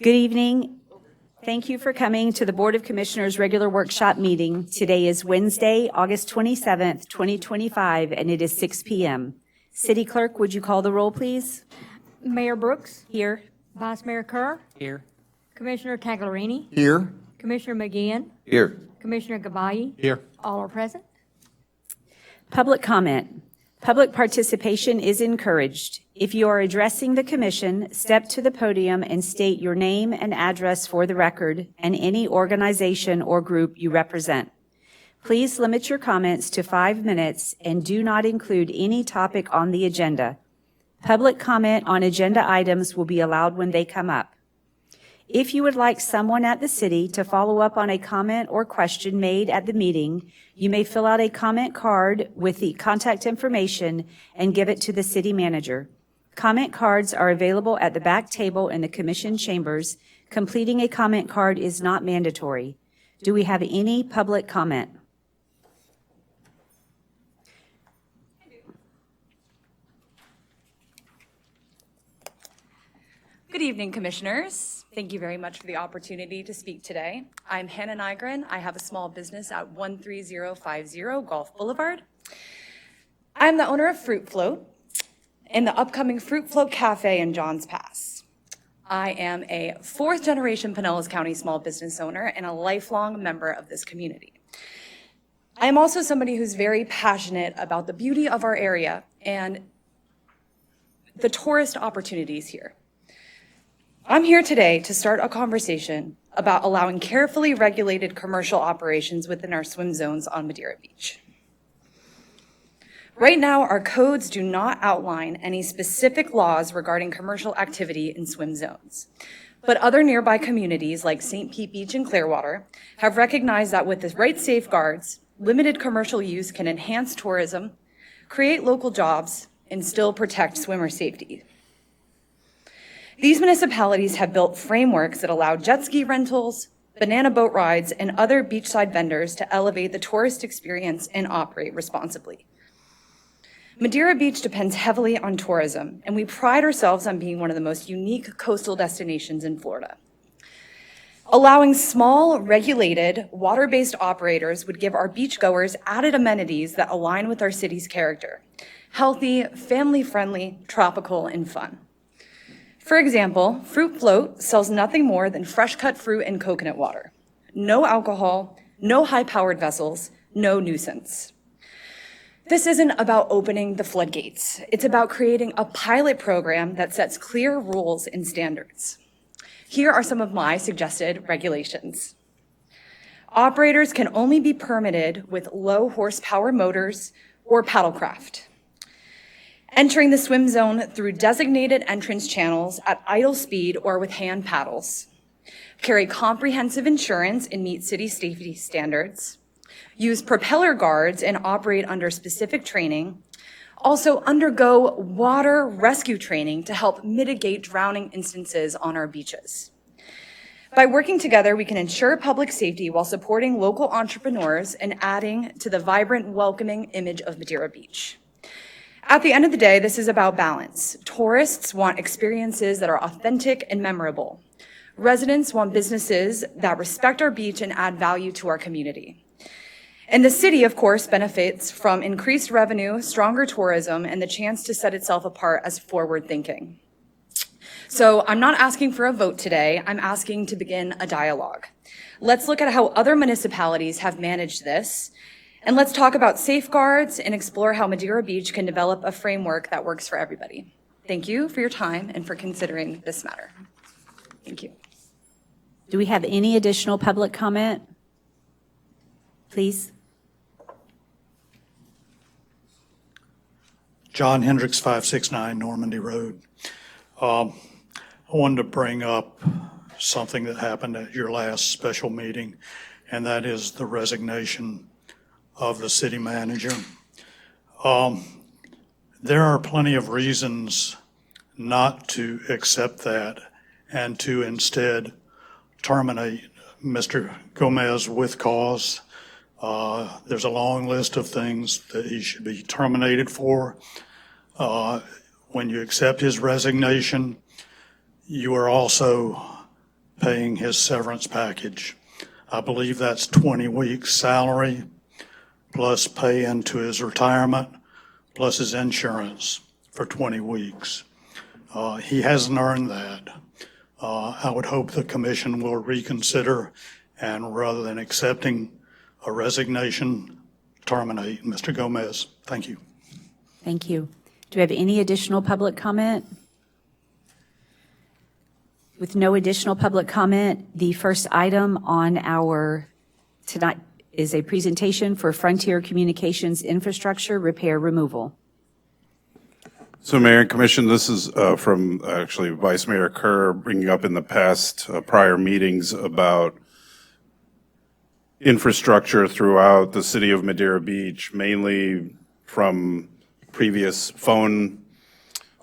Good evening. Thank you for coming to the Board of Commissioners regular workshop meeting. Today is Wednesday, August 27th, 2025, and it is 6 p.m. City Clerk, would you call the roll, please? Mayor Brooks, Here. Vice Mayor Kerr, Here. Commissioner Taglerini, Here. Commissioner McGeehan, Here. Commissioner Gabayi. Here. All are present. Public comment. Public participation is encouraged. If you are addressing the commission, step to the podium and state your name and address for the record and any organization or group you represent. Please limit your comments to 5 minutes and do not include any topic on the agenda. Public comment on agenda items will be allowed when they come up. If you would like someone at the city to follow up on a comment or question made at the meeting, you may fill out a comment card with the contact information and give it to the city manager. Comment cards are available at the back table in the commission chambers. Completing a comment card is not mandatory. Do we have any public comment? Good evening, Commissioners. Thank you very much for the opportunity to speak today. I'm Hannah Nygren. I have a small business at 13050 Gulf Boulevard. I'm the owner of Fruit Float and the upcoming Fruit Float Cafe in Johns Pass. I am a fourth-generation Pinellas County small business owner and a lifelong member of this community. I am also somebody who's very passionate about the beauty of our area and the tourist opportunities here. I'm here today to start a conversation about allowing carefully regulated commercial operations within our swim zones on Madeira Beach. Right now, our codes do not outline any specific laws regarding commercial activity in swim zones, but other nearby communities like St. Pete Beach and Clearwater have recognized that with the right safeguards, limited commercial use can enhance tourism, create local jobs, and still protect swimmer safety. These municipalities have built frameworks that allow jet ski rentals, banana boat rides, and other beachside vendors to elevate the tourist experience and operate responsibly. Madeira Beach depends heavily on tourism, and we pride ourselves on being one of the most unique coastal destinations in Florida. Allowing small, regulated, water-based operators would give our beachgoers added amenities that align with our city's character: healthy, family-friendly, tropical, and fun. For example, Fruit Float sells nothing more than fresh-cut fruit and coconut water. No alcohol, no high-powered vessels, no nuisance. This isn't about opening the floodgates. It's about creating a pilot program that sets clear rules and standards. Here are some of my suggested regulations. Operators can only be permitted with low horsepower motors or paddlecraft. Entering the swim zone through designated entrance channels at idle speed or with hand paddles. Carry comprehensive insurance and meet city safety standards. Use propeller guards and operate under specific training. Also undergo water rescue training to help mitigate drowning instances on our beaches. By working together, we can ensure public safety while supporting local entrepreneurs and adding to the vibrant, welcoming image of Madeira Beach. At the end of the day, this is about balance. Tourists want experiences that are authentic and memorable. Residents want businesses that respect our beach and add value to our community. And the city, of course, benefits from increased revenue, stronger tourism, and the chance to set itself apart as forward-thinking. So I'm not asking for a vote today. I'm asking to begin a dialogue. Let's look at how other municipalities have managed this. And let's talk about safeguards and explore how Madeira Beach can develop a framework that works for everybody. Thank you for your time and for considering this matter. Thank you. Do we have any additional public comment? Please. John Hendricks, 569 Normandy Road. I wanted to bring up something that happened at your last special meeting, and that is the resignation of the city manager. There are plenty of reasons not to accept that and to instead terminate Mr. Gomez with cause. There's a long list of things that he should be terminated for. When you accept his resignation, you are also paying his severance package. I believe that's 20 weeks' salary, plus pay into his retirement, plus his insurance for 20 weeks. He hasn't earned that. I would hope the commission will reconsider and rather than accepting a resignation, terminate Mr. Gomez. Thank you. Thank you. Do we have any additional public comment? With no additional public comment, the first item on our tonight is a presentation for Frontier Communications Infrastructure Repair Removal. So Mayor and Commission, this is from actually Vice Mayor Kerr bringing up in the past prior meetings about infrastructure throughout the city of Madeira Beach, mainly from previous phone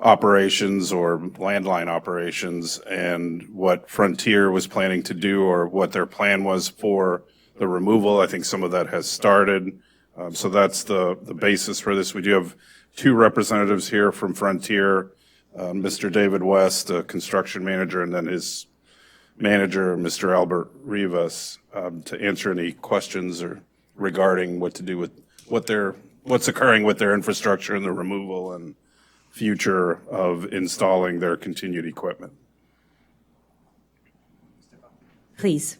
operations or landline operations, and what Frontier was planning to do or what their plan was for the removal. I think some of that has started. So that's the basis for this. We do have two representatives here from Frontier, Mr. David West, a construction manager, and then his manager, Mr. Albert Rivas, to answer any questions or regarding what to do with what's occurring with their infrastructure and the removal and future of installing their continued equipment. Please.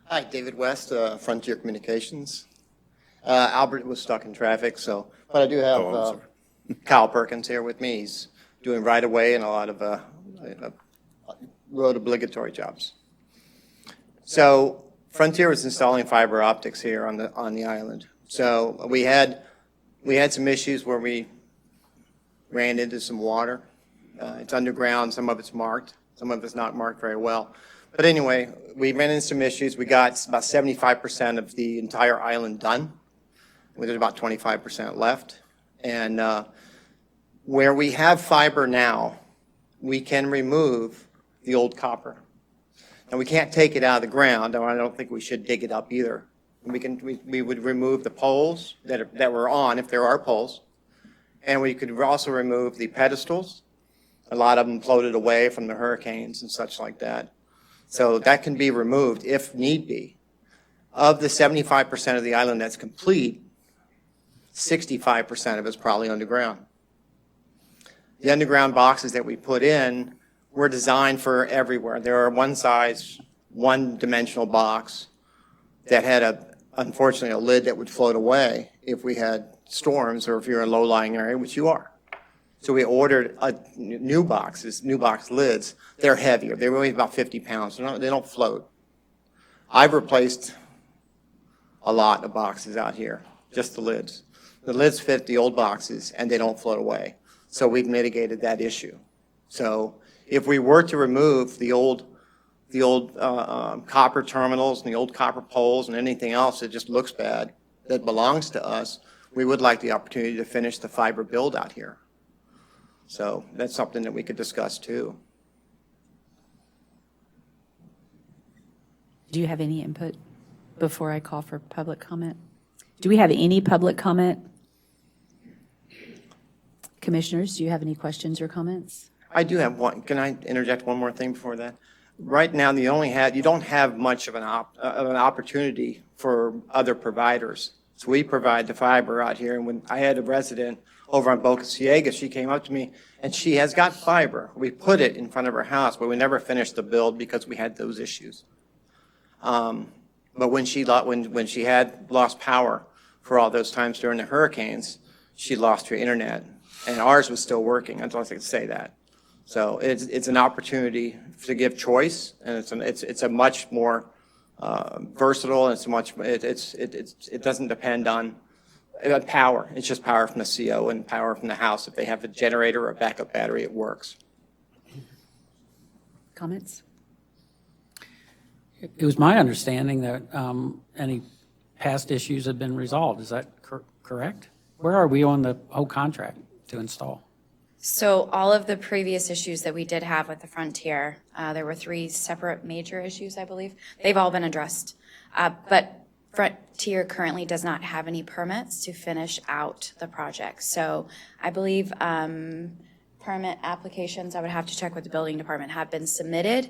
Hi, David West, Frontier Communications. Albert was stuck in traffic, but I do have Kyle Perkins here with me. He's doing right-of-way and a lot of road obligatory jobs. So Frontier was installing fiber optics here on the island. So we had some issues where we ran into some water. It's underground, some of it's marked, some of it's not marked very well. But anyway, we ran into some issues. We got about 75% of the entire island done. There's about 25% left. And where we have fiber now, we can remove the old copper. Now, we can't take it out of the ground, and I don't think we should dig it up either. We would remove the poles that were on, if there are poles, and we could also remove the pedestals. A lot of them floated away from the hurricanes and such like that. So that can be removed if need be. Of the 75% of the island that's complete, 65% of it's probably underground. The underground boxes that we put in were designed for everywhere. There are one-dimensional box that had unfortunately a lid that would float away if we had storms or if you're in a low-lying area, which you are. So we ordered new box lids. They're heavier. They weigh about 50 pounds. They don't float. I've replaced a lot of boxes out here, just the lids. The lids fit the old boxes and they don't float away. So we've mitigated that issue. So if we were to remove the old copper terminals and the old copper poles and anything else that just looks bad that belongs to us, we would like the opportunity to finish the fiber build out here. So that's something that we could discuss too. Do you have any input before I call for public comment? Do we have any public comment? Commissioners, do you have any questions or comments? I do have one. Can I interject one more thing before that? Right now, you don't have much of an opportunity for other providers. So we provide the fiber out here. And when I had a resident over on BOC, she came up to me and she has got fiber. We put it in front of her house, but we never finished the build because we had those issues. But when she had lost power for all those times during the hurricanes, she lost her internet, and ours was still working. I'd like to say that. So it's an opportunity to give choice, and it's a much more versatile, and it doesn't depend on power. It's just power from the CO and power from the house. If they have a generator or a backup battery, it works. Comments? It was my understanding that any past issues had been resolved. Is that correct? Where are we on the whole contract to install? So all of the previous issues that we did have with the Frontier, there were 3 separate major issues, I believe. They've all been addressed. But Frontier currently does not have any permits to finish out the project. So I believe permit applications, I would have to check with the building department, have been submitted.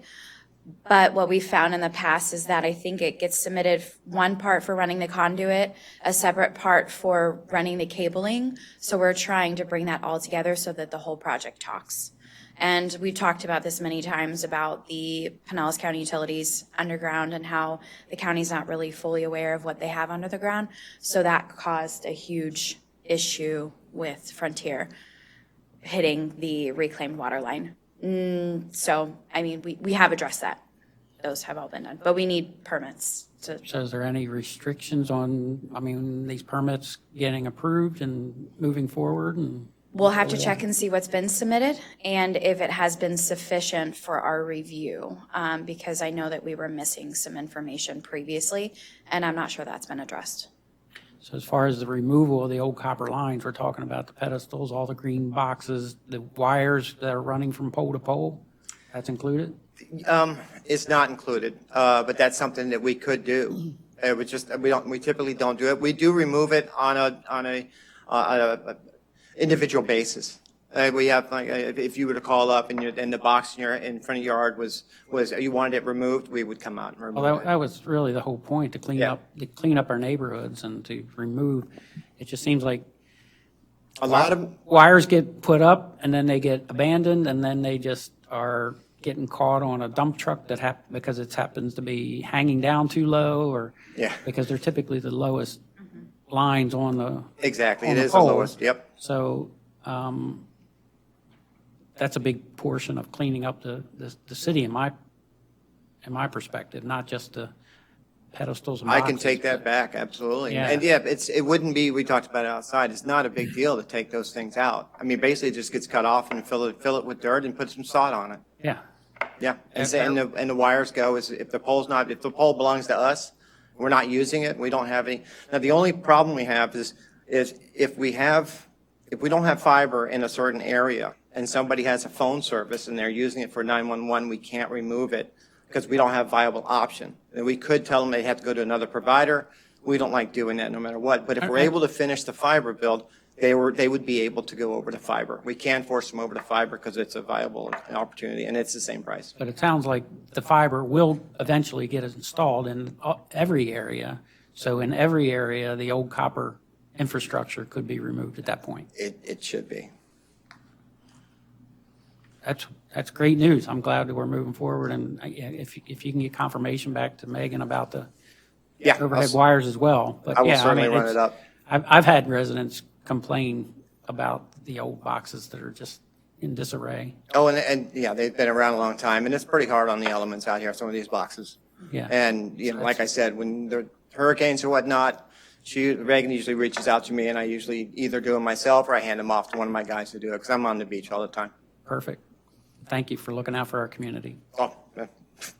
But what we found in the past is that I think it gets submitted one part for running the conduit, a separate part for running the cabling. So we're trying to bring that all together so that the whole project talks. And we've talked about this many times about the Pinellas County Utilities underground and how the county's not really fully aware of what they have under the ground. So that caused a huge issue with Frontier hitting the reclaimed water line. So, I mean, we have addressed that. Those have all been done, but we need permits to. So is there any restrictions on, I mean, these permits getting approved and moving forward and? We'll have to check and see what's been submitted and if it has been sufficient for our review, because I know that we were missing some information previously, and I'm not sure that's been addressed. So as far as the removal of the old copper lines, we're talking about the pedestals, all the green boxes, the wires that are running from pole to pole, that's included? It's not included, but that's something that we could do. It was just, we typically don't do it. We do remove it on a individual basis. We have, like, if you were to call up and the box in front of your yard was you wanted it removed, we would come out and remove Well, it. that was really the whole point, to clean up our neighborhoods and to remove. It just seems like A lot of, wires get put up and then they get abandoned and then they just are getting caught on a dump truck because it happens to be hanging down too low, or Yeah. because they're typically the lowest lines on the. exactly, on it the is the pole. lowest, yep. So that's a big portion of cleaning up the city in my perspective, not just the pedestals and I boxes. can take that back, absolutely. Yeah. And yeah, it wouldn't be, we talked about it outside, it's not a big deal to take those things out. I mean, basically it just gets cut off and fill it with dirt and put some sod on it. Yeah. Yeah, and the wires go, is if the pole belongs to us, we're not using it, we don't have any. Now, the only problem we have is if we don't have fiber in a certain area and somebody has a phone service and they're using it for 911, we can't remove it because we don't have viable option. And we could tell them they have to go to another provider. We don't like doing that no matter what. But if we're able to finish the fiber build, they would be able to go over to fiber. We can force them over to fiber because it's a viable opportunity and it's the same price. But it sounds like the fiber will eventually get installed in every area. So in every area, the old copper infrastructure could be removed at that point. It should be. That's great news. I'm glad that we're moving forward. And if you can get confirmation back to Megan about the Yeah. overhead wires as well. But I will yeah, certainly mean, run it up. I've had residents complain about the old boxes that are just in disarray. Oh, and yeah, they've been around a long time, and it's pretty hard on the elements out here, some of these boxes. Yeah. And, like I said, when the hurricanes or whatnot, Reagan usually reaches out to me, and I usually either do them myself or I hand them off to one of my guys to do it, because I'm on the beach all the time. Perfect. Thank you for looking out for our community. Oh,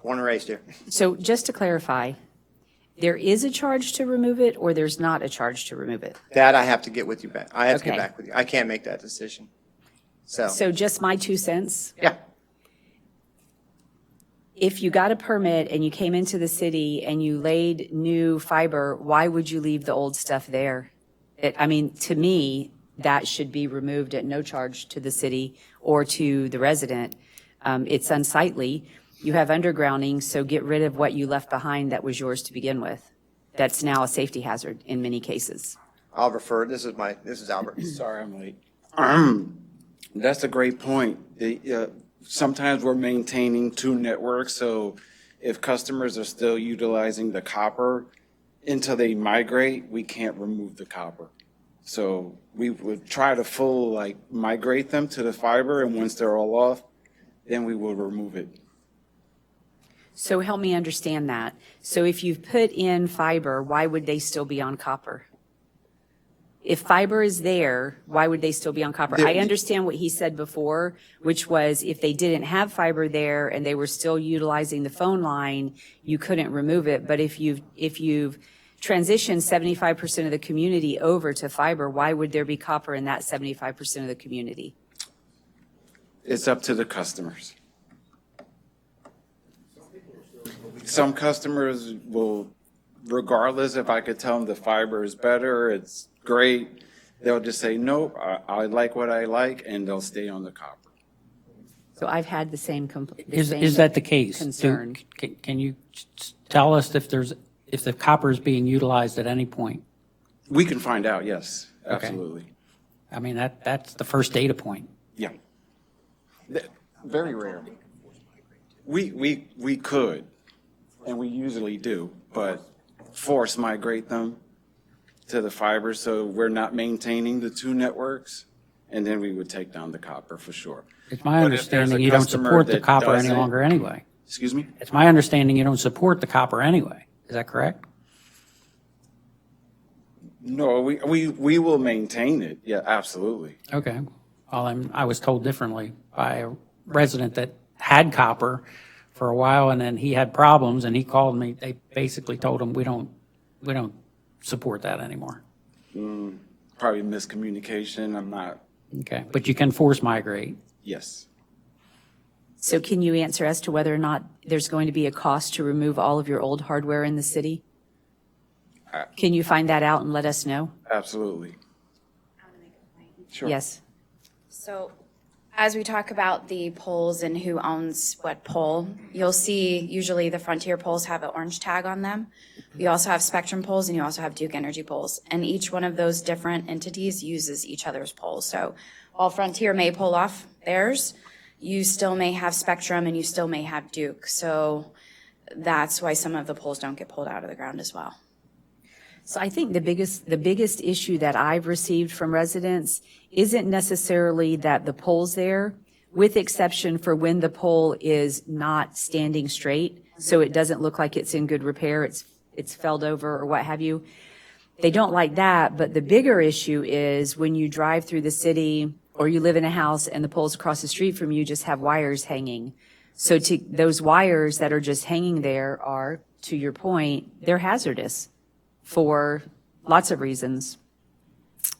born and raised here. So just to clarify, there is a charge to remove it, or there's not a charge to remove it? That I have to get with you back. I have to get Okay. back with you. I can't make that decision. So just my 2 cents. Yeah. If you got a permit and you came into the city and you laid new fiber, why would you leave the old stuff there? I mean, to me, that should be removed at no charge to the city or to the resident. It's unsightly. You have undergrounding, so get rid of what you left behind that was yours to begin with. That's now a safety hazard in many cases. I'll refer, this is Albert. Sorry, I'm late. That's a great point. Sometimes we're maintaining two networks, so if customers are still utilizing the copper until they migrate, we can't remove the copper. So we would try to migrate them to the fiber, and once they're all off, then we will remove it. So help me understand that. So if you've put in fiber, why would they still be on copper? If fiber is there, why would they still be on copper? I understand what he said before, which was if they didn't have fiber there and they were still utilizing the phone line, you couldn't remove it. But if you've transitioned 75% of the community over to fiber, why would there be copper in that 75% of the community? It's up to the customers. Some customers will, regardless if I could tell them the fiber is better, it's great, they'll just say, nope, I like what I like, and they'll stay on the copper. So I've had the same Is that the case? concern. Can you tell us if the copper is being utilized at any point? We can find out, yes, absolutely. I mean, that's the first data point. Yeah. Very rare. We could, and we usually do, but force migrate them to the fiber, so we're not maintaining the two networks, and then we would take down the copper for sure. It's my But if there's understanding a you don't customer support the that copper any doesn't- longer anyway. Excuse me? It's my understanding you don't support the copper anyway. Is that correct? No, we will maintain it, yeah, absolutely. Okay. Well, I was told differently by a resident that had copper for a while, and then he had problems, and he called me. They basically told him, we don't support that anymore. Probably miscommunication, I'm not, Okay. But you can force migrate. yes. So can you answer as to whether or not there's going to be a cost to remove all of your old hardware in the city? Can you find that out and let us know? Absolutely. Sure. Yes. So as we talk about the poles and who owns what pole, you'll see usually the Frontier poles have an orange tag on them. You also have Spectrum poles and you also have Duke Energy poles. And each one of those different entities uses each other's poles. So while Frontier may pull off theirs, you still may have Spectrum and you still may have Duke. So that's why some of the poles don't get pulled out of the ground as well. So I think the biggest issue that I've received from residents isn't necessarily that the pole's there, with exception for when the pole is not standing straight, so it doesn't look like it's in good repair, it's felled over or what have you. They don't like that, but the bigger issue is when you drive through the city or you live in a house and the poles across the street from you just have wires hanging. So those wires that are just hanging there are, to your point, they're hazardous for lots of reasons,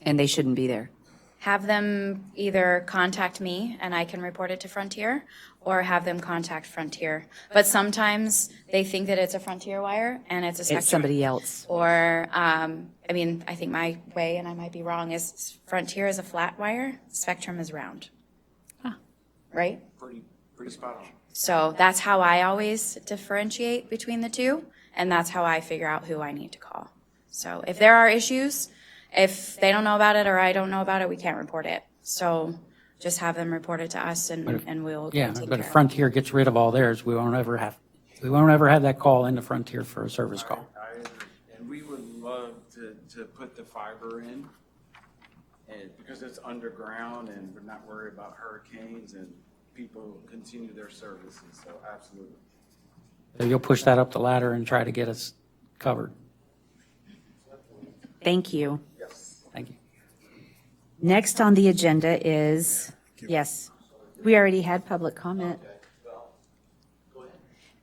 and they shouldn't be there. Have them either contact me and I can report it to Frontier, or have them contact Frontier. But sometimes they think that it's a Frontier wire and it's a Spectrum. It's somebody else. Or, I think my way, and I might be wrong, is Frontier is a flat wire, Spectrum is round. Right? Pretty spot on. So that's how I always differentiate between the two, and that's how I figure out who I need to call. So if there are issues, if they don't know about it or I don't know about it, we can't report it. So just have them report it to us and we'll Yeah, take but care if of it. Frontier gets rid of all theirs, we won't ever have that call into Frontier for a service call. And we would love to put the fiber in, and because it's underground and we're not worried about hurricanes and people continue their services, so absolutely. So you'll push that up the ladder and try to get us covered. Thank you. Thank you. Next on the agenda is, yes, we already had public comment.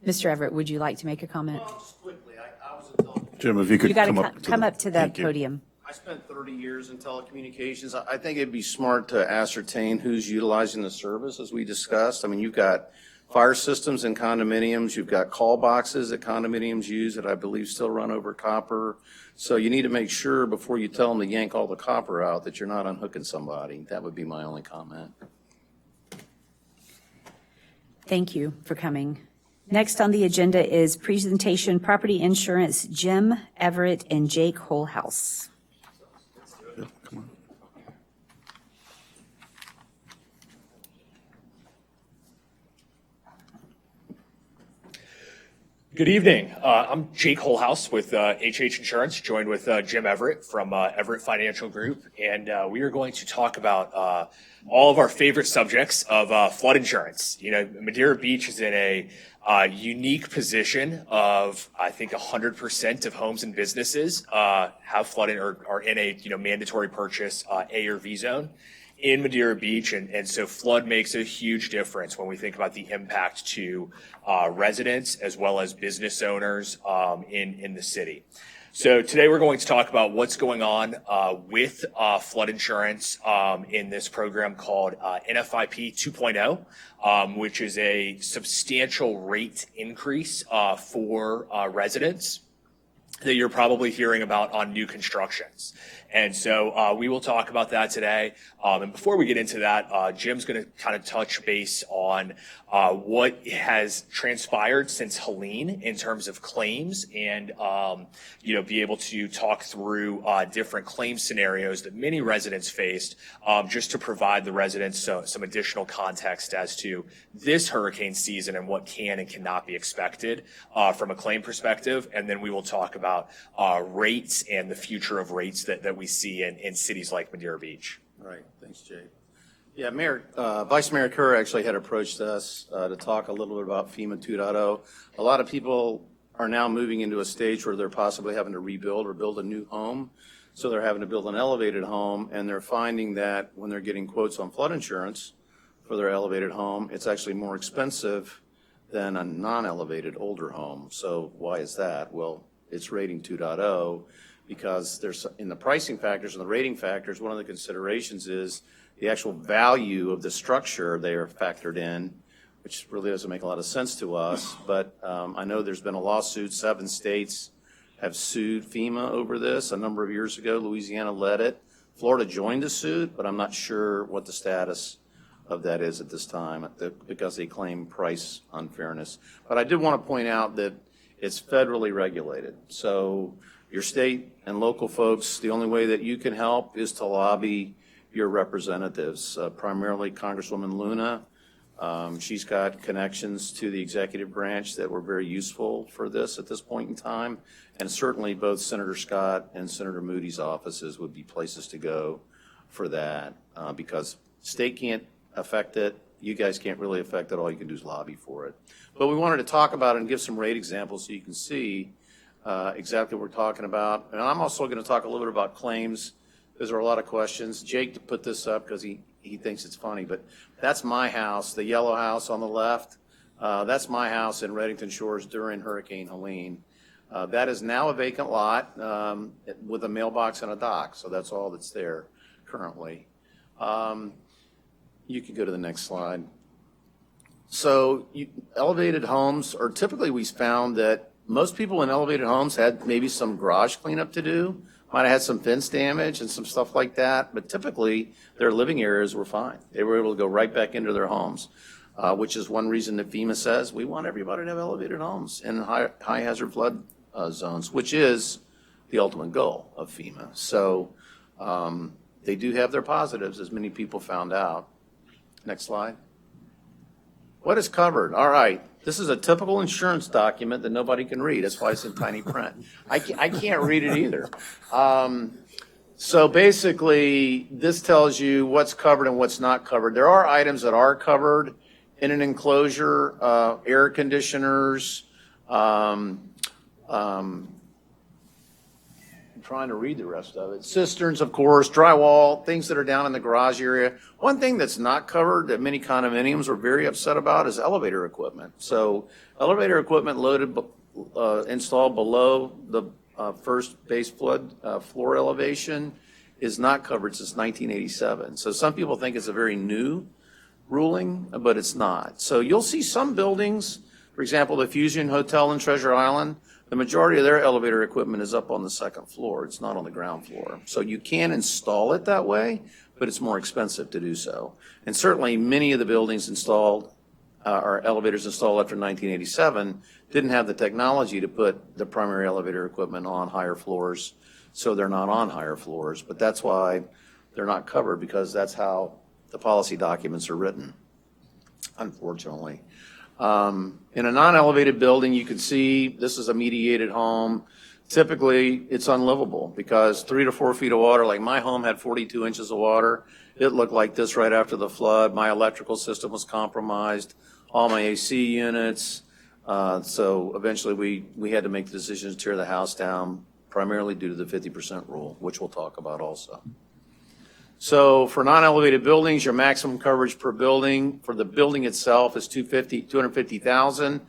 Mr. Everett, would you like to make a comment? Just quickly, I was in telecommunications. Jim, if you could You got come to up. come up to the Thank you. podium. I spent 30 years in telecommunications. I think it'd be smart to ascertain who's utilizing the service, as we discussed. I mean, you've got fire systems in condominiums, you've got call boxes that condominiums use that I believe still run over copper. So you need to make sure before you tell them to yank all the copper out that you're not unhooking somebody. That would be my only comment. Thank you for coming. Next on the agenda is presentation property insurance, Jim Everett and Jake Holhouse. Good evening. I'm Jake Holhouse with HH Insurance, joined with Jim Everett from Everett Financial Group, and we are going to talk about all of our favorite subjects of flood insurance. You know, Madeira Beach is in a unique position of, I think, 100% of homes and businesses have flooded or are in a mandatory purchase A or V zone in Madeira Beach, and so flood makes a huge difference when we think about the impact to residents as well as business owners in the city. So today we're going to talk about what's going on with flood insurance in this program called NFIP 2.0, which is a substantial rate increase for residents. that you're probably hearing about on new constructions. And so we will talk about that today. And before we get into that, Jim's going to kind of touch base on what has transpired since Helene in terms of claims and, be able to talk through different claim scenarios that many residents faced, just to provide the residents some additional context as to this hurricane season and what can and cannot be expected from a claim perspective. And then we will talk about rates and the future of rates that we see in cities like Madeira Beach. Right. Thanks, Jay. Yeah, Vice Mayor Kerr actually had approached us to talk a little bit about FEMA 2.0. A lot of people are now moving into a stage where they're possibly having to rebuild or build a new home. So they're having to build an elevated home, and they're finding that when they're getting quotes on flood insurance for their elevated home, it's actually more expensive than a non-elevated older home. So why is that? Well, it's rating 2.0 because there's in the pricing factors and the rating factors, one of the considerations is the actual value of the structure they are factored in, which really doesn't make a lot of sense to us. But I know there's been a lawsuit. 7 states have sued FEMA over this a number of years ago. Louisiana led it. Florida joined the suit, but I'm not sure what the status of that is at this time because they claim price unfairness. But I did want to point out that it's federally regulated. So your state and local folks, the only way that you can help is to lobby your representatives, primarily Congresswoman Luna. She's got connections to the executive branch that were very useful for this at this point in time. And certainly both Senator Scott and Senator Moody's offices would be places to go for that because state can't affect it. You guys can't really affect it. All you can do is lobby for it. But we wanted to talk about it and give some rate examples so you can see exactly what we're talking about. And I'm also going to talk a little bit about claims because there are a lot of questions. Jake put this up because he thinks it's funny, but that's my house, the yellow house on the left. That's my house in Reddington Shores during Hurricane Helene. That is now a vacant lot with a mailbox and a dock, so that's all that's there currently. You can go to the next slide. So elevated homes are typically, we found that most people in elevated homes had maybe some garage cleanup to do, might have had some fence damage and some stuff like that, but typically their living areas were fine. They were able to go right back into their homes, which is one reason that FEMA says we want everybody to have elevated homes in high hazard flood zones, which is the ultimate goal of FEMA. So they do have their positives, as many people found out. Next slide. What is covered? All right. This is a typical insurance document that nobody can read. That's why it's in tiny print. I can't read it either. So basically, this tells you what's covered and what's not covered. There are items that are covered in an enclosure, air conditioners, I'm trying to read the rest of it. Cisterns, of course, drywall, things that are down in the garage area. One thing that's not covered that many condominiums are very upset about is elevator equipment. So elevator equipment installed below the first base flood floor elevation is not covered since 1987. So some people think it's a very new ruling, but it's not. So you'll see some buildings, for example, the Fusion Hotel in Treasure Island, the majority of their elevator equipment is up on the second floor. It's not on the ground floor. So you can install it that way, but it's more expensive to do so. And certainly many of the buildings installed, or elevators installed after 1987, didn't have the technology to put the primary elevator equipment on higher floors, so they're not on higher floors. But that's why they're not covered, because that's how the policy documents are written, unfortunately. In a non-elevated building, you can see this is a mediated home. Typically, it's unlivable because 3 to 4 feet of water, like my home had 42 inches of water. It looked like this right after the flood. My electrical system was compromised, all my AC units. So eventually we had to make the decision to tear the house down, primarily due to the 50% rule, which we'll talk about also. So for non-elevated buildings, your maximum coverage per building for the building itself is $250,000.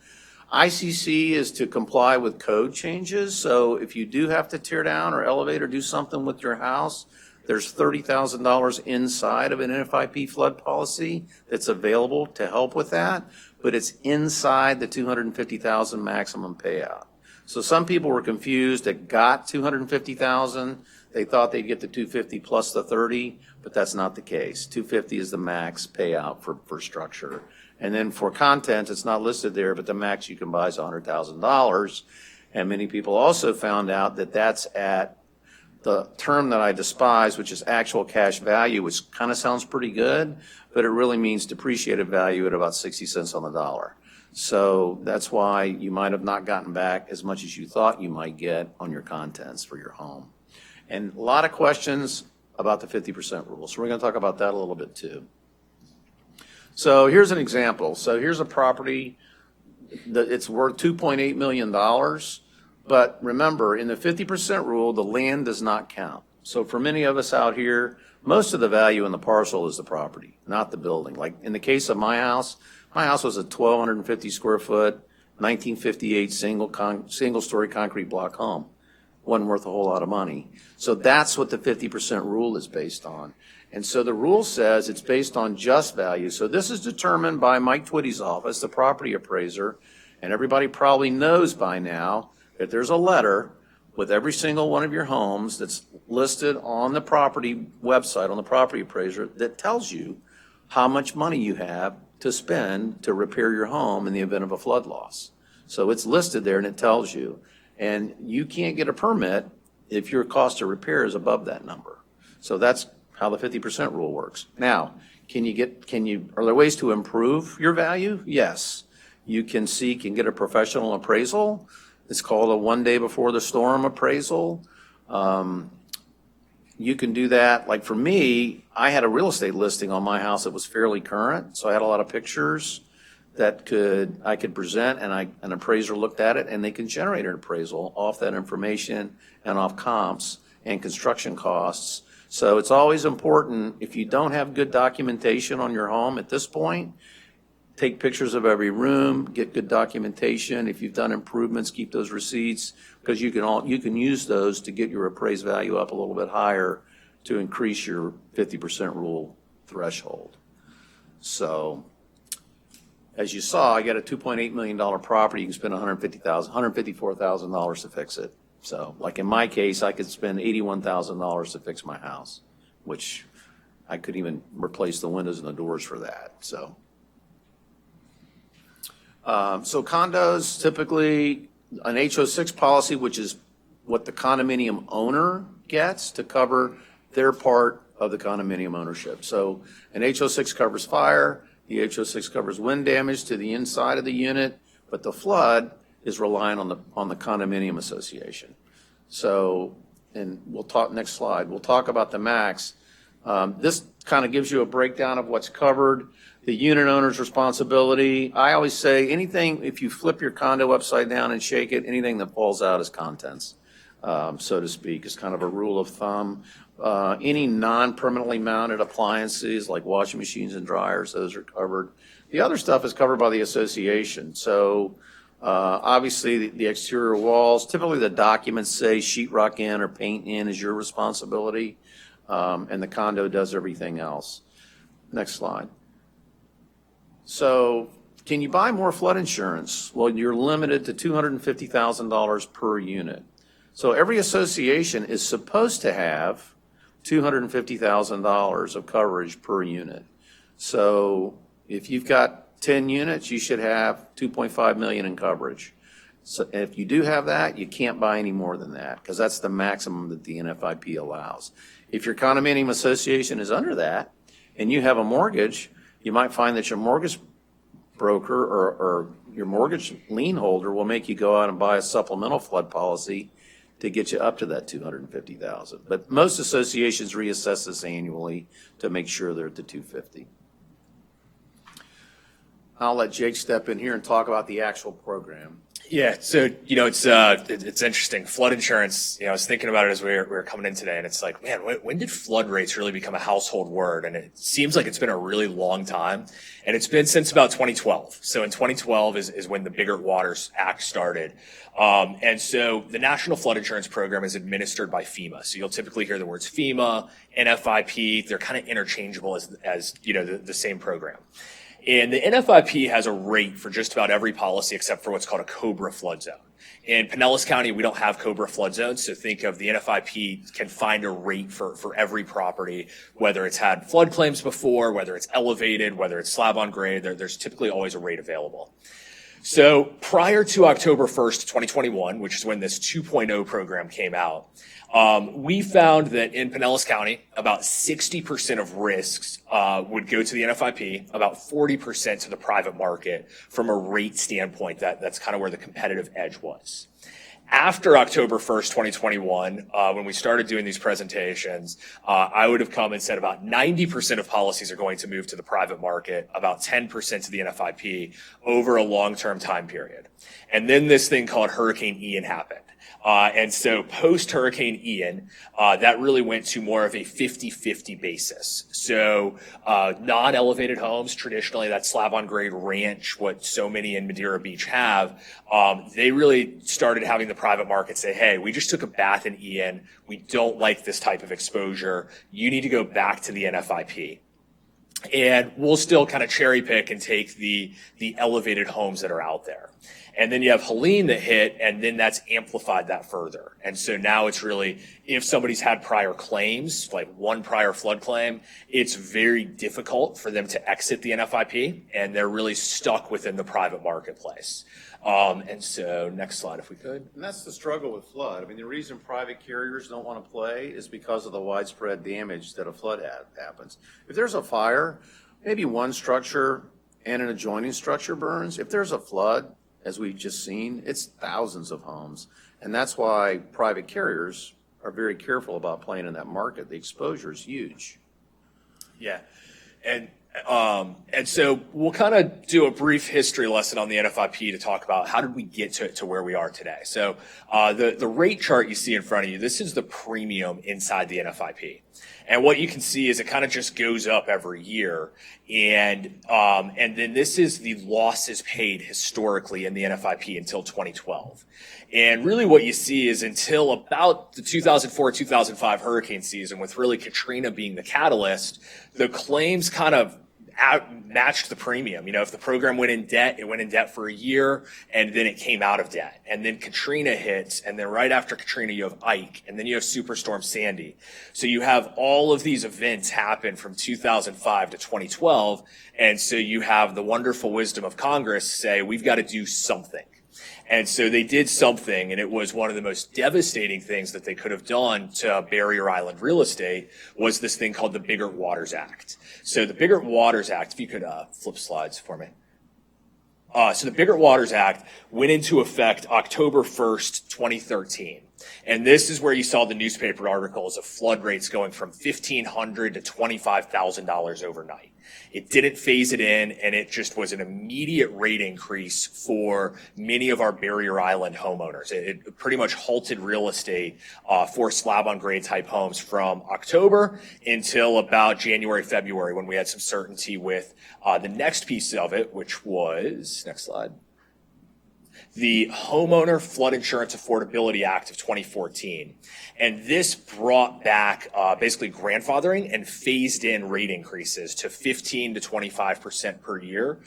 ICC is to comply with code changes. So if you do have to tear down or elevate or do something with your house, there's $30,000 inside of an NFIP flood policy that's available to help with that, but it's inside the $250,000 maximum payout. So some people were confused that got 250,000. They thought they'd get the 250 plus the 30, but that's not the case. 250 is the max payout for structure. And then for content, it's not listed there, but the max you can buy is $100,000. And many people also found out that that's at the term that I despise, which is actual cash value, which kind of sounds pretty good, but it really means depreciated value at about 60 cents on the dollar. So that's why you might have not gotten back as much as you thought you might get on your contents for your home. And a lot of questions about the 50% rule. So we're going to talk about that a little bit too. So here's an example. So here's a property that it's worth $2.8 million. But remember, in the 50% rule, the land does not count. So for many of us out here, most of the value in the parcel is the property, not the building. Like in the case of my house was a 1,250 square foot, 1958 single-story concrete block home. Wasn't worth a whole lot of money. So that's what the 50% rule is based on. And so the rule says it's based on just value. So this is determined by Mike Twitty's office, the property appraiser, and everybody probably knows by now that there's a letter with every single one of your homes that's listed on the property website, on the property appraiser, that tells you how much money you have to spend to repair your home in the event of a flood loss. So it's listed there and it tells you. And you can't get a permit if your cost of repair is above that number. So that's how the 50% rule works. Now, are there ways to improve your value? Yes. You can seek and get a professional appraisal. It's called a 1 day before the storm appraisal. You can do that. Like for me, I had a real estate listing on my house that was fairly current. So I had a lot of pictures that I could present, and an appraiser looked at it, and they can generate an appraisal off that information and off comps and construction costs. So it's always important, if you don't have good documentation on your home at this point, take pictures of every room, get good documentation. If you've done improvements, keep those receipts, because you can use those to get your appraised value up a little bit higher to increase your 50% rule threshold. So as you saw, I got a $2.8 million property. You can spend $154,000 to fix it. So like in my case, I could spend $81,000 to fix my house, which I could even replace the windows and the doors for that. So condos, typically an HO6 policy, which is what the condominium owner gets to cover their part of the condominium ownership. So an HO6 covers fire, the HO6 covers wind damage to the inside of the unit, but the flood is relying on the condominium association. So, and we'll talk, next slide, we'll talk about the max. This kind of gives you a breakdown of what's covered. The unit owner's responsibility. I always say anything, if you flip your condo upside down and shake it, anything that falls out is contents, so to speak, is kind of a rule of thumb. Any non-permanently mounted appliances like washing machines and dryers, those are covered. The other stuff is covered by the association. So obviously the exterior walls, typically the documents say sheetrock in or paint in is your responsibility, and the condo does everything else. Next slide. So can you buy more flood insurance? Well, you're limited to $250,000 per unit. So every association is supposed to have $250,000 of coverage per unit. So if you've got 10 units, you should have $2.5 million in coverage. So if you do have that, you can't buy any more than that, because that's the maximum that the NFIP allows. If your condominium association is under that and you have a mortgage, you might find that your mortgage broker or your mortgage lien holder will make you go out and buy a supplemental flood policy to get you up to that $250,000. But most associations reassess this annually to make sure they're at the $250,000. I'll let Jake step in here and talk about the actual program. Yeah, so, it's interesting. Flood insurance, I was thinking about it as we were coming in today, and it's like, man, when did flood rates really become a household word? And it seems like it's been a really long time, and it's been since about 2012. So in 2012 is when the Bigger Waters Act started. And so the National Flood Insurance Program is administered by FEMA. So you'll typically hear the words FEMA, NFIP. They're kind of interchangeable as the same program. And the NFIP has a rate for just about every policy except for what's called a COBRA flood zone. In Pinellas County, we don't have COBRA flood zones, so think of the NFIP can find a rate for every property, whether it's had flood claims before, whether it's elevated, whether it's slab on grade, there's typically always a rate available. So prior to October 1st, 2021, which is when this 2.0 program came out, we found that in Pinellas County, about 60% of risks would go to the NFIP, about 40% to the private market from a rate standpoint. That's kind of where the competitive edge was. After October 1st, 2021, when we started doing these presentations, I would have come and said about 90% of policies are going to move to the private market, about 10% to the NFIP over a long-term time period. And then this thing called Hurricane Ian happened. And so post-Hurricane Ian, that really went to more of a 50-50 basis. So non-elevated homes, traditionally that slab-on-grade ranch, what so many in Madeira Beach have, they really started having the private market say, hey, we just took a bath in Ian. We don't like this type of exposure. You need to go back to the NFIP. And we'll still kind of cherry pick and take the elevated homes that are out there. And then you have Helene that hit, and then that's amplified that further. And so now it's really, if somebody's had prior claims, like one prior flood claim, it's very difficult for them to exit the NFIP, and they're really stuck within the private marketplace. And so next slide, if we could. And that's the struggle with flood. I mean, the reason private carriers don't want to play is because of the widespread damage that a flood happens. If there's a fire, maybe one structure and an adjoining structure burns. If there's a flood, as we've just seen, it's thousands of homes. And that's why private carriers are very careful about playing in that market. The exposure is huge. Yeah. And so we'll kind of do a brief history lesson on the NFIP to talk about how did we get to where we are today. So the rate chart you see in front of you, this is the premium inside the NFIP. And what you can see is it kind of just goes up every year. And then this is the losses paid historically in the NFIP until 2012. And really what you see is until about the 2004-2005 hurricane season, with really Katrina being the catalyst, the claims kind of matched the premium. You know, if the program went in debt, it went in debt for a year, and then it came out of debt. And then Katrina hits, and then right after Katrina, you have Ike, and then you have Superstorm Sandy. So you have all of these events happen from 2005 to 2012, and so you have the wonderful wisdom of Congress say, we've got to do something. And so they did something, and it was one of the most devastating things that they could have done to Barrier Island real estate was this thing called the Biggert Waters Act. So the Biggert Waters Act, if you could flip slides for me. So the Biggert Waters Act went into effect October 1st, 2013. And this is where you saw the newspaper articles of flood rates going from $1,500 to $25,000 overnight. It didn't phase it in, and it just was an immediate rate increase for many of our Barrier Island homeowners. It pretty much halted real estate for slab-on-grade type homes from October until about January, February, when we had some certainty with the next piece of it, which was, next slide, the Homeowner Flood Insurance Affordability Act of 2014. And this brought back basically grandfathering and phased in rate increases to 15 to 25% per year,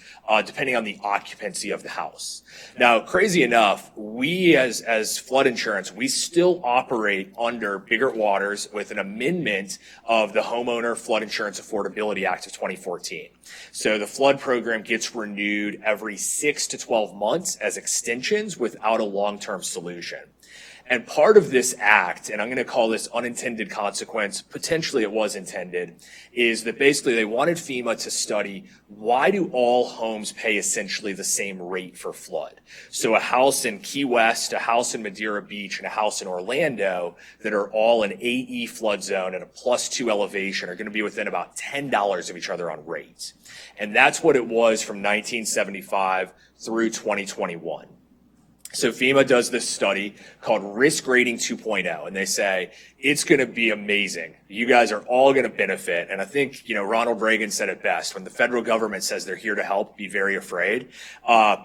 depending on the occupancy of the house. Now, crazy enough, we as flood insurance, we still operate under Biggert Waters with an amendment of the Homeowner Flood Insurance Affordability Act of 2014. So the flood program gets renewed every 6 to 12 months as extensions without a long-term solution. And part of this act, and I'm going to call this unintended consequence, potentially it was intended, is that basically they wanted FEMA to study why do all homes pay essentially the same rate for flood. So a house in Key West, a house in Madeira Beach, and a house in Orlando that are all in AE flood zone and a +2 elevation are going to be within about $10 of each other on rates. And that's what it was from 1975 through 2021. So FEMA does this study called Risk Rating 2.0, and they say, it's going to be amazing. You guys are all going to benefit. And I think, Ronald Reagan said it best. When the federal government says they're here to help, be very afraid.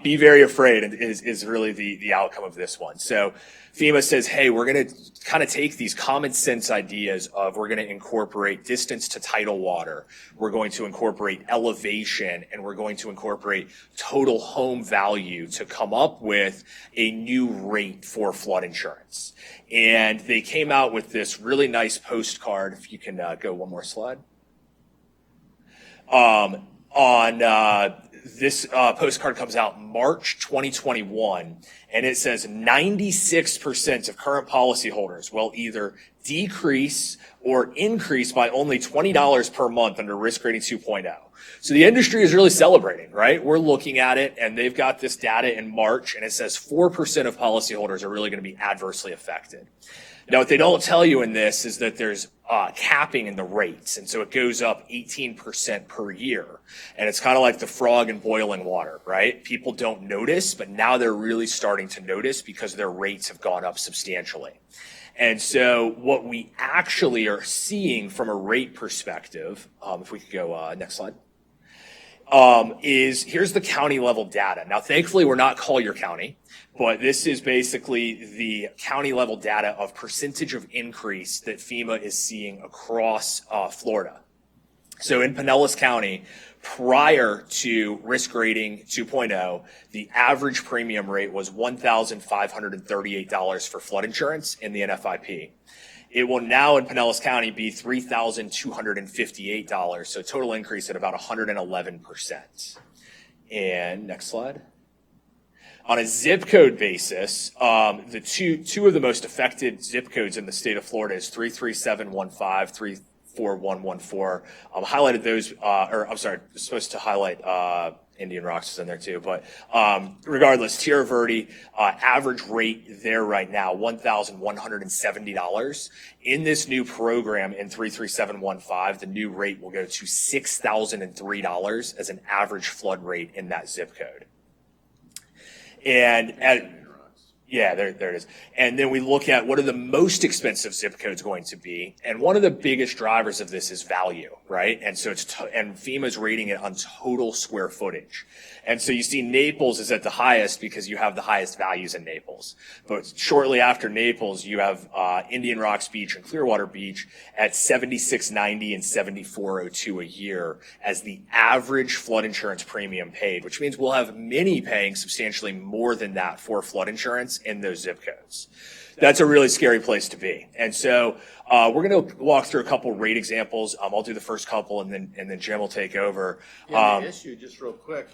Be very afraid is really the outcome of this one. So FEMA says, hey, we're going to kind of take these common sense ideas of we're going to incorporate distance to tidal water. We're going to incorporate elevation, and we're going to incorporate total home value to come up with a new rate for flood insurance. And they came out with this really nice postcard. If you can go one more slide. This postcard comes out March 2021, and it says 96% of current policyholders will either decrease or increase by only $20 per month under Risk Rating 2.0. So the industry is really celebrating, right? We're looking at it, and they've got this data in March, and it says 4% of policyholders are really going to be adversely affected. Now, what they don't tell you in this is that there's capping in the rates, and so it goes up 18% per year. And it's kind of like the frog in boiling water, right? People don't notice, but now they're really starting to notice because their rates have gone up substantially. And so what we actually are seeing from a rate perspective, if we could go next slide, is here's the county level data. Now, thankfully, we're not Collier County, but this is basically the county level data of percentage of increase that FEMA is seeing across Florida. So in Pinellas County, prior to Risk Rating 2.0, the average premium rate was $1,538 for flood insurance in the NFIP. It will now in Pinellas County be $3,258, so total increase at about 111%. And next slide. On a zip code basis, the two of the most affected zip codes in the state of Florida is 33715, 34114. Highlighted those, supposed to highlight Indian Rocks is in there too, but regardless, Tierra Verde, average rate there right now, $1,170. In this new program in 33715, the new rate will go to $6,003 as an average flood rate in that zip code. And there it is. And then we look at what are the most expensive zip codes going to be. And one of the biggest drivers of this is value, right? And so and FEMA's rating it on total square footage. And so you see Naples is at the highest because you have the highest values in Naples. But shortly after Naples, you have Indian Rocks Beach and Clearwater Beach at $76.90 and $74.02 a year as the average flood insurance premium paid, which means we'll have many paying substantially more than that for flood insurance in those zip codes. That's a really scary place to be. And so we're going to walk through a couple rate examples. I'll do the first couple, and then Jim will take over. Yeah, the issue, just real quick,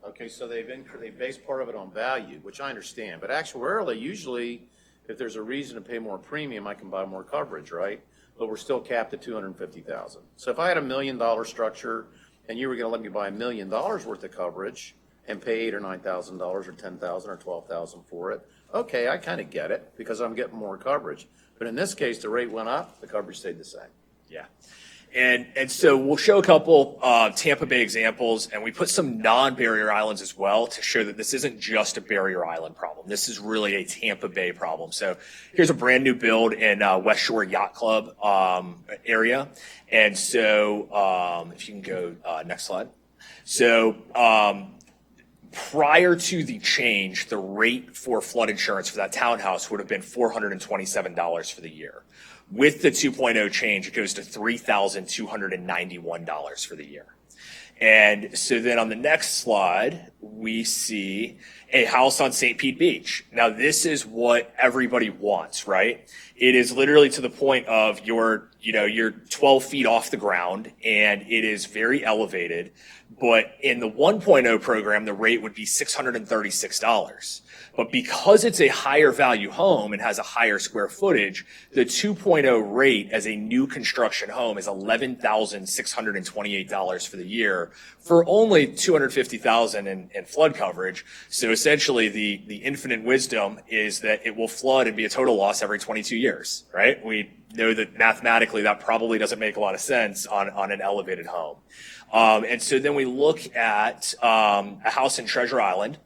okay, so they based part of it on value, which I understand. But actuarially, usually, if there's a reason to pay more premium, I can buy more coverage, right? But we're still capped at $250,000. So if I had $1 million structure and you were going to let me buy $1 million worth of coverage and pay $8,000 or $9,000 or $10,000 or $12,000 for it, okay, I kind of get it because I'm getting more coverage. But in this case, the rate went up, the coverage stayed the same. Yeah. And so we'll show a couple Tampa Bay examples, and we put some non-barrier islands as well to show that this isn't just a barrier island problem. This is really a Tampa Bay problem. So here's a brand new build in West Shore Yacht Club area. And so if you can go next slide. So prior to the change, the rate for flood insurance for that townhouse would have been $427 for the year. With the 2.0 change, it goes to $3,291 for the year. And so then on the next slide, we see a house on St. Pete Beach. Now, this is what everybody wants, right? It is literally to the point of you're 12 feet off the ground, and it is very elevated. But in the 1.0 program, the rate would be $636. But because it's a higher value home and has a higher square footage, the 2.0 rate as a new construction home is $11,628 for the year for only $250,000 in flood coverage. So essentially the infinite wisdom is that it will flood and be a total loss every 22 years, right? We know that mathematically that probably doesn't make a lot of sense on an elevated home. And so then we look at a house in Treasure Island.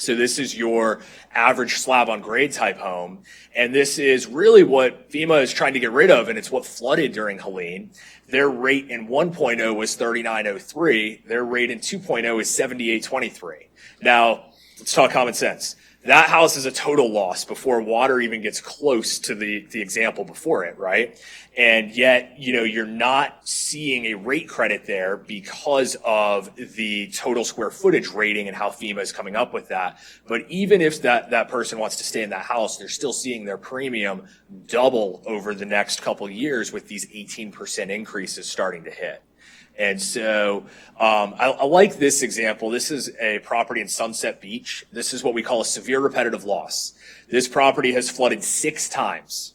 So this is your average slab on grade type home. And this is really what FEMA is trying to get rid of, and it's what flooded during Helene. Their rate in 1.0 was 3903. Their rate in 2.0 is 7823. Now, let's talk common sense. That house is a total loss before water even gets close to the example before it, right? And yet, you're not seeing a rate credit there because of the total square footage rating and how FEMA is coming up with that. But even if that person wants to stay in that house, they're still seeing their premium double over the next couple of years with these 18% increases starting to hit. And so I like this example. This is a property in Sunset Beach. This is what we call a severe repetitive loss. This property has flooded 6 times.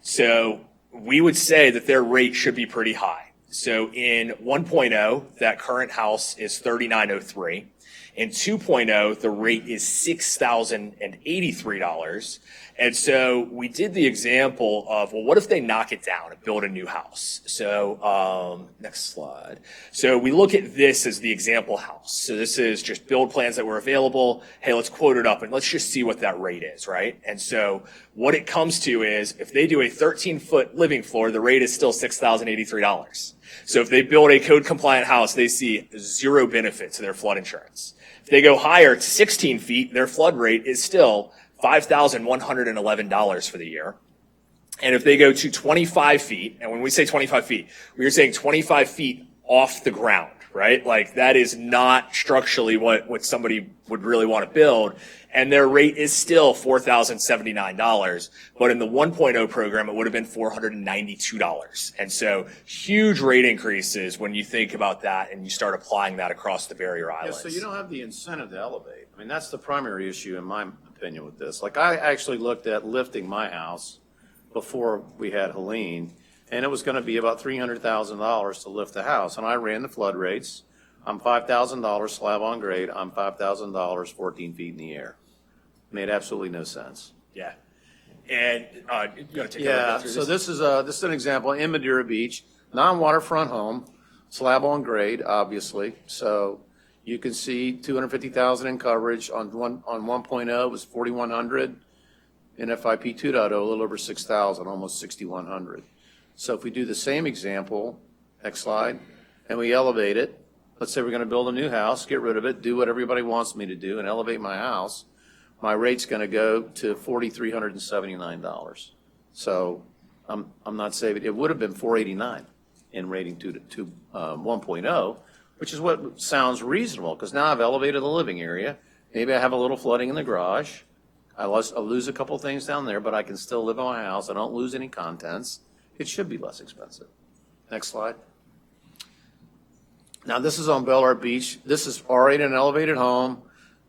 So we would say that their rate should be pretty high. So in 1.0, that current house is 3903. In 2.0, the rate is $6,083. And so we did the example of, well, what if they knock it down and build a new house? So next slide. So we look at this as the example house. So this is just build plans that were available. Hey, let's quote it up and let's just see what that rate is, right? And so what it comes to is if they do a 13-foot living floor, the rate is still $6,083. So if they build a code compliant house, they see 0 benefit to their flood insurance. If they go higher to 16 feet, their flood rate is still $5,111 for the year. And if they go to 25 feet, and when we say 25 feet, we are saying 25 feet off the ground, right? Like that is not structurally what somebody would really want to build. And their rate is still $4,079. But in the 1.0 program, it would have been $492. And so huge rate increases when you think about that and you start applying that across the barrier islands. Yeah, so you don't have the incentive to elevate. I mean, that's the primary issue in my opinion with this. Like I actually looked at lifting my house before we had Helene, and it was going to be about $300,000 to lift the house. And I ran the flood rates. I'm $5,000 slab on grade. I'm $5,000 14 feet in the air. Made absolutely no sense. Yeah. And you want to take Yeah, through so this is an example in Madeira Beach, non-waterfront home, slab on grade, obviously. So you can see 250,000 in coverage on 1.0 was 4,100. In FIP 2.0, a little over 6,000, almost 6,100. So if we do the same example, next slide, and we elevate it, let's say we're going to build a new house, get rid of it, do what everybody wants me to do, and elevate my house, my rate's going to go to $4,379. So I'm not saving. It would have been $489 in rating 1.0, which is what sounds reasonable because now I've elevated the living area. Maybe I have a little flooding in the garage. I'll lose a couple things down there, but I can still live in my house. I don't lose any contents. It should be less expensive. Next slide. Now this is on Bel Air Beach. This is already an elevated home,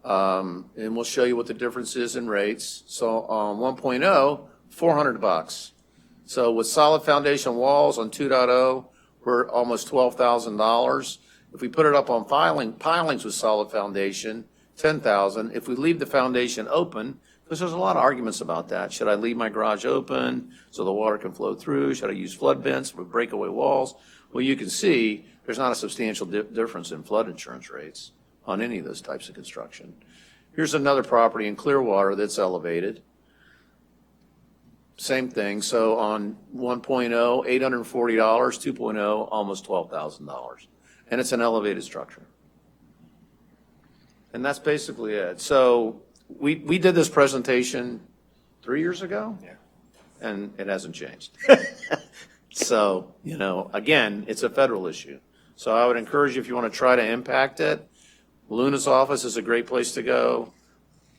and we'll show you what the difference is in rates. So on 1.0, $400. So with solid foundation walls on 2.0, we're almost $12,000. If we put it up on pilings with solid foundation, $10,000. If we leave the foundation open, because there's a lot of arguments about that. Should I leave my garage open so the water can flow through? Should I use flood vents with breakaway walls? Well, you can see there's not a substantial difference in flood insurance rates on any of those types of construction. Here's another property in Clearwater that's elevated. Same thing. So on 1.0, $840, 2.0, almost $12,000. And it's an elevated structure. And that's basically it. So we did this presentation 3 years ago, Yeah. and it hasn't changed. So, again, it's a federal issue. So I would encourage you, if you want to try to impact it, Luna's office is a great place to go.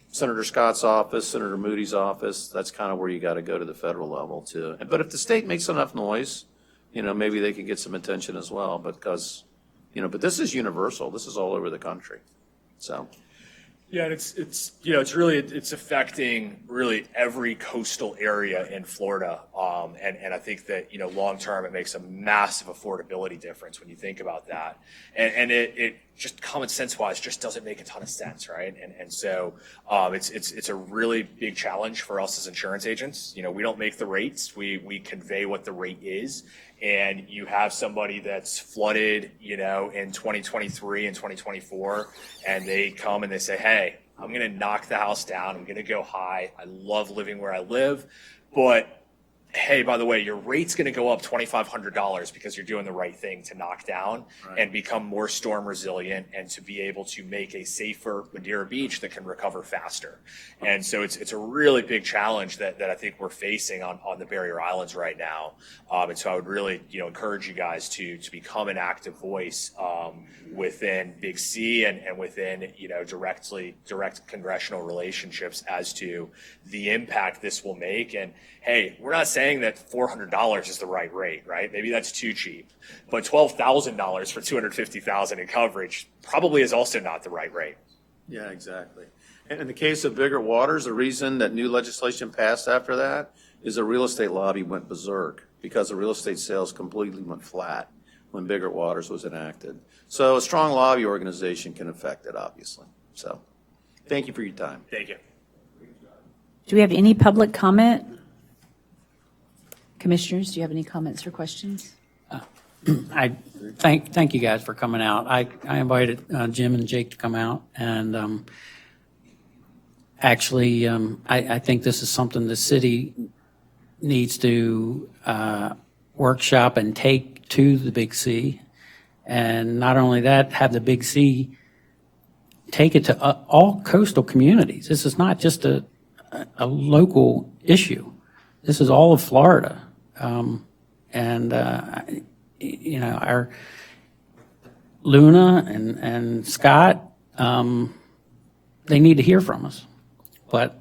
Senator Scott's office, Senator Moody's office, that's kind of where you got to go to the federal level too. But if the state makes enough noise, maybe they could get some attention as well because, but this is universal. This is all over the country. So. Yeah, and it's affecting really every coastal area in Florida, and I think that long term it makes a massive affordability difference when you think about that, and it just common sense wise just doesn't make a ton of sense, right? And so it's a really big challenge for us as insurance agents. We don't make the rates, we convey what the rate is. And you have somebody that's flooded, in 2023 and 2024, and they come and they say, hey, I'm going to knock the house down. I'm going to go high. I love living where I live, but hey, by the way, your rate's going to go up $2,500 because you're doing the right thing to knock down and become more storm resilient and to be able to make a safer Madeira Beach that can recover faster. And so it's a really big challenge that I think we're facing on the Barrier Islands right now. And so I would really, encourage you guys to become an active voice within Big C and within, direct congressional relationships as to the impact this will make. And hey, we're not saying that $400 is the right rate, right? Maybe that's too cheap. But $12,000 for $250,000 in coverage probably is also not the right rate. Yeah, exactly. And in the case of Bigger Waters, the reason that new legislation passed after that is the real estate lobby went berserk because the real estate sales completely went flat when Bigger Waters was enacted. So a strong lobby organization can affect it, obviously. So thank you for your time. Thank you. Do we have any public comment? Commissioners, do you have any comments or questions? I thank you guys for coming out. I invited Jim and Jake to come out, and actually, I think this is something the city needs to workshop and take to the Big C. And not only that, have the Big C take it to all coastal communities. This is not just a local issue. This is all of Florida. Our Luna and Scott, they need to hear from us, but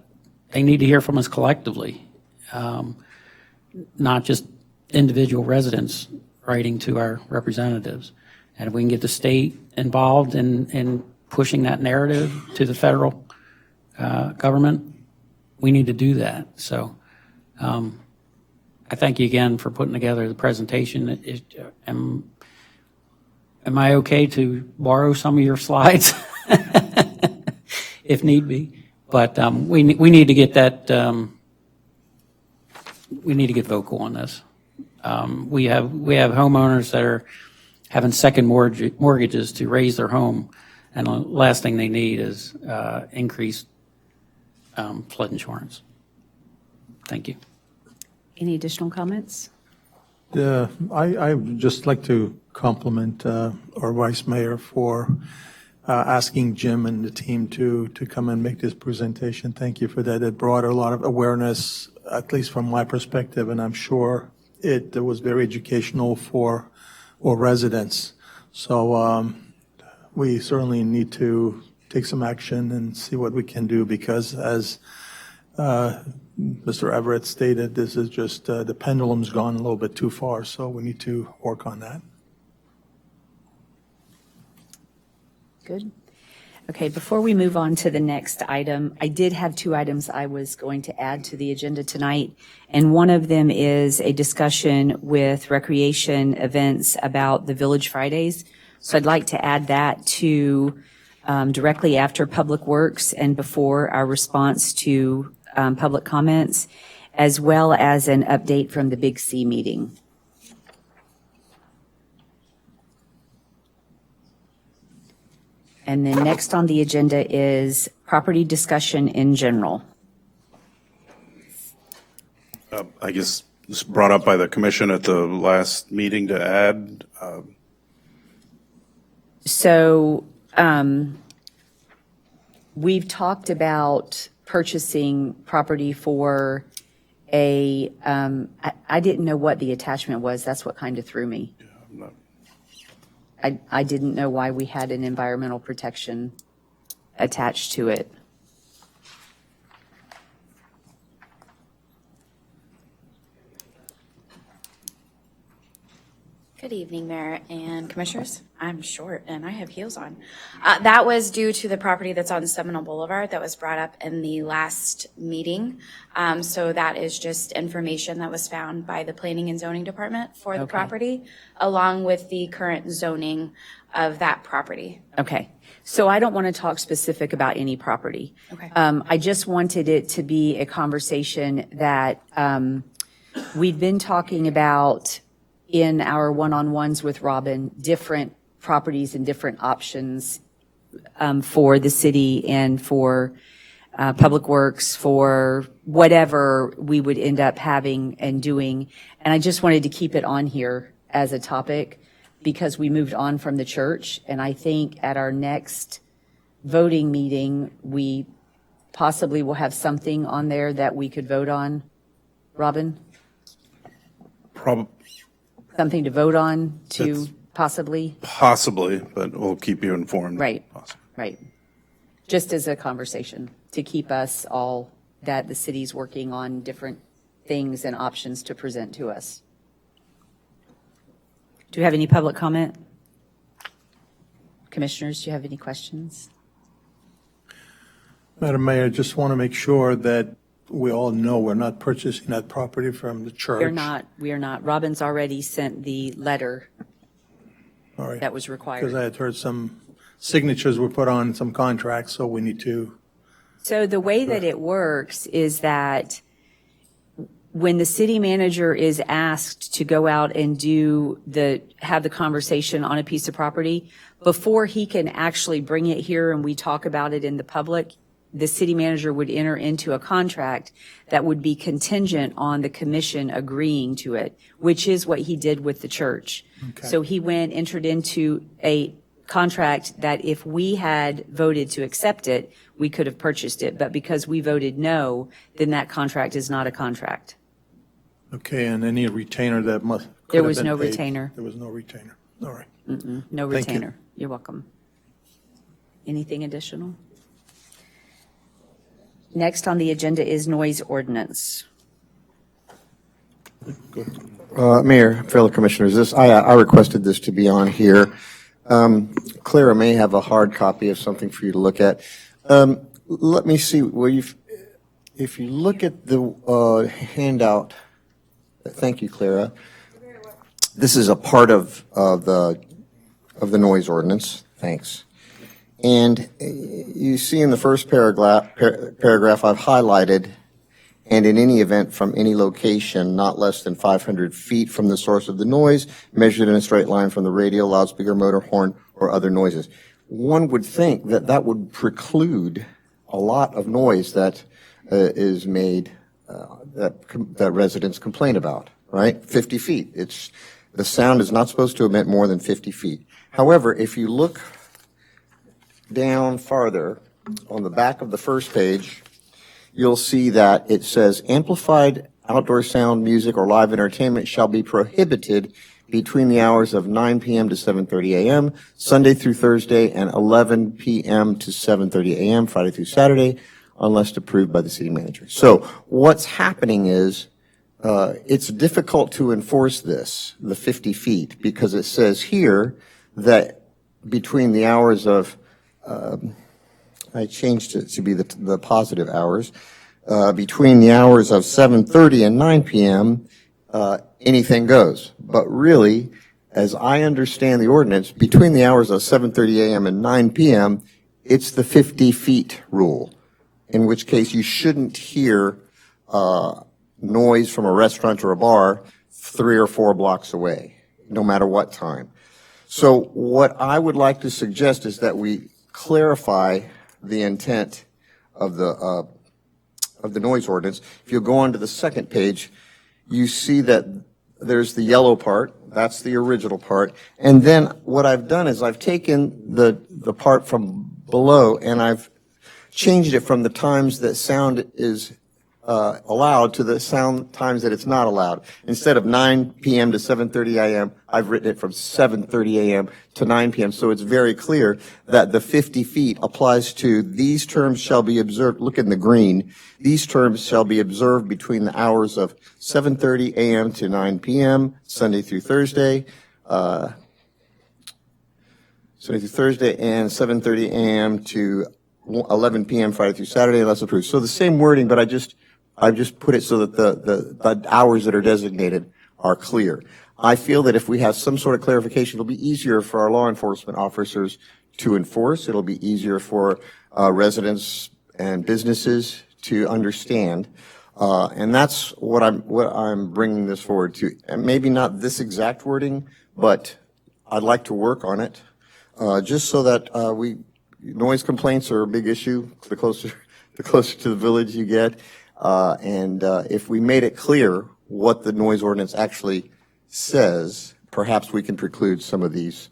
they need to hear from us collectively, not just individual residents writing to our representatives. And if we can get the state involved in pushing that narrative to the federal government, we need to do that. So I thank you again for putting together the presentation. Am I okay to borrow some of your slides if need be? But we need to get that. We need to get vocal on this. We have homeowners that are having second mortgages to raise their home, and the last thing they need is increased flood insurance. Thank you. Any additional comments? I would just like to compliment our Vice Mayor for asking Jim and the team to come and make this presentation. Thank you for that. It brought a lot of awareness, at least from my perspective, and I'm sure it was very educational for our residents. So we certainly need to take some action and see what we can do, because as Mr. Everett stated, this is just the pendulum's gone a little bit too far, so we need to work on that. Good. Okay, before we move on to the next item, I did have two items I was going to add to the agenda tonight, and one of them is a discussion with Recreation Events about the Village Fridays. So I'd like to add that to directly after Public Works and before our response to public comments, as well as an update from the Big C meeting. And then next on the agenda is property discussion in general. I guess this was brought up by the commission at the last meeting to add. So we've talked about purchasing property for a, I didn't know what the attachment was. That's what kind of threw me. I didn't know why we had an environmental protection attached to it. Good evening, Mayor and Commissioners. I'm short and I have heels on. That was due to the property that's on Seminole Boulevard that was brought up in the last meeting. So that is just information that was found by the Planning and Zoning Department for the property, along with the current zoning of that property. Okay. So I don't want to talk specific about any property. Okay. I just wanted it to be a conversation that we've been talking about in our one-on-ones with Robin, different properties and different options for the city and for Public Works, for whatever we would end up having and doing. And I just wanted to keep it on here as a topic because we moved on from the church. And I think at our next voting meeting, we possibly will have something on there that we could vote on. Robin? Something to vote on to possibly? Possibly, but we'll keep you informed. Right, right. Just as a conversation to keep us all, that the city's working on different things and options to present to us. Do you have any public comment? Commissioners, do you have any questions? Madam Mayor, just want to make sure that we all know we're not purchasing that property from the church. We are not. Robin's already sent the letter All right. that was Because required. I had heard some signatures were put on some contracts, so we need to. So the way that it works is that when the city manager is asked to go out and have the conversation on a piece of property, before he can actually bring it here and we talk about it in the public, the city manager would enter into a contract that would be contingent on the commission agreeing to it, which is what he did with the church. Okay. So he entered into a contract that if we had voted to accept it, we could have purchased it. But because we voted no, then that contract is not a contract. Okay, and any retainer that could There have was been no paid. retainer. There was no retainer. All right. No Thank you. retainer. You're welcome. Anything additional? Next on the agenda is noise ordinance. Mayor, fellow commissioners, I requested this to be on here. Clara may have a hard copy of something for you to look at. Let me see, if you look at the handout, thank you, Clara. This is a part of the noise ordinance. Thanks. And you see in the first paragraph I've highlighted, and in any event from any location not less than 500 feet from the source of the noise, measured in a straight line from the radio, loudspeaker, motor, horn, or other noises. One would think that that would preclude a lot of noise that is made, that residents complain about, right? 50 feet. The sound is not supposed to emit more than 50 feet. However, if you look down farther on the back of the first page, you'll see that it says amplified outdoor sound, music, or live entertainment shall be prohibited between the hours of 9 p.m. to 7:30 a.m., Sunday through Thursday, and 11 p.m. to 7:30 a.m., Friday through Saturday, unless approved by the city manager. So what's happening is it's difficult to enforce this, the 50 feet, because it says here that between the hours of I changed it to be the positive hours. Between the hours of 7:30 and 9 p.m., anything goes. But really, as I understand the ordinance, between the hours of 7:30 a.m. and 9 p.m., it's the 50 feet rule, in which case you shouldn't hear noise from a restaurant or a bar 3 or 4 blocks away, no matter what time. So what I would like to suggest is that we clarify the intent of the noise ordinance. If you go on to the second page, you see that there's the yellow part. That's the original part. And then what I've done is I've taken the part from below and I've changed it from the times that sound is allowed to the sound times that it's not allowed. Instead of 9 p.m. to 7:30 a.m., I've written it from 7:30 a.m. to 9 p.m. So it's very clear that the 50 feet applies to these terms shall be observed. Look in the green. These terms shall be observed between the hours of 7:30 a.m. to 9 p.m. Sunday through Thursday. And 7:30 a.m. to 11 p.m. Friday through Saturday, unless approved. So the same wording, but I've just put it so that the hours that are designated are clear. I feel that if we have some sort of clarification, it'll be easier for our law enforcement officers to enforce. It'll be easier for residents and businesses to understand. And that's what I'm bringing this forward to. And maybe not this exact wording, but I'd like to work on it, just so that we noise complaints are a big issue, the closer to the village you get. And if we made it clear what the noise ordinance actually says, perhaps we can preclude some of these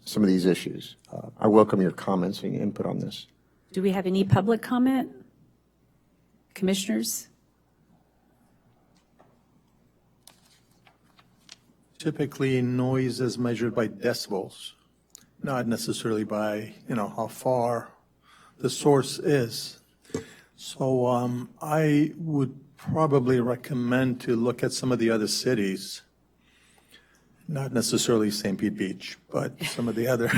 issues. I welcome your comments and input on this. Do we have any public comment? Commissioners? Typically, noise is measured by decibels, not necessarily by, how far the source is. So I would probably recommend to look at some of the other cities, not necessarily St. Pete Beach, but some of the other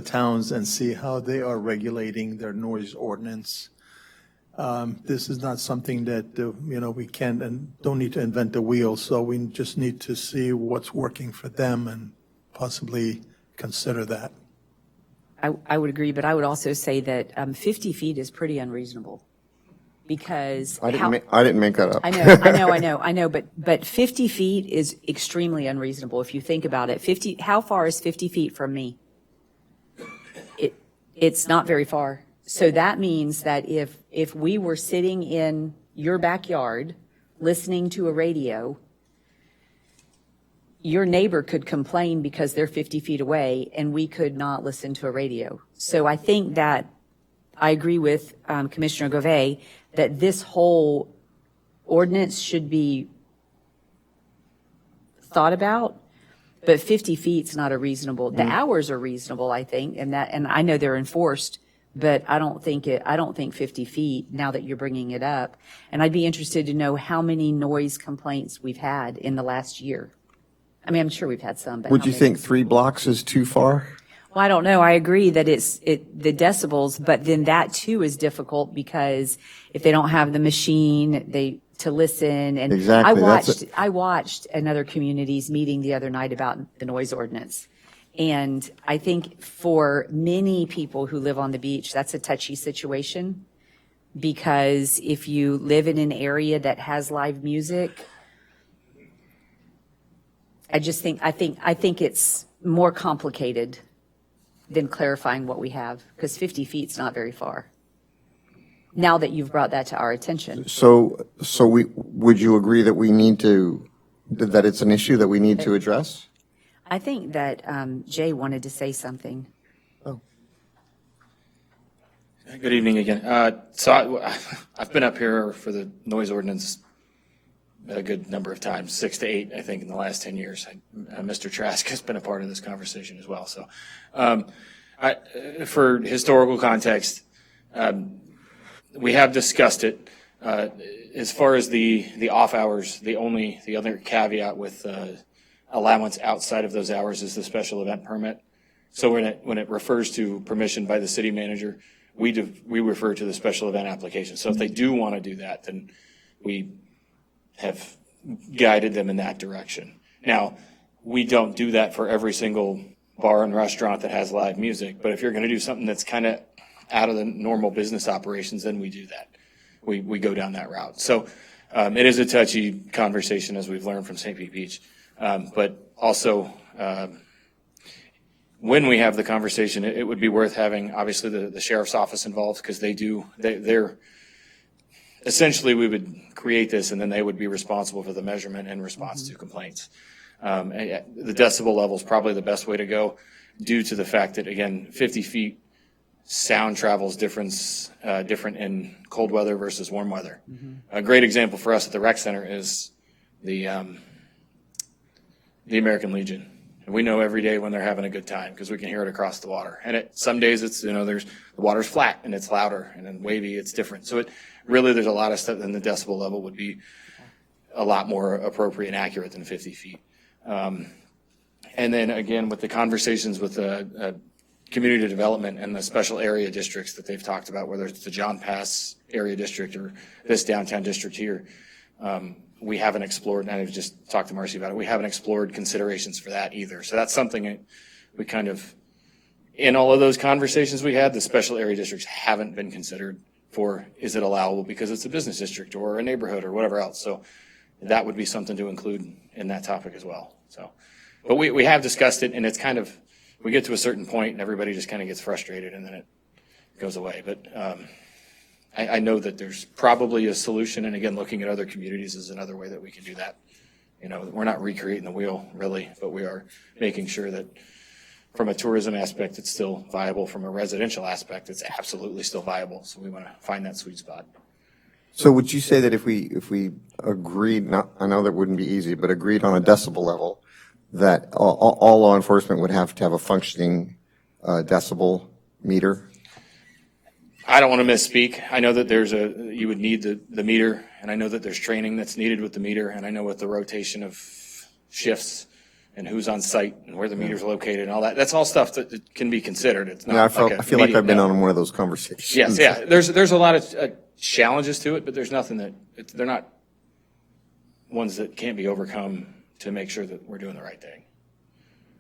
towns, and see how they are regulating their noise ordinance. This is not something that, we can and don't need to invent the wheel, so we just need to see what's working for them and possibly consider that. I would agree, but I would also say that 50 feet is pretty unreasonable, because I didn't make that up. I know, but 50 feet is extremely unreasonable if you think about it. How far is 50 feet from me? It's not very far. So that means that if we were sitting in your backyard listening to a radio, your neighbor could complain because they're 50 feet away and we could not listen to a radio. So I think that I agree with Commissioner Gouvet that this whole ordinance should be thought about, but 50 feet is not a reasonable. The hours are reasonable, I think, and I know they're enforced. But I don't think 50 feet, now that you're bringing it up. And I'd be interested to know how many noise complaints we've had in the last year. I mean, I'm sure we've had some, but Would how you many? think 3 blocks is too far? Well, I don't know. I agree that the decibels, but then that too is difficult, because if they don't have the machine, to listen. And Exactly. I watched another community's meeting the other night about the noise ordinance. And I think for many people who live on the beach, that's a touchy situation, because if you live in an area that has live music, I think it's more complicated than clarifying what we have, because 50 feet's not very far. Now that you've brought that to our attention. So would you agree that that it's an issue that we need to address? I think that Jay wanted to say something. Good evening again. So I've been up here for the noise ordinance a good number of times, 6 to 8, I think, in the last 10 years. Mr. Trask has been a part of this conversation as well. So for historical context, we have discussed it. As far as the off hours, the other caveat with allowance outside of those hours is the special event permit. So when it refers to permission by the city manager, we refer to the special event application. So if they do want to do that, then we have guided them in that direction. Now, we don't do that for every single bar and restaurant that has live music, but if you're going to do something that's kind of out of the normal business operations, then we do that. We go down that route. So it is a touchy conversation, as we've learned from St. Pete Beach. But also, when we have the conversation, it would be worth having, obviously, the sheriff's office involved, because they're essentially, we would create this, and then they would be responsible for the measurement in response to complaints. The decibel level is probably the best way to go, due to the fact that, again, 50 feet sound travels different in cold weather versus warm weather. A great example for us at the rec center is the American Legion. And we know every day when they're having a good time, because we can hear it across the water. And some days it's, the water's flat and it's louder, and then wavy, it's different. So there's a lot of stuff, and the decibel level would be a lot more appropriate and accurate than 50 feet. And then again, with the conversations with community development and the special area districts that they've talked about, whether it's the John Pass area district or this downtown district here, we haven't explored, and I've just talked to Marcy about it, we haven't explored considerations for that either. So that's something that we kind of, in all of those conversations we had, the special area districts haven't been considered for, is it allowable because it's a business district or a neighborhood or whatever else. So that would be something to include in that topic as well. So, but we have discussed it, and it's kind of, we get to a certain point and everybody just kind of gets frustrated and then it goes away. But I know that there's probably a solution. And again, looking at other communities is another way that we can do that. You know, we're not recreating the wheel really, but we are making sure that from a tourism aspect, it's still viable. From a residential aspect, it's absolutely still viable. So we want to find that sweet spot. So would you say that if we agreed, I know that wouldn't be easy, but agreed on a decibel level, that all law enforcement would have to have a functioning decibel meter? I don't want to misspeak. I know that you would need the meter, and I know that there's training that's needed with the meter, and I know with the rotation of shifts and who's on site and where the meter's located and all that. That's all stuff that can be considered. It's not. I feel like I've been on one of those conversations. Yes, yeah. There's a lot of challenges to it, but there's nothing they're not ones that can't be overcome to make sure that we're doing the right thing.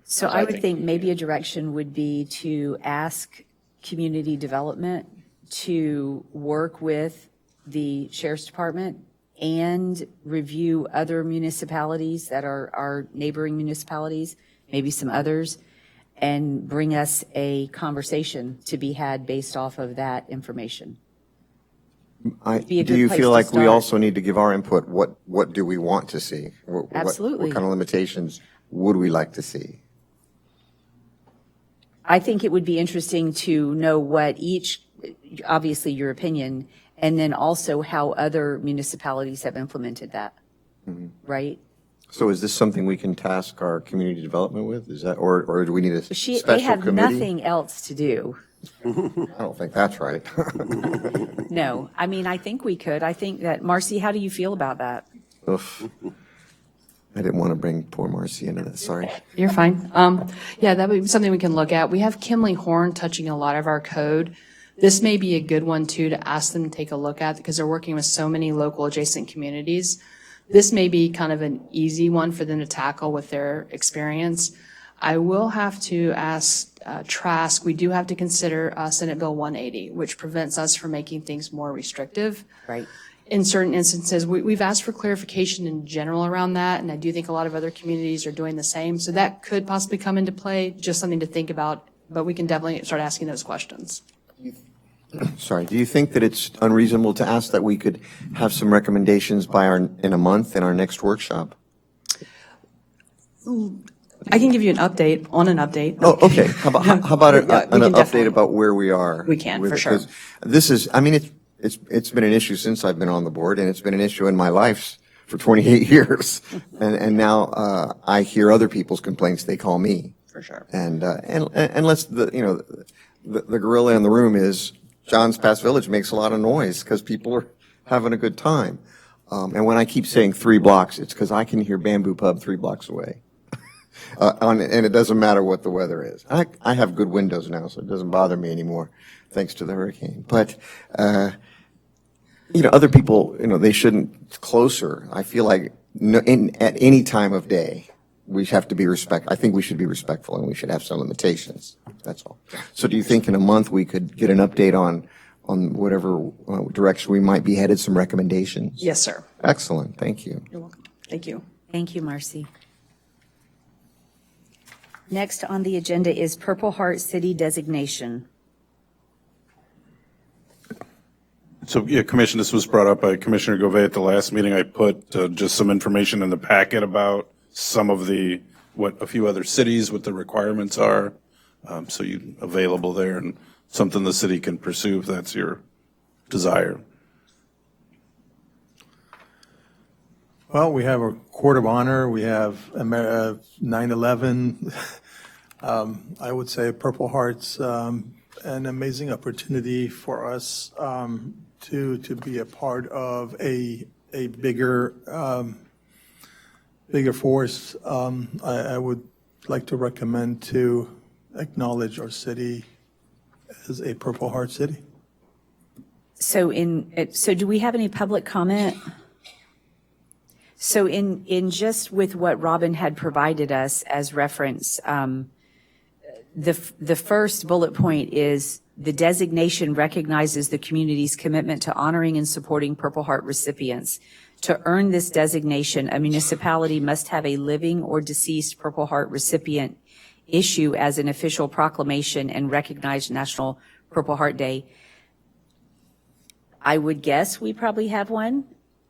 So I would think maybe a direction would be to ask community development to work with the sheriff's department and review other municipalities that are our neighboring municipalities, maybe some others, and bring us a conversation to be had based off of that information. Be a Do good you place feel to like we start. also need to give our input? What do we want to see? Absolutely. What kind of limitations would we like to see? I think it would be interesting to know what each, obviously your opinion, and then also how other municipalities have implemented that, right? So is this something we can task our community development with? Is that, or do we need a They special have committee? nothing else to do. I don't think that's right. No, I mean, I think we could. I think that, Marcy, how do you feel about that? Oof. I didn't want to bring poor Marcy into this, sorry. You're fine. Yeah, that would be something we can look at. We have Kimley Horn touching a lot of our code. This may be a good one too to ask them to take a look at because they're working with so many local adjacent communities. This may be kind of an easy one for them to tackle with their experience. I will have to ask Trask, we do have to consider Senate Bill 180, which prevents us from making things more restrictive. Right. In certain instances, we've asked for clarification in general around that, and I do think a lot of other communities are doing the same. So that could possibly come into play, just something to think about, but we can definitely start asking those questions. Sorry, do you think that it's unreasonable to ask that we could have some recommendations in a month in our next workshop? I can give you an update on an update. Oh, okay. How about Yeah, an we can update definitely- about where we are? We can, for sure. Because this is, I mean, it's been an issue since I've been on the board, and it's been an issue in my life for 28 years. And now I hear other people's complaints. They call me. For sure. And let's, the gorilla in the room is Johns Pass Village makes a lot of noise because people are having a good time. And when I keep saying 3 blocks, it's because I can hear Bamboo Pub 3 blocks away. And it doesn't matter what the weather is. I have good windows now, so it doesn't bother me anymore, thanks to the hurricane. But, other people, they shouldn't closer. I feel like at any time of day, we have to be I think we should be respectful and we should have some limitations. That's all. So do you think in a month we could get an update on whatever direction we might be headed, some recommendations? Yes, sir. Excellent. Thank you. You're welcome. Thank you. Thank you, Marcy. Next on the agenda is Purple Heart City designation. So, yeah, Commissioner, this was brought up by Commissioner Gouvet at the last meeting. I put just some information in the packet about some of what a few other cities, what the requirements are. So you available there and something the city can pursue if that's your desire. Well, we have a court of honor. We have 9/11. I would say Purple Heart's an amazing opportunity for us to be a part of a bigger force. I would like to recommend to acknowledge our city as a Purple Heart city. So do we have any public comment? So in just with what Robin had provided us as reference, the first bullet point is the designation recognizes the community's commitment to honoring and supporting Purple Heart recipients. To earn this designation, a municipality must have a living or deceased Purple Heart recipient issue as an official proclamation and recognize National Purple Heart Day. I would guess we probably have one.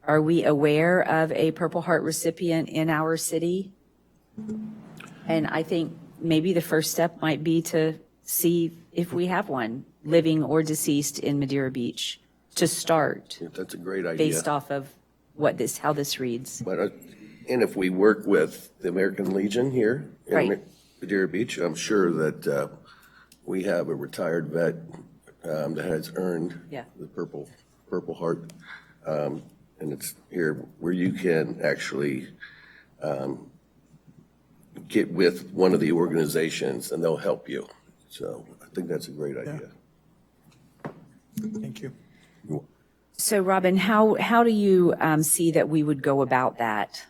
Are we aware of a Purple Heart recipient in our city? And I think maybe the first step might be to see if we have one, living or deceased, in Madeira Beach, to start, That's a great idea. based off of how this reads. But, and if we work with the American Legion here Right. in Madeira Beach, I'm sure that we have a retired vet that has earned Yeah. the Purple Heart. And it's here where you can actually get with one of the organizations and they'll help you. So I think that's a great idea. Thank you. So, Robin, how do you see that we would go about that?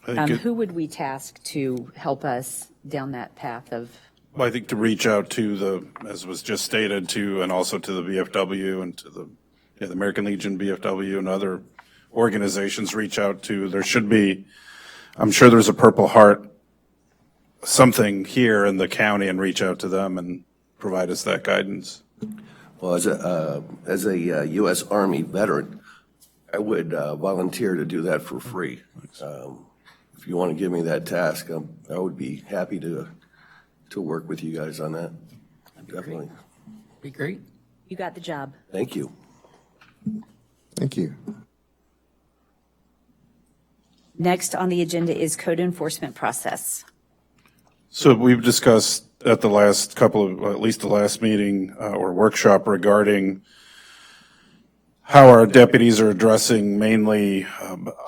I think Who would we task to help us down that path of? I think to reach out to as was just stated, and also to the VFW and to the American Legion, VFW, and other organizations reach out to. There should be, I'm sure there's a Purple Heart something here in the county, and reach out to them and provide us that guidance. Well, as a U.S. Army veteran, I would volunteer to do that for free. If you want to give me that task, I would be happy to work with you guys on that. Definitely. Be great. You got the job. Thank you. Thank you. Next on the agenda is code enforcement process. So we've discussed at the last at least the last meeting or workshop regarding how our deputies are addressing mainly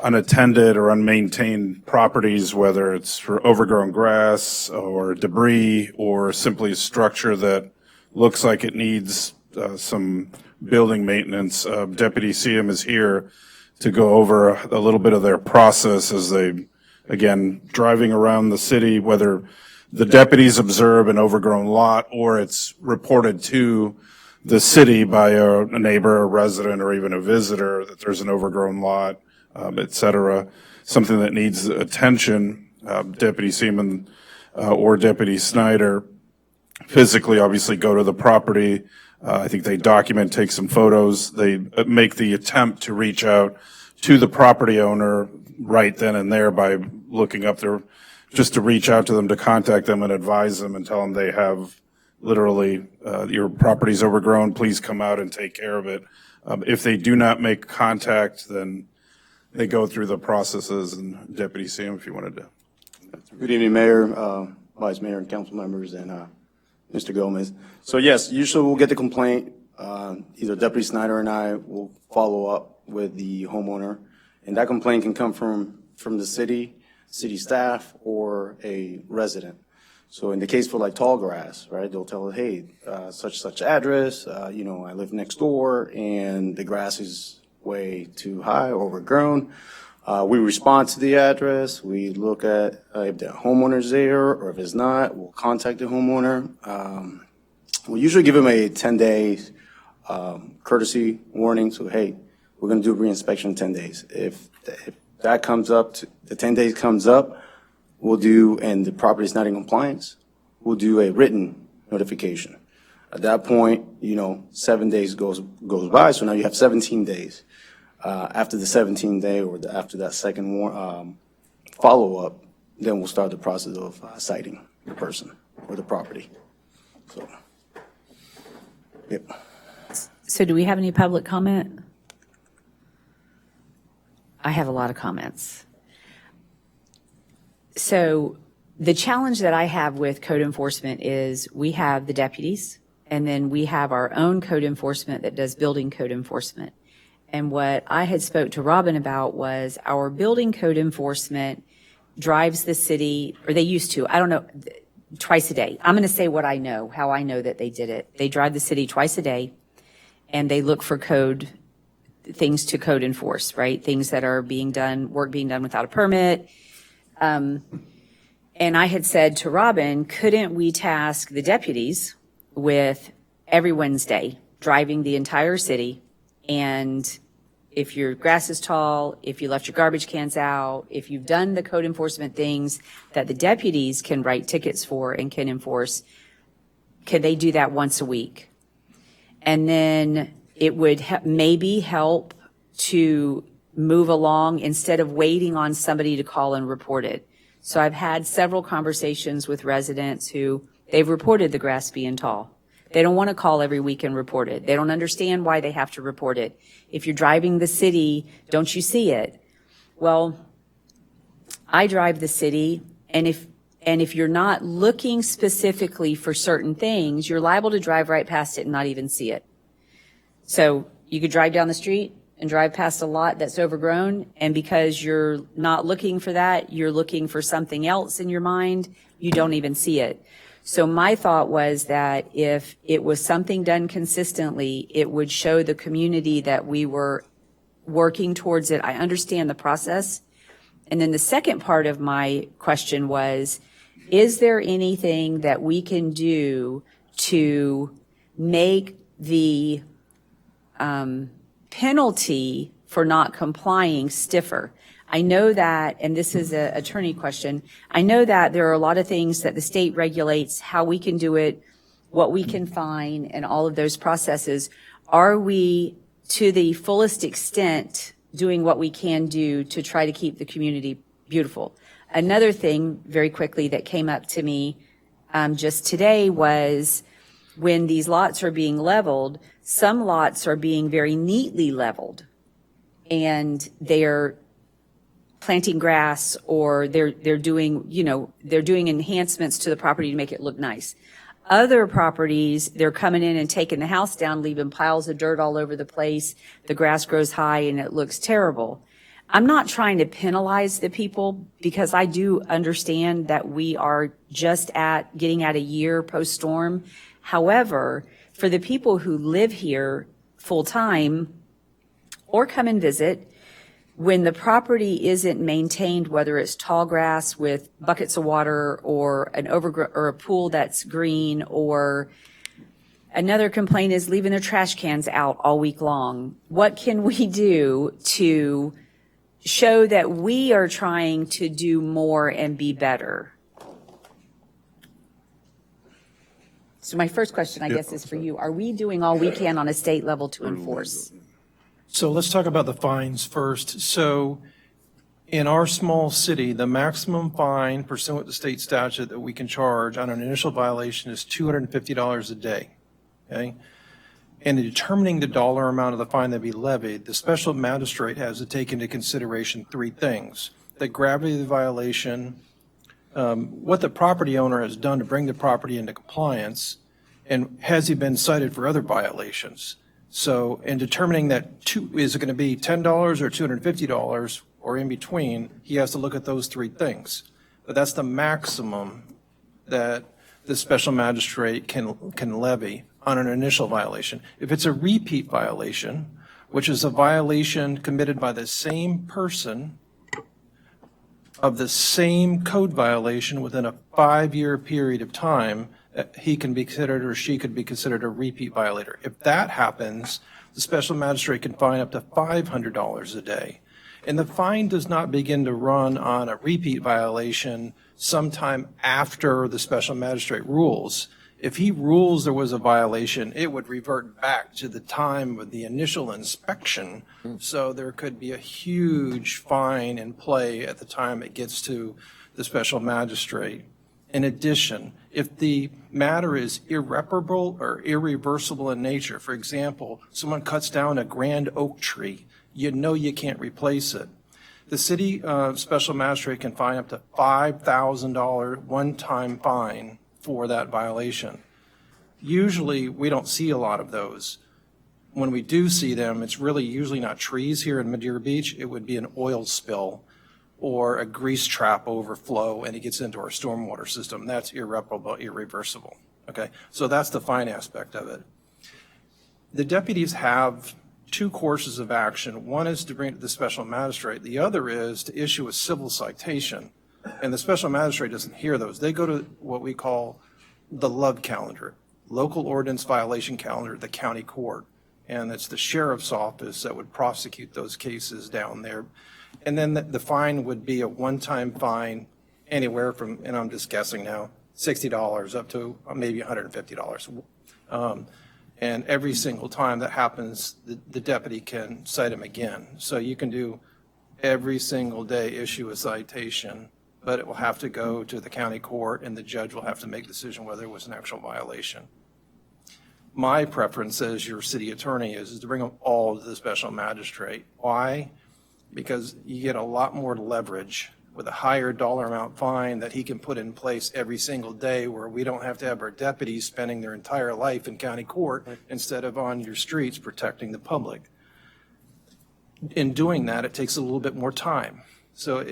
unattended or unmaintained properties, whether it's for overgrown grass or debris or simply a structure that looks like it needs some building maintenance. Deputy CM is here to go over a little bit of their process as they, again, driving around the city, whether the deputies observe an overgrown lot or it's reported to the city by a neighbor, a resident, or even a visitor that there's an overgrown lot, et cetera, something that needs attention. Deputy Seaman or Deputy Snyder physically obviously go to the property. I think they document, take some photos. They make the attempt to reach out to the property owner right then and there by looking up their, just to reach out to them, to contact them and advise them and tell them they have literally, your property's overgrown, please come out and take care of it. If they do not make contact, then they go through the processes. And Deputy Sam, if you wanted to. Good evening, Mayor, Vice Mayor, and council members, and Mr. Gomez. So yes, usually we'll get the complaint. Either Deputy Snyder and I will follow up with the homeowner, and that complaint can come from the city staff, or a resident. So in the case for like tall grass, right, they'll tell, hey, such address, I live next door and the grass is way too high, overgrown. We respond to the address. We look at if the homeowner's there, or if it's not, we'll contact the homeowner. We usually give them a 10-day courtesy warning. So, hey, we're going to do reinspection in 10 days. If that comes up, the 10 days comes up, we'll do, and the property is not in compliance, we'll do a written notification. At that point, 7 days goes by, so now you have 17 days. After the 17th day, or after that second follow-up, then we'll start the process of citing the person or the property. So, yep. So do we have any public comment? I have a lot of comments. So the challenge that I have with code enforcement is we have the deputies, and then we have our own code enforcement that does building code enforcement. And what I had spoke to Robin about was our building code enforcement drives the city, or they used to, I don't know, twice a day. I'm going to say what I know, how I know that they did it. They drive the city twice a day, and they look for things to code enforce, right? Things that are being done, work being done without a permit. And I had said to Robin, couldn't we task the deputies with every Wednesday driving the entire city? And if your grass is tall, if you left your garbage cans out, if you've done the code enforcement things that the deputies can write tickets for and can enforce, can they do that once a week? And then it would maybe help to move along instead of waiting on somebody to call and report it. So I've had several conversations with residents who they've reported the grass being tall. They don't want to call every week and report it. They don't understand why they have to report it. If you're driving the city, don't you see it? Well, I drive the city, and if you're not looking specifically for certain things, you're liable to drive right past it and not even see it. So you could drive down the street and drive past a lot that's overgrown, and because you're not looking for that, you're looking for something else in your mind, you don't even see it. So my thought was that if it was something done consistently, it would show the community that we were working towards it. I understand the process. And then the second part of my question was, is there anything that we can do to make the penalty for not complying stiffer? I know that, and this is an attorney question, I know that there are a lot of things that the state regulates, how we can do it, what we can fine, and all of those processes. Are we, to the fullest extent, doing what we can do to try to keep the community beautiful? Another thing, very quickly, that came up to me just today was when these lots are being leveled, some lots are being very neatly leveled, and they're planting grass, or they're doing enhancements to the property to make it look nice. Other properties, they're coming in and taking the house down, leaving piles of dirt all over the place. The grass grows high and it looks terrible. I'm not trying to penalize the people, because I do understand that we are just getting at a year post-storm. However, for the people who live here full-time or come and visit, when the property isn't maintained, whether it's tall grass with buckets of water or or a pool that's green, or another complaint is leaving their trash cans out all week long. What can we do to show that we are trying to do more and be better? So my first question, I guess, is for you. Are we doing all we can on a state level to enforce? So let's talk about the fines first. So in our small city, the maximum fine pursuant to state statute that we can charge on an initial violation is $250 a day, okay? And in determining the dollar amount of the fine that be levied, the special magistrate has to take into consideration three things: the gravity of the violation, what the property owner has done to bring the property into compliance, and has he been cited for other violations. So in determining that is it going to be $10 or $250 or in between, he has to look at those three things. But that's the maximum that the special magistrate can levy on an initial violation. If it's a repeat violation, which is a violation committed by the same person of the same code violation within a 5-year period of time, he can be considered, or she could be considered, a repeat violator. If that happens, the special magistrate can fine up to $500 a day. And the fine does not begin to run on a repeat violation sometime after the special magistrate rules. If he rules there was a violation, it would revert back to the time of the initial inspection. So there could be a huge fine in play at the time it gets to the special magistrate. In addition, if the matter is irreparable or irreversible in nature, for example, someone cuts down a grand oak tree, you know you can't replace it. The city special magistrate can fine up to $5,000 one-time fine for that violation. Usually, we don't see a lot of those. When we do see them, it's really usually not trees here in Madeira Beach. It would be an oil spill or a grease trap overflow, and it gets into our stormwater system. That's irreparable, irreversible. Okay, so that's the fine aspect of it. The deputies have two courses of action. One is to bring it to the special magistrate. The other is to issue a civil citation, and the special magistrate doesn't hear those. They go to what we call the LOVE calendar, Local Ordinance Violation Calendar, the county court. and it's the sheriff's office that would prosecute those cases down there. And then the fine would be a one-time fine, anywhere from, and I'm just guessing now, $60 up to maybe $150. And every single time that happens, the deputy can cite him again. So you can do every single day issue a citation, but it will have to go to the county court, and the judge will have to make a decision whether it was an actual violation. My preference as your city attorney is to bring them all to the special magistrate. Why? Because you get a lot more leverage with a higher dollar amount fine that he can put in place every single day, where we don't have to have our deputies spending their entire life in county court instead of on your streets protecting the public. In doing that, it takes a little bit more time. So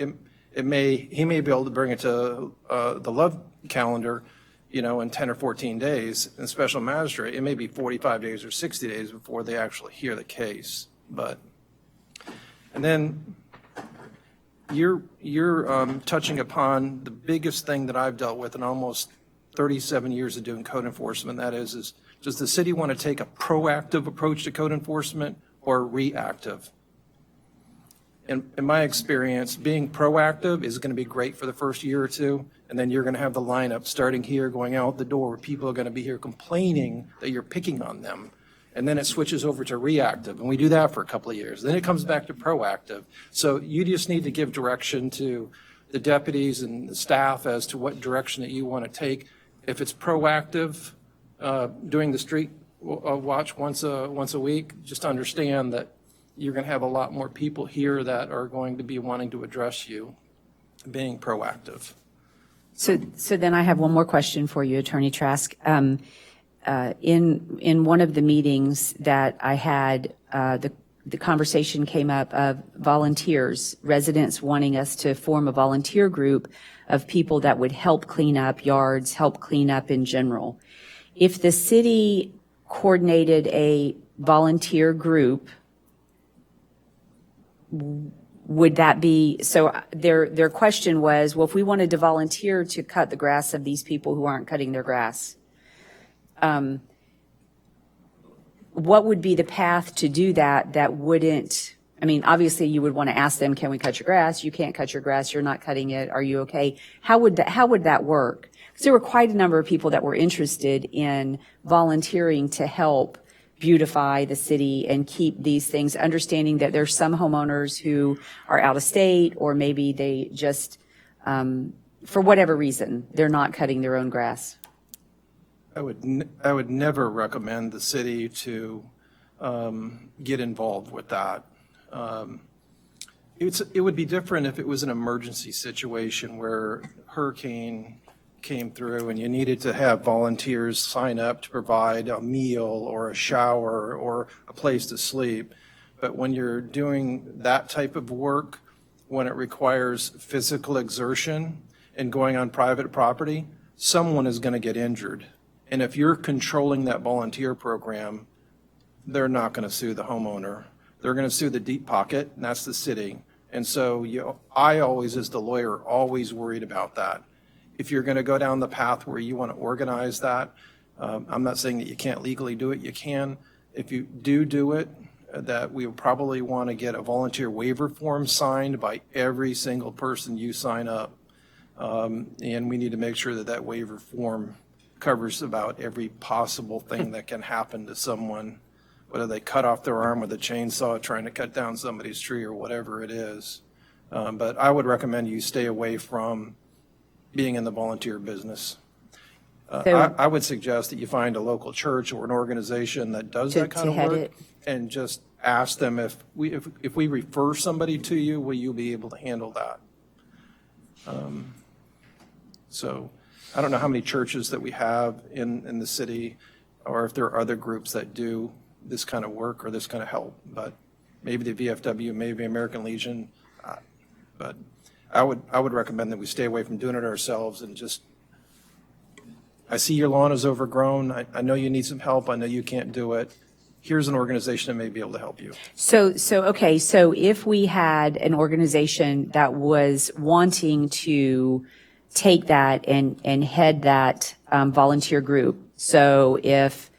he may be able to bring it to the love calendar, in 10 or 14 days. In special magistrate, it may be 45 days or 60 days before they actually hear the case. And then you're touching upon the biggest thing that I've dealt with in almost 37 years of doing code enforcement. That is does the city want to take a proactive approach to code enforcement or reactive? In my experience, being proactive is going to be great for the first year or two, and then you're going to have the lineup starting here, going out the door, where people are going to be here complaining that you're picking on them. And then it switches over to reactive, and we do that for a couple of years. Then it comes back to proactive. So you just need to give direction to the deputies and the staff as to what direction that you want to take. If it's proactive, doing the street watch once a week, just understand that you're going to have a lot more people here that are going to be wanting to address you, being proactive. So then I have one more question for you, Attorney Trask. In one of the meetings that I had, the conversation came up of volunteers, residents wanting us to form a volunteer group of people that would help clean up yards, help clean up in general. If the city coordinated a volunteer group, would that be, so their question was, well, if we wanted to volunteer to cut the grass of these people who aren't cutting their grass, what would be the path to do that wouldn't, I mean, obviously you would want to ask them, can we cut your grass? You can't cut your grass. You're not cutting it. Are you okay? How would that work? Because there were quite a number of people that were interested in volunteering to help beautify the city and keep these things, understanding that there's some homeowners who are out of state, or maybe they just, for whatever reason, they're not cutting their own grass. I would never recommend the city to get involved with that. It would be different if it was an emergency situation where hurricane came through and you needed to have volunteers sign up to provide a meal or a shower or a place to sleep. But when you're doing that type of work, when it requires physical exertion and going on private property, someone is going to get injured. And if you're controlling that volunteer program, they're not going to sue the homeowner. They're going to sue the deep pocket, and that's the city. And so I always, as the lawyer, always worried about that. If you're going to go down the path where you want to organize that, I'm not saying that you can't legally do it. You can. If you do it, that we would probably want to get a volunteer waiver form signed by every single person you sign up. And we need to make sure that waiver form covers about every possible thing that can happen to someone, whether they cut off their arm with a chainsaw trying to cut down somebody's tree or whatever it is. But I would recommend you stay away from being in the volunteer business. I would suggest that you find a local church or an organization that does that kind of work and just ask them, if we refer somebody to you, will you be able to handle that? So I don't know how many churches that we have in the city, or if there are other groups that do this kind of work or this kind of help, but maybe the VFW, maybe American Legion. But I would recommend that we stay away from doing it ourselves and just, I see your lawn is overgrown. I know you need some help. I know you can't do it. Here's an organization that may be able to help you. So if we had an organization that was wanting to take that and head that volunteer group, so if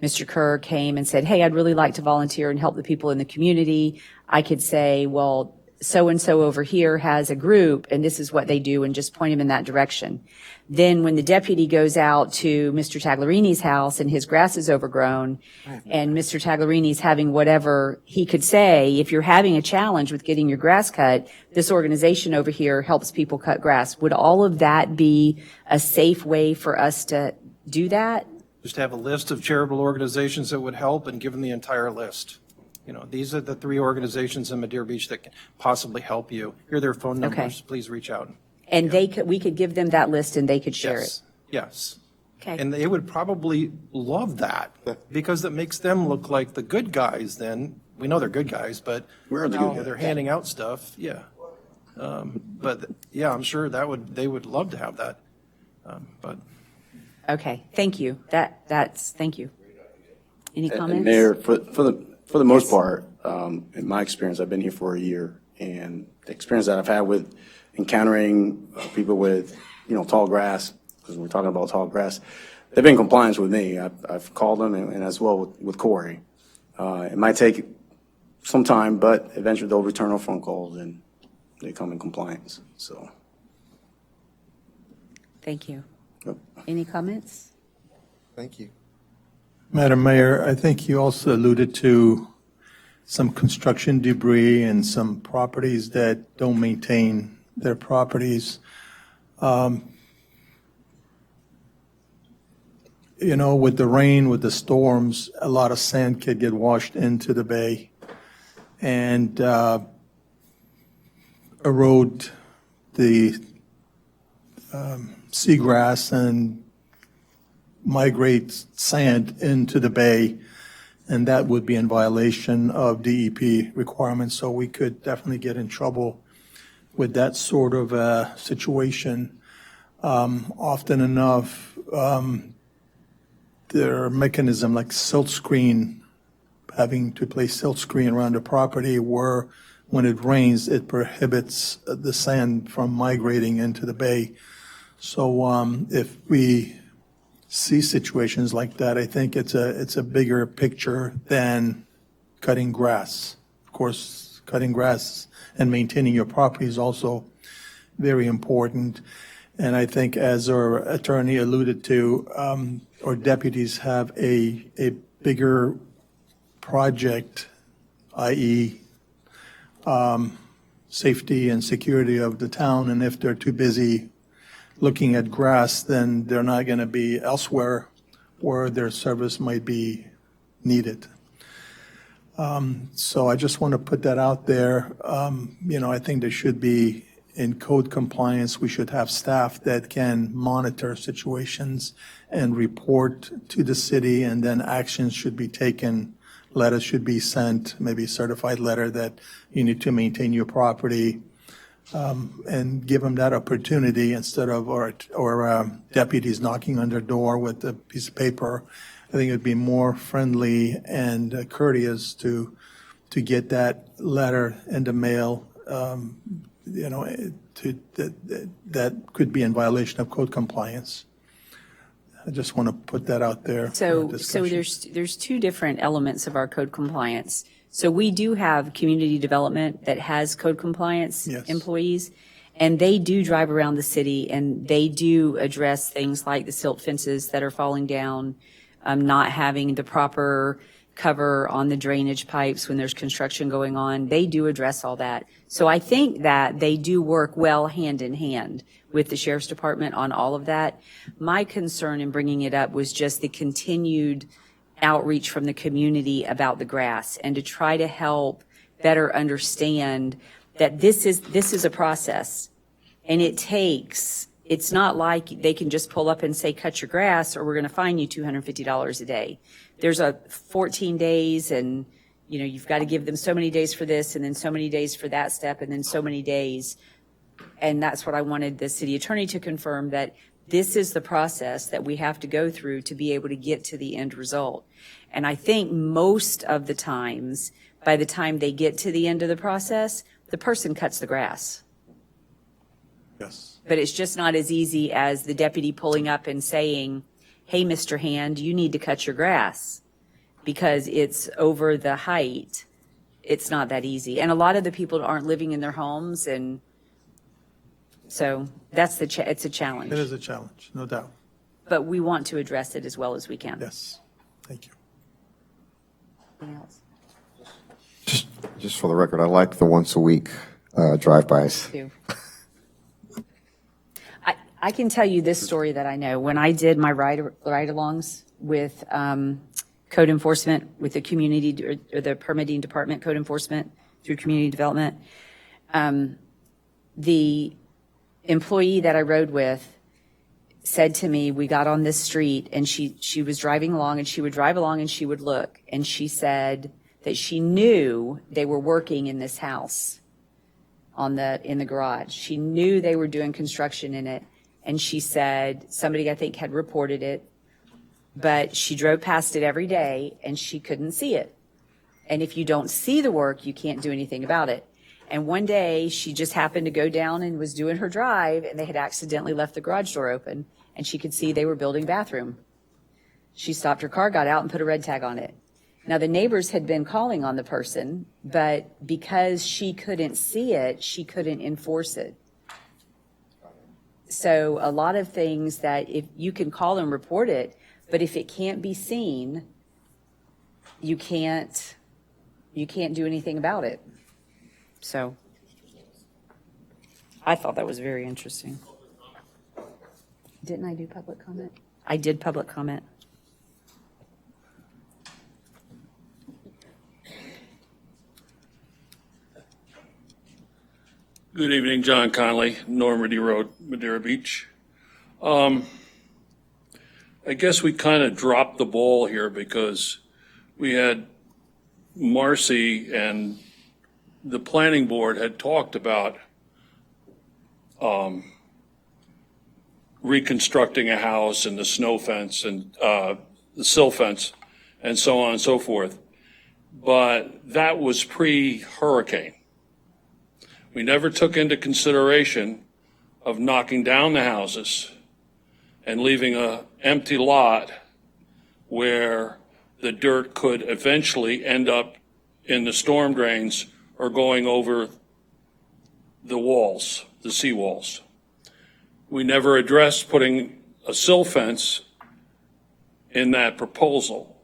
Mr. Kerr came and said, hey, I'd really like to volunteer and help the people in the community, I could say, well, so-and-so over here has a group, and this is what they do, and just point him in that direction. Then when the deputy goes out to Mr. Taglerini's house and his grass is overgrown, and Mr. Taglerini's having whatever he could say, if you're having a challenge with getting your grass cut, this organization over here helps people cut grass. Would all of that be a safe way for us to do that? Just have a list of charitable organizations that would help and give them the entire list. You know, these are the 3 organizations in Madeira Beach that can possibly help you. Here are their phone numbers. Okay. Please reach out. And we could give them that list and they could share it. Yes. Okay. And they would probably love that because it makes them look like the good guys then. We know they're good guys, but We're the now good guys. they're handing out stuff. Yeah. But yeah, I'm sure they would love to have that. But Okay, thank you. Thank you. Any comments? And Mayor, for the most part, in my experience, I've been here for a year, and the experience that I've had with encountering people with, tall grass, because we're talking about tall grass, they've been in compliance with me. I've called them, and as well with Corey. It might take some time, but eventually they'll return our phone calls and they come in compliance, so. Thank you. Yep. Any comments? Thank you. Madam Mayor, I think you also alluded to some construction debris and some properties that don't maintain their properties. With the rain, with the storms, a lot of sand could get washed into the bay and erode the seagrass and migrate sand into the bay, and that would be in violation of DEP requirements. So we could definitely get in trouble with that sort of situation. Often enough, there are mechanisms like silt screen, having to place silt screen around the property where when it rains, it prohibits the sand from migrating into the bay. So if we see situations like that, I think it's a bigger picture than cutting grass. Of course, cutting grass and maintaining your property is also very important. And I think, as our attorney alluded to, our deputies have a bigger project, i.e., safety and security of the town. And if they're too busy looking at grass, then they're not going to be elsewhere where their service might be needed. So I just want to put that out there. I think there should be, in code compliance, we should have staff that can monitor situations and report to the city, and then actions should be taken. Letters should be sent, maybe a certified letter that you need to maintain your property, and give them that opportunity instead of or deputies knocking on their door with a piece of paper. I think it'd be more friendly and courteous to get that letter in the mail. That could be in violation of code compliance. I just want to put that out there. So there's 2 different elements of our code compliance. So we do have community development that has code compliance employees, and they do drive around the city and they do address things like the silt fences that are falling down, not having the proper cover on the drainage pipes when there's construction going on. They do address all that. So I think that they do work well hand in hand with the Sheriff's Department on all of that. My concern in bringing it up was just the continued outreach from the community about the grass, and to try to help better understand that this is a process, and it's not like they can just pull up and say, cut your grass or we're going to fine you $250 a day. There's 14 days, and you've got to give them so many days for this, and then so many days for that step, and then so many days. And that's what I wanted the city attorney to confirm, that this is the process that we have to go through to be able to get to the end result. And I think most of the times, by the time they get to the end of the process, the person cuts the grass. Yes. But it's just not as easy as the deputy pulling up and saying, hey, Mr. Hand, you need to cut your grass. because it's over the height, it's not that easy. And a lot of the people aren't living in their homes, and so that's it's a challenge. It is a challenge, no doubt. But we want to address it as well as we can. Yes, thank you. Anything else? Just for the record, I like the once a week drive-bys. Too. I can tell you this story that I know. When I did my ride-alongs with code enforcement, with the community or the permitting department, code enforcement through community development, the employee that I rode with said to me, we got on this street and she was driving along, and she would drive along and she would look, and she said that she knew they were working in this house in the garage. She knew they were doing construction in it. And she said somebody, I think, had reported it, but she drove past it every day and she couldn't see it. And if you don't see the work, you can't do anything about it. And one day she just happened to go down and was doing her drive, and they had accidentally left the garage door open, and she could see they were building a bathroom. She stopped her car, got out, and put a red tag on it. Now, the neighbors had been calling on the person, but because she couldn't see it, she couldn't enforce it. So a lot of things that if you can call and report it, but if it can't be seen, you can't do anything about it. So I thought that was very interesting. Didn't I do public comment? I did public comment. Good evening, John Conley, Normandy Road, Madeira Beach. I guess we kind of dropped the ball here because we had Marcy and the planning board had talked about reconstructing a house and the snow fence and the sill fence and so on and so forth. But that was pre-hurricane. We never took into consideration of knocking down the houses and leaving an empty lot where the dirt could eventually end up in the storm drains or going over the walls, the seawalls. We never addressed putting a sill fence in that proposal.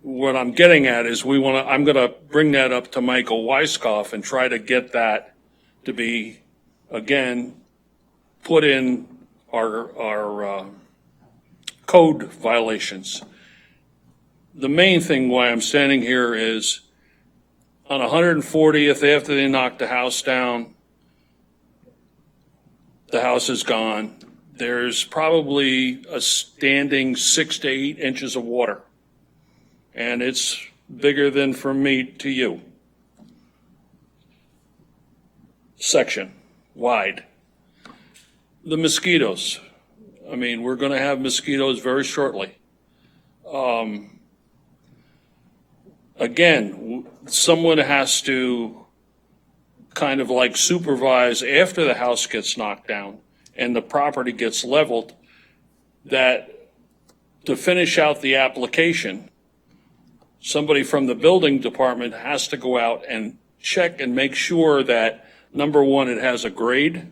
What I'm getting at is I'm going to bring that up to Michael Weiskopf and try to get that to be, again, put in our code violations. The main thing why I'm standing here is on 140th, after they knocked the house down, the house is gone. There's probably a standing 6 to 8 inches of water. And it's bigger than from me to you. Section, wide. The mosquitoes. I mean, we're going to have mosquitoes very shortly. Again, someone has to kind of like supervise after the house gets knocked down and the property gets leveled, that to finish out the application, somebody from the building department has to go out and check and make sure that, number one, it has a grade.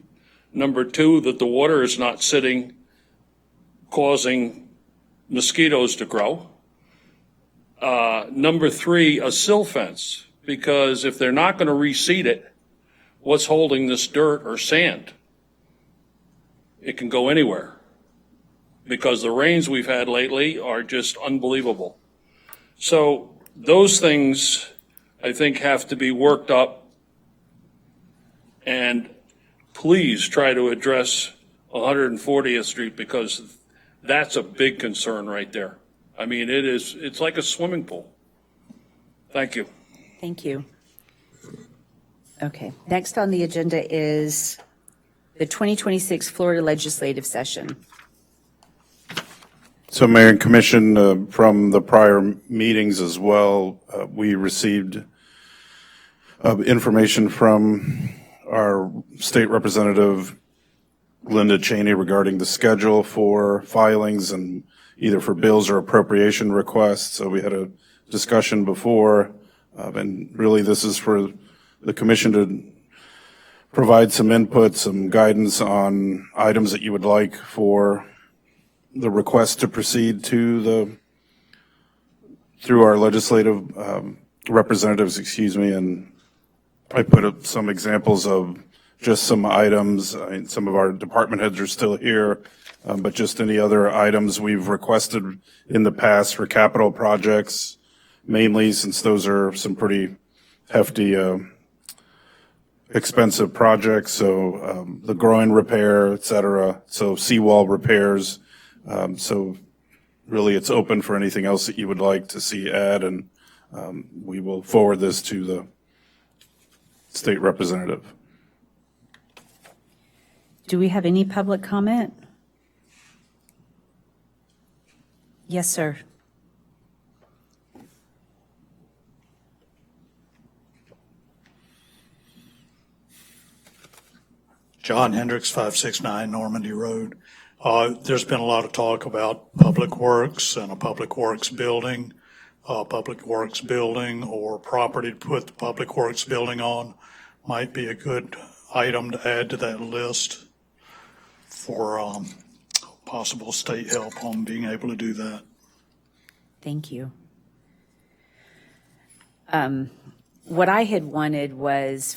Number two, that the water is not sitting, causing mosquitoes to grow. Number three, a sill fence, because if they're not going to reseed it, what's holding this dirt or sand? It can go anywhere, because the rains we've had lately are just unbelievable. So those things, I think, have to be worked up, and please try to address 140th Street, because that's a big concern right there. I mean, it's like a swimming pool. Thank you. Thank you. Okay, next on the agenda is the 2026 Florida legislative session. So, Mayor and Commission, from the prior meetings as well, we received information from our state representative, Linda Cheney, regarding the schedule for filings, and either for bills or appropriation requests. So we had a discussion before, and really this is for the commission to provide some input, some guidance on items that you would like for the request to proceed to through our legislative representatives, and I put up some examples of just some items. Some of our department heads are still here, but just any other items we've requested in the past for capital projects, mainly since those are some pretty hefty, expensive projects. So the groin repair, et cetera. So seawall repairs. So really it's open for anything else that you would like to see add, and we will forward this to the state representative. Do we have any public comment? Yes, sir. John Hendricks, 569 Normandy Road. There's been a lot of talk about public works and a public works building. Public works building or property to put the public works building on might be a good item to add to that list for possible state help on being able to do that. Thank you. What I had wanted was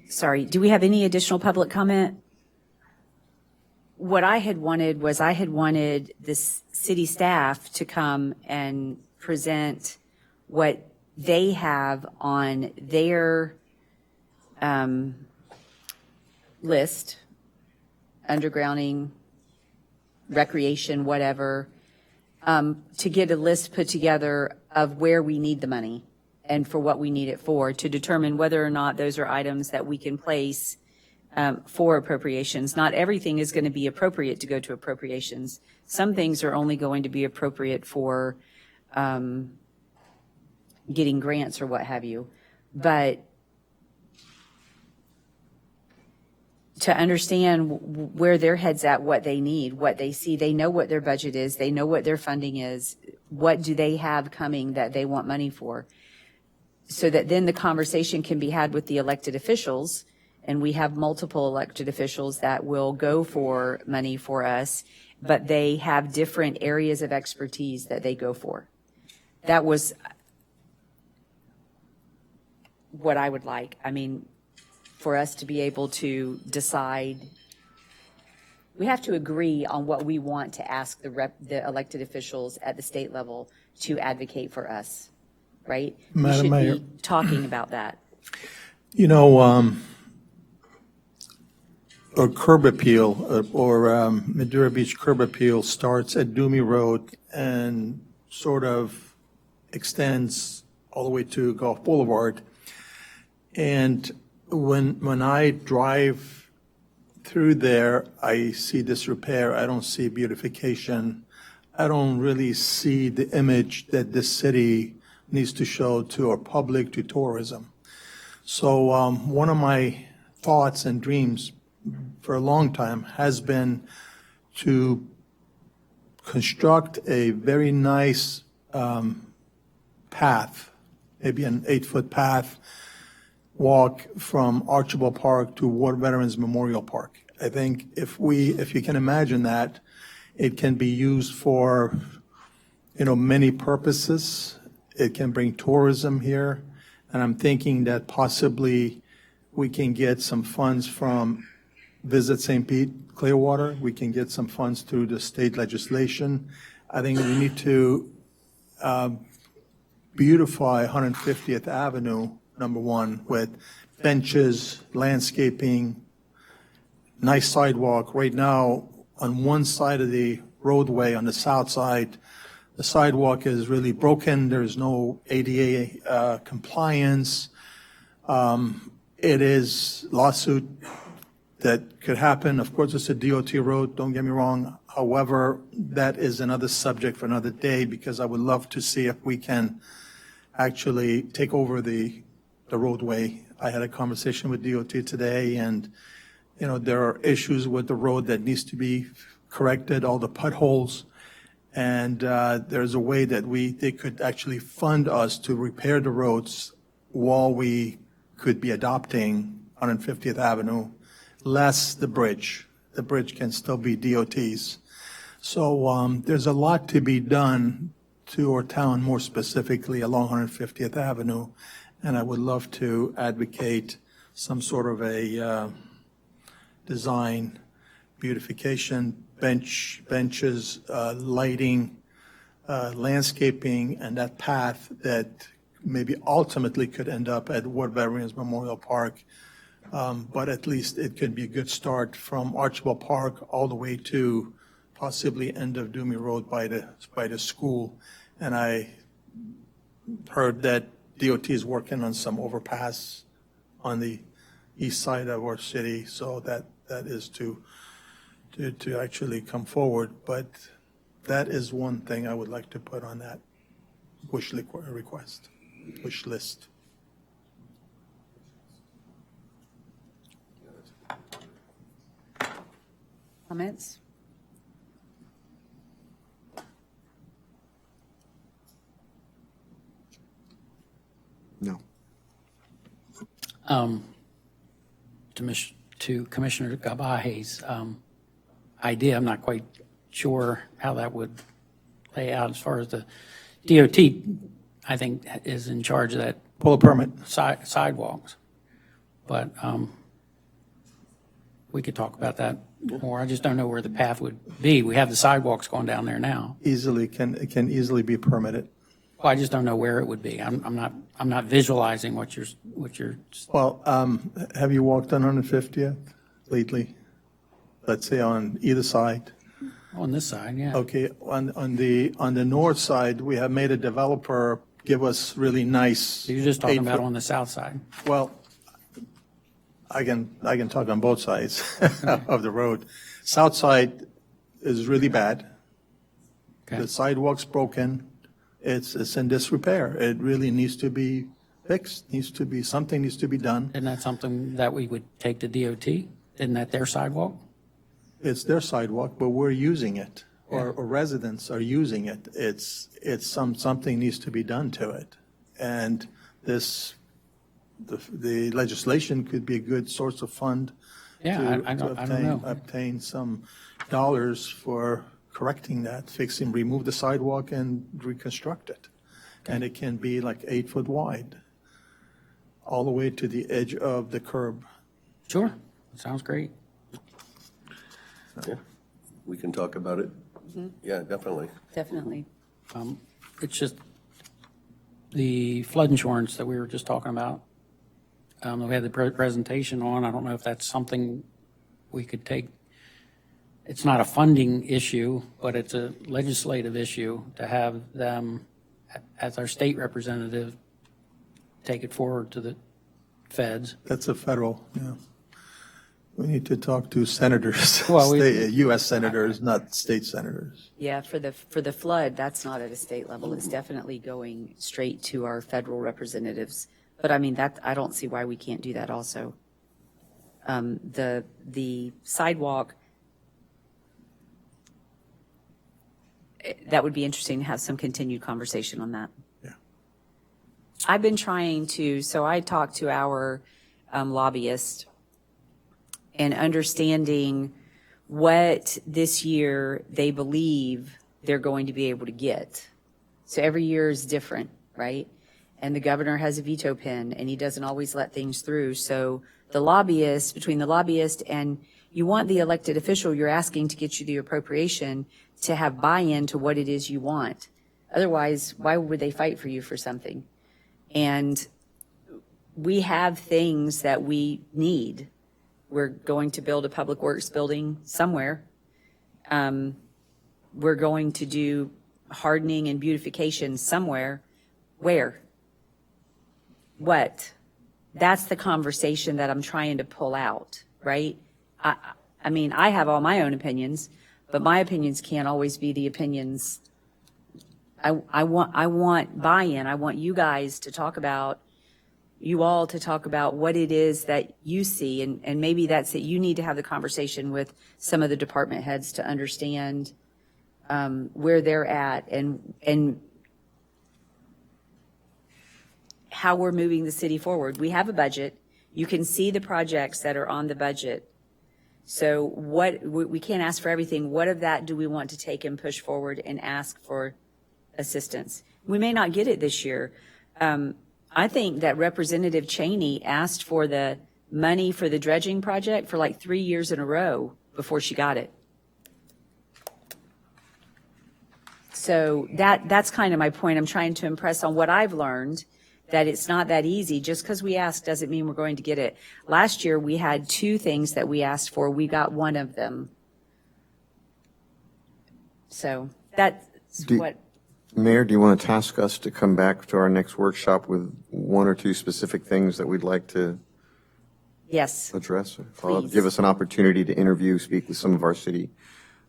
sorry, do we have any additional public comment? What I had wanted was I had wanted this city staff to come and present what they have on their list, undergrounding, recreation, whatever, to get a list put together of where we need the money and for what we need it for, to determine whether or not those are items that we can place for appropriations. Not everything is going to be appropriate to go to appropriations. Some things are only going to be appropriate for getting grants or what have you. But to understand where their head's at, what they need, what they see, they know what their budget is, they know what their funding is, what do they have coming that they want money for, so that then the conversation can be had with the elected officials. And we have multiple elected officials that will go for money for us, but they have different areas of expertise that they go for. That was what I would like. I mean, for us to be able to decide, we have to agree on what we want to ask the elected officials at the state level to advocate for us, right? Madam We Mayor. should be talking about that. You know, a curb appeal or Madeira Beach curb appeal starts at Doomy Road and sort of extends all the way to Gulf Boulevard. And when I drive through there, I see disrepair. I don't see beautification. I don't really see the image that this city needs to show to our public, to tourism. So one of my thoughts and dreams for a long time has been to construct a very nice path, maybe an 8-foot path, walk from Archibald Park to War Veterans Memorial Park. I think if you can imagine that, it can be used for, many purposes. It can bring tourism here. And I'm thinking that possibly we can get some funds from Visit St. Pete, Clearwater. We can get some funds through the state legislation. I think we need to beautify 150th Avenue, number one, with benches, landscaping, nice sidewalk. Right now, on one side of the roadway, on the south side, the sidewalk is really broken. There's no ADA compliance. It is lawsuit that could happen. Of course, it's a DOT road, don't get me wrong. However, that is another subject for another day, because I would love to see if we can actually take over the roadway. I had a conversation with DOT today, and, there are issues with the road that needs to be corrected, all the potholes. And there's a way that they could actually fund us to repair the roads while we could be adopting 150th Avenue, less the bridge. The bridge can still be DOT's. So there's a lot to be done to our town, more specifically along 150th Avenue. And I would love to advocate some sort of a design, beautification, benches, lighting, landscaping, and that path that maybe ultimately could end up at War Veterans Memorial Park. But at least it could be a good start from Archibald Park all the way to possibly end of Doomy Road by the school. And I heard that DOT is working on some overpass on the east side of our city, so that is to actually come forward. But that is one thing I would like to put on that wish list. Comments? No. To Commissioner Gabahe's idea, I'm not quite sure how that would play out as far as the DOT, I think, is in charge of that. Pull a permit. Sidewalks. But we could talk about that more. I just don't know where the path would be. We have the sidewalks going down there now. It can easily be permitted. Well, I just don't know where it would be. I'm not visualizing what you're. Well, have you walked on 150th lately? Let's say on either side? On this side, yeah. Okay, on the north side, we have made a developer give us really nice. So you're just talking about on the south side? Well, I can talk on both sides of the road. South side is really bad. Okay. The sidewalk's broken. It's in disrepair. It really needs to be fixed, something needs to be done. Isn't that something that we would take to DOT? Isn't that their sidewalk? It's their sidewalk, but we're using it, or residents are using it. Something needs to be done to it. And the legislation could be a good source of fund Yeah, I don't know. obtain some dollars for correcting that, remove the sidewalk and reconstruct it. And it can be like 8 foot wide, all the way to the edge of the curb. Sure, sounds great. Yeah, we can talk about it. Yeah, definitely. Definitely. It's just the flood insurance that we were just talking about. We had the presentation on. I don't know if that's something we could take. It's not a funding issue, but it's a legislative issue to have them, as our state representative, take it forward to the feds. That's a federal, yeah. We need to talk to senators, Well, U.S. senators, not state senators. Yeah, for the flood, that's not at a state level. It's definitely going straight to our federal representatives. But I mean, I don't see why we can't do that also. The sidewalk, that would be interesting to have some continued conversation on that. Yeah. I've been trying to, so I talked to our lobbyist and understanding what this year they believe they're going to be able to get. So every year is different, right? And the governor has a veto pen, and he doesn't always let things through. So the lobbyist, between the lobbyist and you want the elected official you're asking to get you the appropriation to have buy-in to what it is you want. Otherwise, why would they fight for you for something? And we have things that we need. We're going to build a public works building somewhere. We're going to do hardening and beautification somewhere. Where? What? That's the conversation that I'm trying to pull out, right? I mean, I have all my own opinions, but my opinions can't always be the opinions. I want buy-in. I want you guys to talk about, you all to talk about what it is that you see, and maybe that's it. You need to have the conversation with some of the department heads to understand where they're at and how we're moving the city forward. We have a budget. You can see the projects that are on the budget. So we can't ask for everything. What of that do we want to take and push forward and ask for assistance? We may not get it this year. I think that Representative Cheney asked for the money for the dredging project for like 3 years in a row before she got it. So that's kind of my point. I'm trying to impress on what I've learned, that it's not that easy. Just because we ask doesn't mean we're going to get it. Last year, we had 2 things that we asked for. We got one of them. So that's what. Mayor, do you want to task us to come back to our next workshop with 1 or 2 specific things that we'd like to Yes. address? Please. Give us an opportunity to interview, speak with some of our city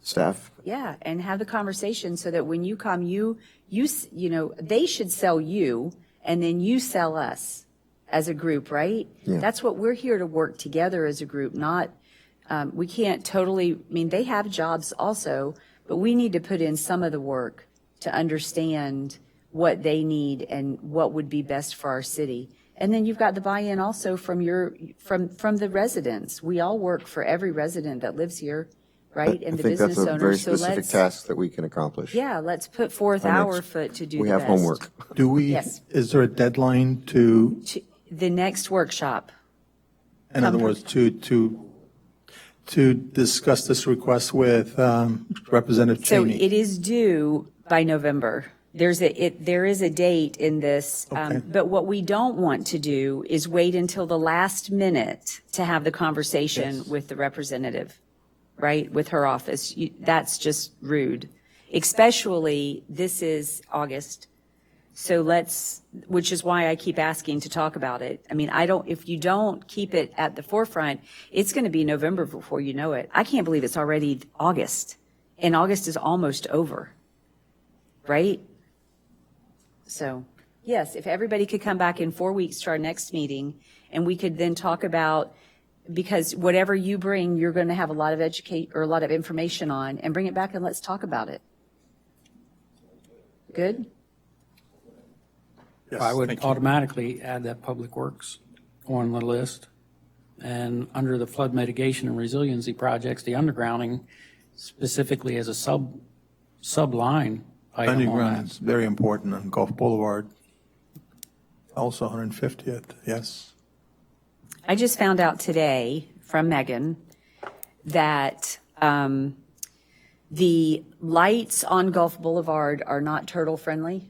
staff. Yeah, and have the conversation so that when you come, you know, they should sell you, and then you sell us as a group, right? Yeah. That's what we're here to work together as a group, not, we can't totally, I mean, they have jobs also, but we need to put in some of the work to understand what they need and what would be best for our city. And then you've got the buy-in also from from the residents. We all work for every resident that lives here, right? And the business I think that's a very owners. So specific task that we can accomplish. yeah, let's put forth Our our next- foot to do We the have best. homework. Do we, Yes. is there a deadline to, The next workshop. in other words, to discuss this request with Representative So Cheney? it is due by November. There is a date in this, but what we don't want to do is wait until the last minute to have the conversation with the representative, right, with her office. That's just rude, especially this is August. So which is why I keep asking to talk about it. I mean, if you don't keep it at the forefront, it's going to be November before you know it. I can't believe it's already August, and August is almost over, right? So, yes, if everybody could come back in 4 weeks to our next meeting, and we could then talk about, because whatever you bring, you're going to have a lot of a lot of information on, and bring it back and let's talk about it. Good? Yes, I would thank you. automatically add that Public Works on the list. And under the flood mitigation and resiliency projects, the undergrounding specifically as a sub-line item on Underground that. is very important on Gulf Boulevard. Also 150th, yes. I just found out today from Megan that the lights on Gulf Boulevard are not turtle-friendly.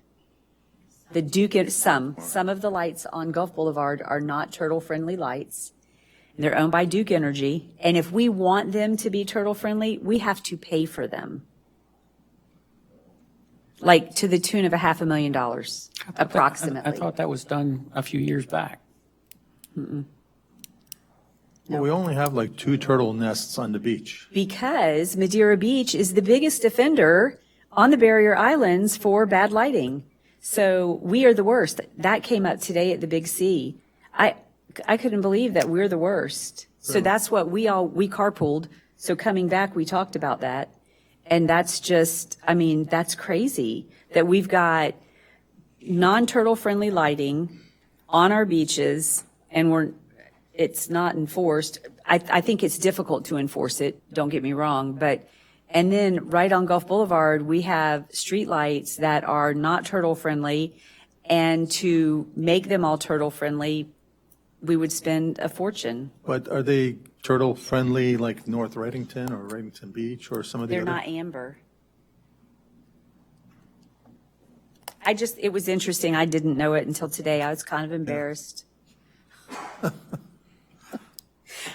Some of the lights on Gulf Boulevard are not turtle-friendly lights. They're owned by Duke Energy, and if we want them to be turtle-friendly, we have to pay for them. Like to the tune of $500,000, approximately. I thought that was done a few years back. But we only have like 2 turtle nests on the beach. Because Madeira Beach is the biggest offender on the barrier islands for bad lighting. So we are the worst. That came up today at the Big C. I couldn't believe that we're the worst. So that's what we carpooled. So coming back, we talked about that. And that's just, I mean, that's crazy that we've got non-turtle friendly lighting on our beaches and it's not enforced. I think it's difficult to enforce it, don't get me wrong, and then right on Gulf Boulevard, we have streetlights that are not turtle friendly, and to make them all turtle friendly, we would spend a fortune. But are they turtle friendly like North Reddington or Reddington Beach or some of the They're other? not amber. It was interesting. I didn't know it until today. I was kind of embarrassed.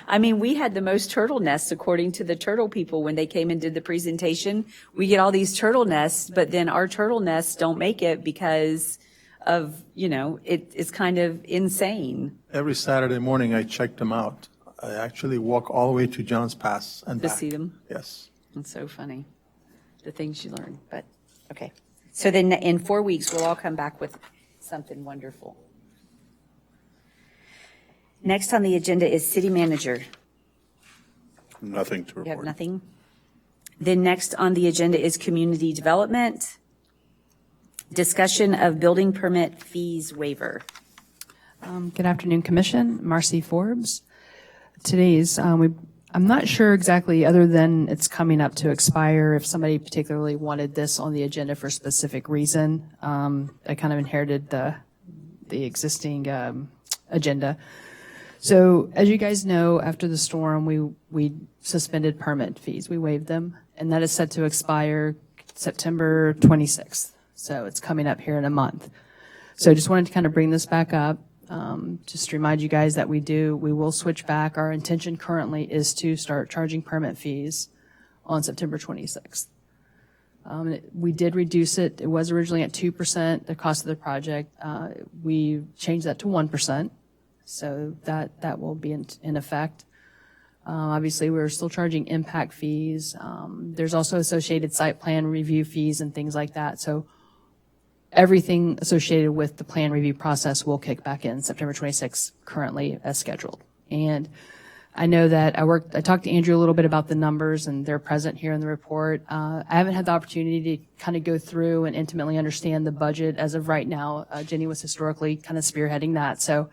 I mean, we had the most turtle nests according to the turtle people when they came and did the presentation. We get all these turtle nests, but then our turtle nests don't make it because of, it's kind of insane. Every Saturday morning, I check them out. I actually walk all the way to Johns Pass and To back. see them? Yes. It's so funny, the things you learn, but, okay. So then in 4 weeks, we'll all come back with something wonderful. Next on the agenda is city manager. Nothing to You have report. nothing? Then next on the agenda is community development. Discussion of building permit fees waiver. Good afternoon, Commission. Marcy Forbes. Today's, I'm not sure exactly, other than it's coming up to expire, if somebody particularly wanted this on the agenda for a specific reason. I kind of inherited the existing agenda. So as you guys know, after the storm, we suspended permit fees. We waived them, and that is set to expire September 26th. So it's coming up here in a month. So I just wanted to kind of bring this back up. Just to remind you guys that we will switch back. Our intention currently is to start charging permit fees on September 26th. We did reduce it. It was originally at 2%, the cost of the project. We changed that to 1%, so that will be in effect. Obviously, we're still charging impact fees. There's also associated site plan review fees and things like that. So everything associated with the plan review process will kick back in September 26th, currently as scheduled. And I know that I talked to Andrew a little bit about the numbers, and they're present here in the report. I haven't had the opportunity to kind of go through and intimately understand the budget as of right now. Jenny was historically kind of spearheading that. So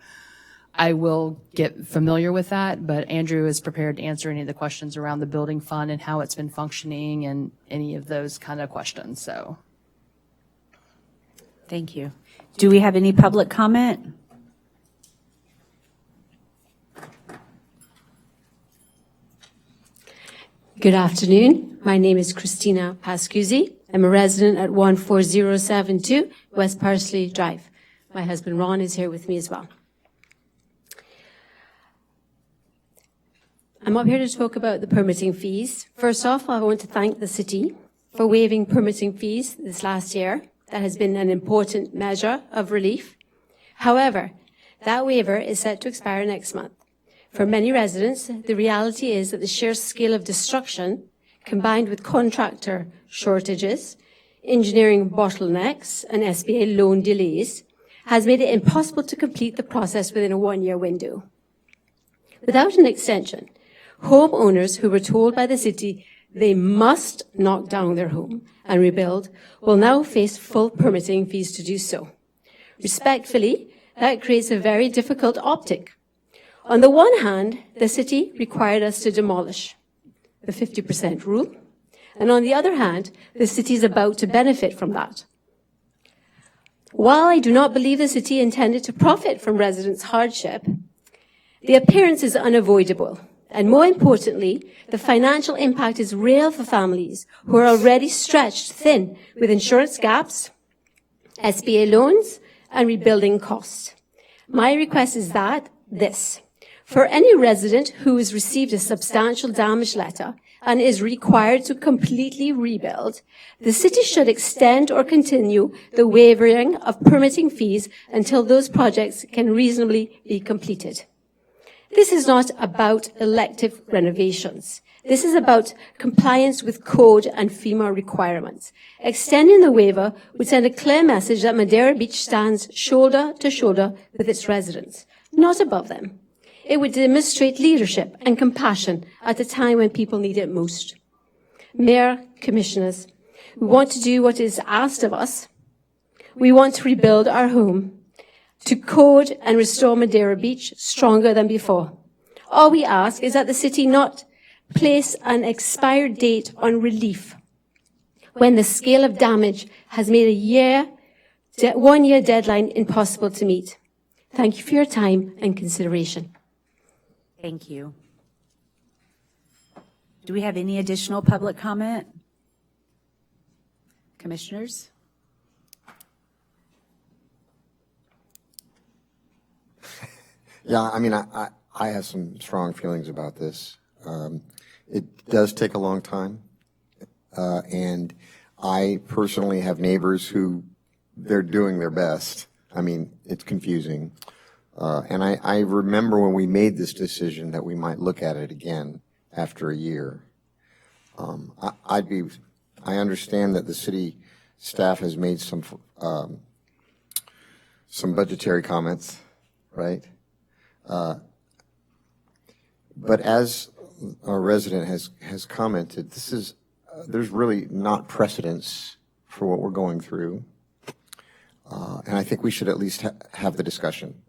I will get familiar with that, but Andrew is prepared to answer any of the questions around the building fund and how it's been functioning and any of those kind of questions. So. Thank you. Do we have any public comment? Good afternoon. My name is Christina Pascuzzi. I'm a resident at 14072 West Parsley Drive. My husband Ron is here with me as well. I'm up here to talk about the permitting fees. First off, I want to thank the city for waiving permitting fees this last year. That has been an important measure of relief. However, that waiver is set to expire next month. For many residents, the reality is that the sheer scale of destruction, combined with contractor shortages, engineering bottlenecks, and SBA loan delays, has made it impossible to complete the process within a one-year window. Without an extension, homeowners who were told by the city they must knock down their home and rebuild will now face full permitting fees to do so. Respectfully, that creates a very difficult optic. On the one hand, the city required us to demolish the 50% rule, and on the other hand, the city is about to benefit from that. While I do not believe the city intended to profit from residents' hardship, the appearance is unavoidable. And more importantly, the financial impact is real for families who are already stretched thin with insurance gaps, SBA loans, and rebuilding costs. My request is this. For any resident who has received a substantial damage letter and is required to completely rebuild, the city should extend or continue the waiving of permitting fees until those projects can reasonably be completed. This is not about elective renovations. This is about compliance with code and FEMA requirements. Extending the waiver would send a clear message that Madeira Beach stands shoulder to shoulder with its residents, not above them. It would demonstrate leadership and compassion at a time when people need it most. Mayor, commissioners, we want to do what is asked of us. We want to rebuild our home, to code and restore Madeira Beach stronger than before. All we ask is that the city not place an expired date on relief when the scale of damage has made a 1 year deadline impossible to meet. Thank you for your time and consideration. Thank you. Do we have any additional public comment? Commissioners? Yeah, I mean, I have some strong feelings about this. It does take a long time, and I personally have neighbors who they're doing their best. I mean, it's confusing. And I remember when we made this decision that we might look at it again after a year. I understand that the city staff has made some budgetary comments, right? But as our resident has commented, this is there's really not precedence for what we're going through. And I think we should at least have the discussion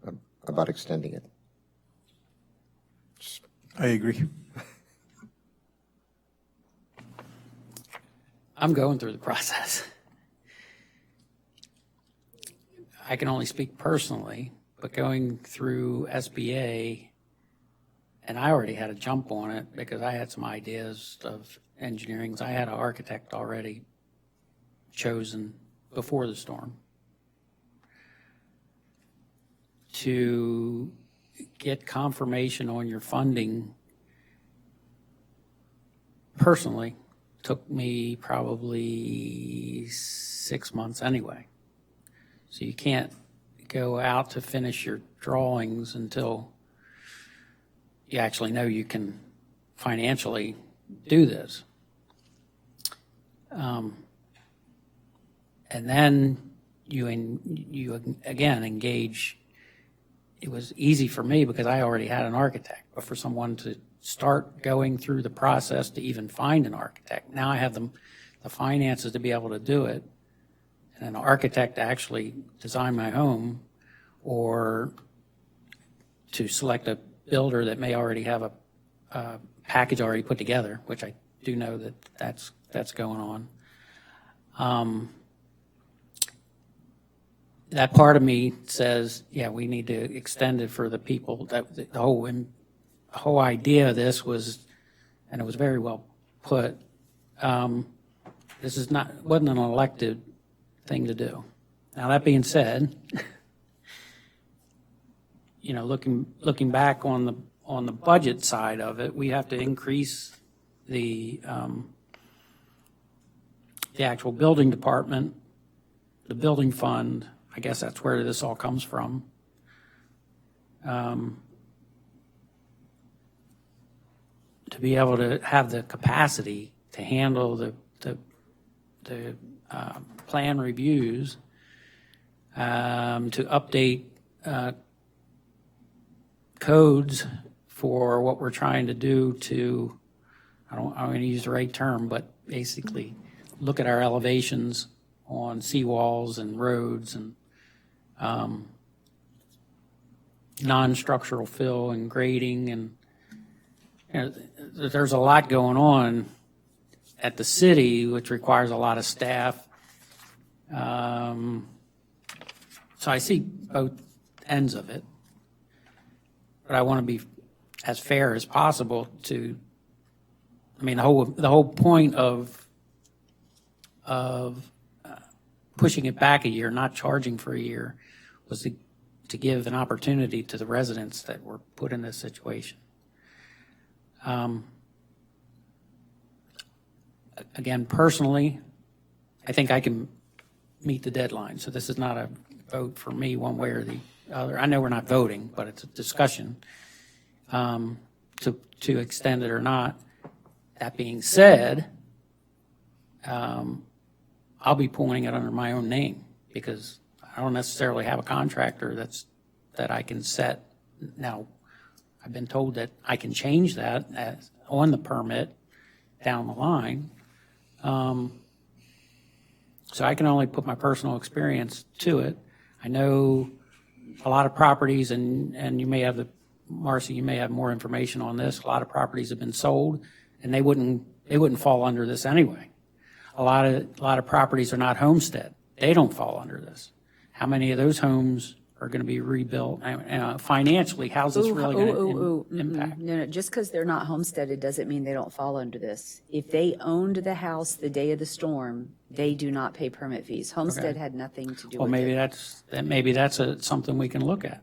about extending it. I agree. I'm going through the process. I can only speak personally, but going through SBA, and I already had a jump on it because I had some ideas of engineering. I had an architect already chosen before the storm. To get confirmation on your funding, personally, took me probably 6 months anyway. So you can't go out to finish your drawings until you actually know you can financially do this. And then you again engage. It was easy for me because I already had an architect, but for someone to start going through the process to even find an architect, now I have the finances to be able to do it, and an architect to actually design my home, or to select a builder that may already have a package already put together, which I do know that that's going on. That part of me says, yeah, we need to extend it for the people. That the whole idea of this was, and it was very well put, this wasn't an elected thing to do. Now, that being said, looking back on the budget side of it, we have to increase the actual building department, the building fund. I guess that's where this all comes from. To be able to have the capacity to handle the plan reviews, to update codes for what we're trying to do to, I'm going to use the right term, but basically look at our elevations on seawalls and roads and non-structural fill and grading, and there's a lot going on at the city, which requires a lot of staff. So I see both ends of it, but I want to be as fair as possible to, the whole point of pushing it back a year, not charging for a year, was to give an opportunity to the residents that were put in this situation. Again, personally, I think I can meet the deadline. So this is not a vote for me one way or the other. I know we're not voting, but it's a discussion to extend it or not. That being said, I'll be pulling it under my own name because I don't necessarily have a contractor that I can set. Now, I've been told that I can change that on the permit down the line. So I can only put my personal experience to it. I know a lot of properties, and you may have Marcy, you may have more information on this. A lot of properties have been sold, and they wouldn't fall under this anyway. A lot of properties are not homestead. They don't fall under this. How many of those homes are going to be rebuilt? Financially, how's this really going to impact? No, just because they're not homesteaded doesn't mean they don't fall under this. If they owned the house the day of the storm, they do not pay permit fees. Homestead had nothing to do with it. Maybe that's something we can look at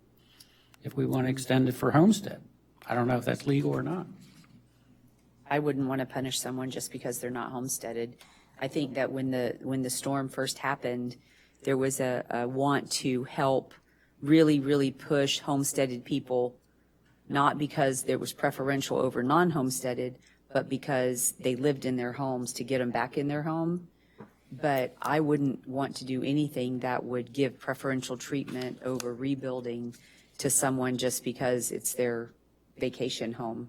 if we want to extend it for homestead. I don't know if that's legal or not. I wouldn't want to punish someone just because they're not homesteaded. I think that when the storm first happened, there was a want to help really, really push homesteaded people, not because there was preferential over non-homesteaded, but because they lived in their homes, to get them back in their home. But I wouldn't want to do anything that would give preferential treatment over rebuilding to someone just because it's their vacation home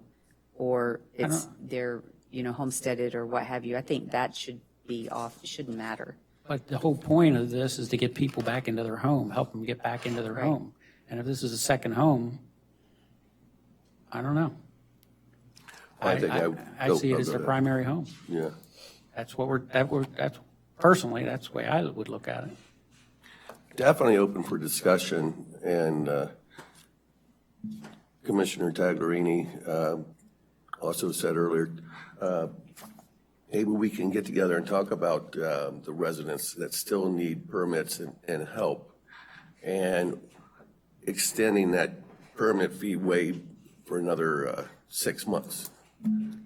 or it's their homesteaded or what have you. I think that should be off, it shouldn't matter. But the whole point of this is to get people back into their home, help them get back into their Right. home. And if this is a second home, I don't know. I think I see it as their primary home. Yeah. That's that's personally, that's the way I would look at it. Definitely open for discussion, and Commissioner Taglerini also said earlier, maybe we can get together and talk about the residents that still need permits and help, and extending that permit fee waive for another 6 months.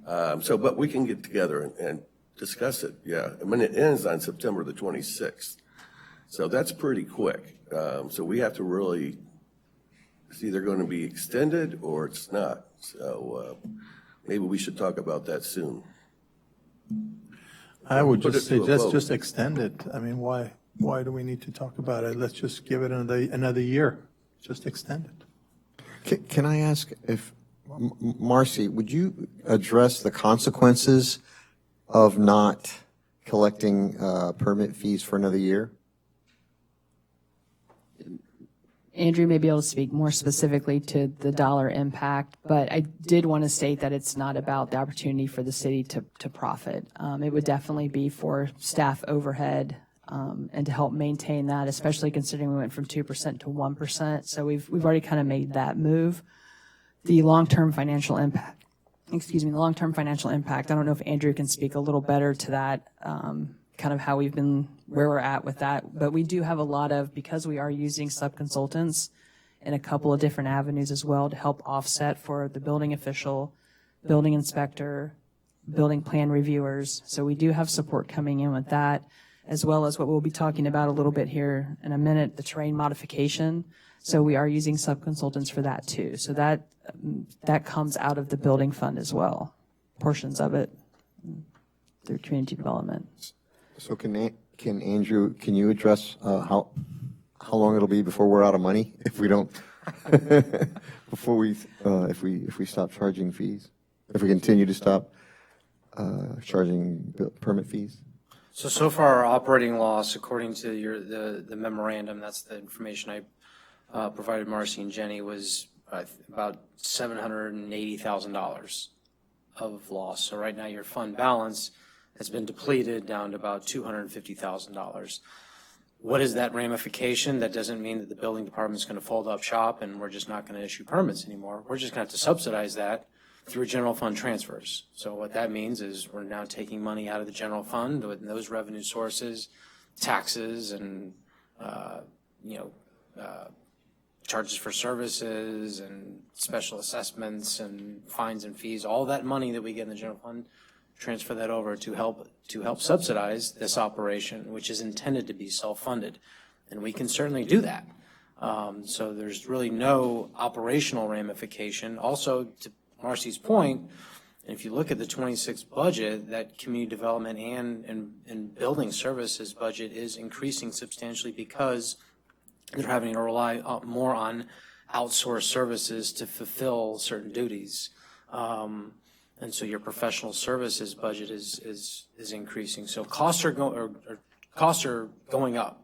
But we can get together and discuss it, yeah. I mean, it ends on September the 26th. So that's pretty quick. So we have to really, it's either going to be extended or it's not. So maybe we should talk about that soon. I would Put just it to say, a let's vote. just extend it. I mean, why do we need to talk about it? Let's just give it another year. Just extend it. Can I ask if, Marcy, would you address the consequences of not collecting permit fees for another year? Andrew may be able to speak more specifically to the dollar impact, but I did want to state that it's not about the opportunity for the city to profit. It would definitely be for staff overhead and to help maintain that, especially considering we went from 2% to 1%. So we've already kind of made that move. The long-term financial impact, I don't know if Andrew can speak a little better to that, kind of how we've been, where we're at with that. But we do have a lot of, because we are using sub-consultants in a couple of different avenues as well to help offset for the building official, building inspector, building plan reviewers. So we do have support coming in with that, as well as what we'll be talking about a little bit here in a minute, the terrain modification. So we are using sub-consultants for that too. So that comes out of the building fund as well, portions of it through community development. So can Andrew, can you address how long it'll be before we're out of money if we don't, before we, if we stop charging fees? If we continue to stop charging permit fees? So far, our operating loss, according to the memorandum, that's the information I provided Marcy and Jenny, was about $780,000 of loss. So right now, your fund balance has been depleted down to about $250,000. What is that ramification? That doesn't mean that the building department is going to fold up shop and we're just not going to issue permits anymore. We're just going to have to subsidize that through general fund transfers. So what that means is we're now taking money out of the general fund with those revenue sources, taxes, and charges for services and special assessments and fines and fees. All that money that we get in the general fund, transfer that over to help subsidize this operation, which is intended to be self-funded, and we can certainly do that. So there's really no operational ramification. Also, to Marcy's point, if you look at the 26 budget, that community development and building services budget is increasing substantially because they're having to rely more on outsourced services to fulfill certain duties. And so your professional services budget is increasing. So costs are going up,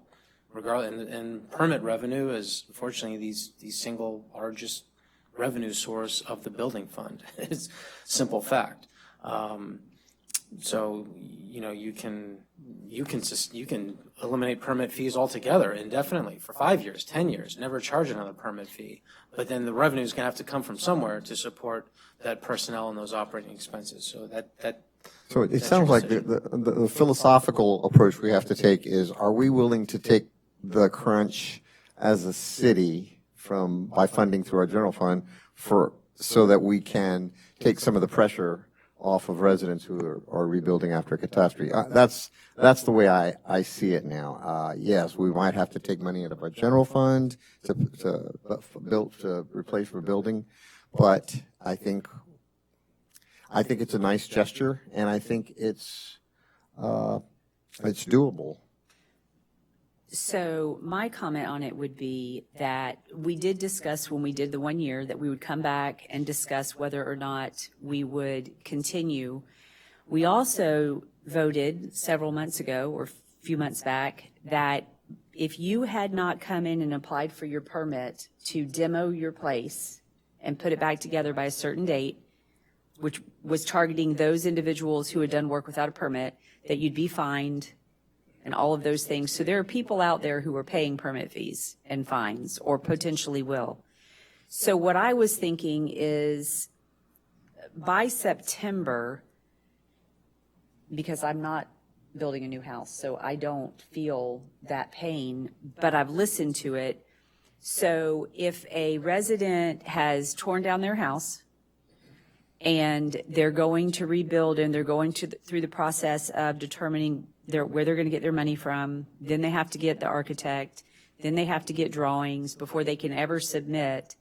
regardless. And permit revenue is unfortunately these single largest revenue source of the building fund. It's simple fact. So you can eliminate permit fees altogether indefinitely for 5 years, 10 years, never charge another permit fee. But then the revenue is going to have to come from somewhere to support that personnel and those operating expenses. So So it sounds like the philosophical approach we have to take is: are we willing to take the crunch as a city by funding through our general fund so that we can take some of the pressure off of residents who are rebuilding after a catastrophe? That's the way I see it now. Yes, we might have to take money out of our general fund to replace rebuilding, but I think it's a nice gesture, and I think it's doable. So my comment on it would be that we did discuss when we did the 1 year that we would come back and discuss whether or not we would continue We also voted several months ago, or a few months back, that if you had not come in and applied for your permit to demo your place and put it back together by a certain date, which was targeting those individuals who had done work without a permit, that you'd be fined and all of those things. So there are people out there who are paying permit fees and fines, or potentially will. So what I was thinking is, by September, because I'm not building a new house, so I don't feel that pain, but I've listened to it. So if a resident has torn down their house and they're going to rebuild, and they're going through the process of determining where they're going to get their money from, then they have to get the architect, then they have to get drawings before they can ever submit.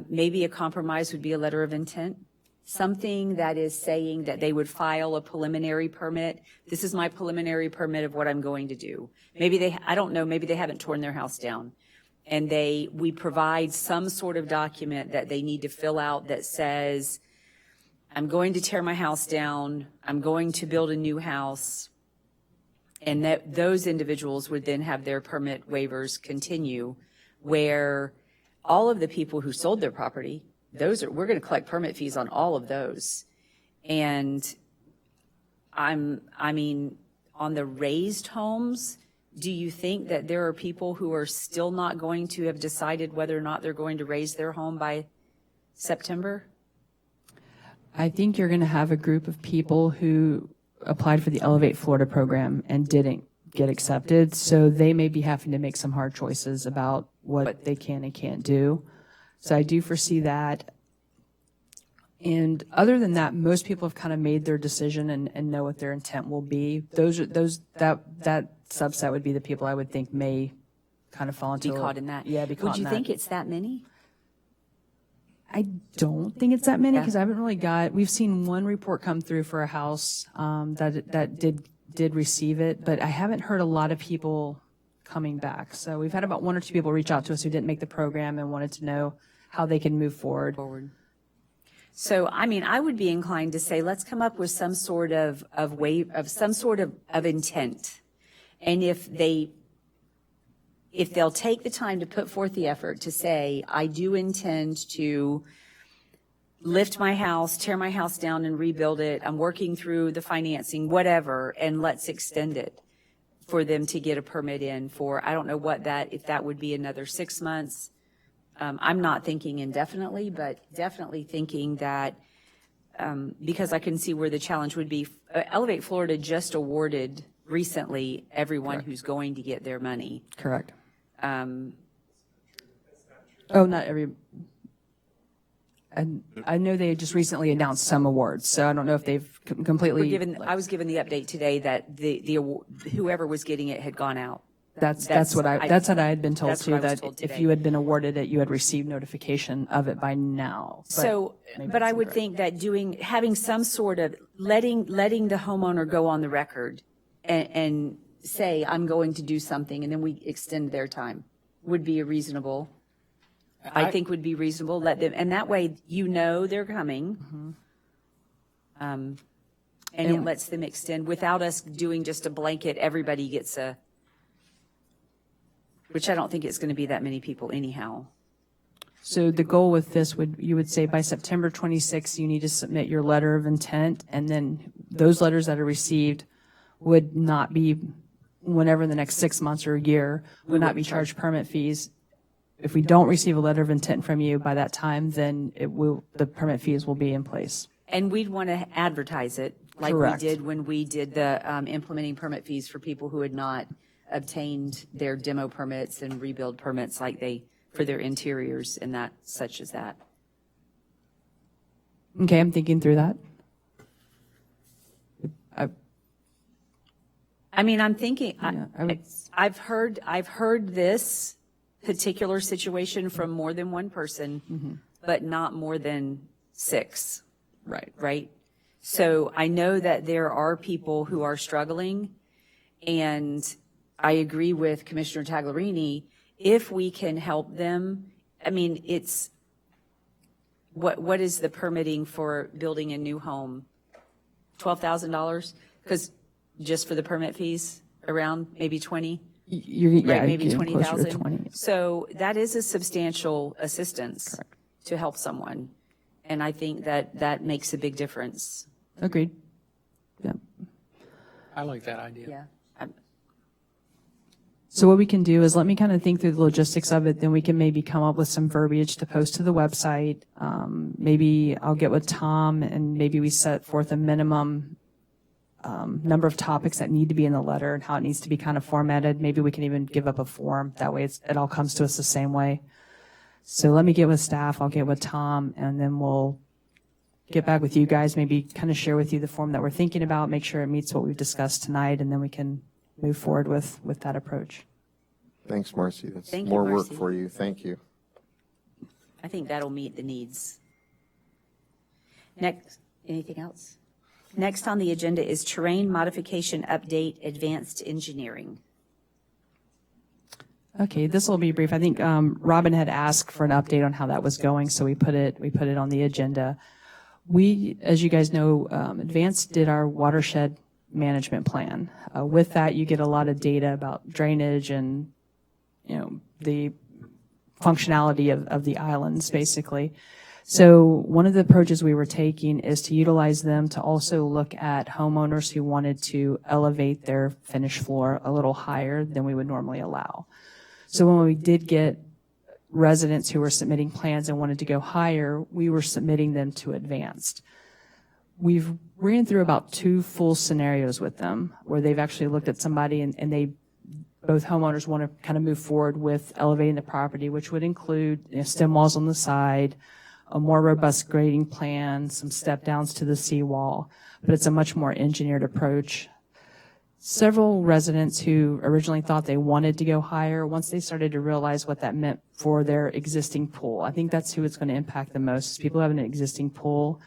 Maybe a compromise would be a letter of intent, something that is saying that they would file a preliminary permit. This is my preliminary permit of what I'm going to do. Maybe I don't know, maybe they haven't torn their house down. And we provide some sort of document that they need to fill out that says, I'm going to tear my house down, I'm going to build a new house, and that those individuals would then have their permit waivers continue, where all of the people who sold their property, we're going to collect permit fees on all of those. And on the raised homes, do you think that there are people who are still not going to have decided whether or not they're going to raise their home by September? I think you're going to have a group of people who applied for the Elevate Florida program and didn't get accepted, so they may be having to make some hard choices about what they can and can't do. So I do foresee that. And other than that, most people have kind of made their decision and know what their intent will be. That subset would be the people I would think may kind of fall into Be caught in that. Yeah, be caught in that. Would you think it's that many? I don't think it's that many, because I haven't really we've seen one report come through for a house that did receive it, but I haven't heard a lot of people coming back. So we've had about one or two people reach out to us who didn't make the program and wanted to know how they can move forward. So, I would be inclined to say, let's come up with some sort of intent. And if they'll take the time to put forth the effort to say, I do intend to lift my house, tear my house down and rebuild it, I'm working through the financing, whatever, and let's extend it for them to get a permit in for, I don't know if that would be another 6 months. I'm not thinking indefinitely, but definitely thinking that, because I can see where the challenge would be. Elevate Florida just awarded recently everyone who's going to get their money. Correct. Not every. And I know they just recently announced some awards, so I don't know if they've completely. I was given the update today that the whoever was getting it had gone out. That's what I had been told too, that told if today. you had been awarded it, you had received notification of it by now. But I would think that having some sort of letting the homeowner go on the record and say, I'm going to do something, and then we extend their time would be I think would be reasonable. Let them, and that way they're coming. And it lets them extend without us doing just a blanket, everybody gets which I don't think it's going to be that many people anyhow. So the goal with this you would say by September 26th, you need to submit your letter of intent, and then those letters that are received would not be, whenever in the next 6 months or a year, would not be charged permit fees. If we don't receive a letter of intent from you by that time, then the permit fees will be in place. And we'd want to advertise it like Correct. we did when we did the implementing permit fees for people who had not obtained their demo permits and rebuild permits for their interiors and that, such as that. Okay, I'm thinking through that. I'm thinking, I've heard this particular situation from more than one person, but not more than 6. Right? So I know that there are people who are struggling, and I agree with Commissioner Tagliarini. If we can help them, what is the permitting for building a new home? $12,000? Because just for the permit fees, around maybe 20? Yeah, Right, maybe getting closer to 20,000. 20. So that is a substantial assistance to help someone. And I think that that makes a big difference. Agreed. Yeah. I like that idea. Yeah. So what we can do is let me kind of think through the logistics of it, then we can maybe come up with some verbiage to post to the website. Maybe I'll get with Tom and maybe we set forth a minimum number of topics that need to be in the letter and how it needs to be kind of formatted. Maybe we can even give up a form. That way it all comes to us the same way. So let me get with staff, I'll get with Tom, and then we'll get back with you guys, maybe kind of share with you the form that we're thinking about, make sure it meets what we've discussed tonight, and then we can move forward with that approach. Thanks, Marcy. That's Thank you, more work Marcy. for you. Thank you. I think that'll meet the needs. Next, anything else? Next on the agenda is terrain modification update, advanced engineering. Okay, this will be brief. I think Robin had asked for an update on how that was going, so we put it on the agenda. We, as you guys know, Advanced did our watershed management plan. With that, you get a lot of data about drainage and, the functionality of the islands, basically. So one of the approaches we were taking is to utilize them to also look at homeowners who wanted to elevate their finished floor a little higher than we would normally allow. So when we did get residents who were submitting plans and wanted to go higher, we were submitting them to Advanced. We've ran through about 2 full scenarios with them where they've actually looked at somebody and they both homeowners want to kind of move forward with elevating the property, which would include stem walls on the side, a more robust grading plan, some step downs to the seawall, but it's a much more engineered approach. Several residents who originally thought they wanted to go higher, once they started to realize what that meant for their existing pool, I think that's who it's going to impact the most, is people who have an existing pool.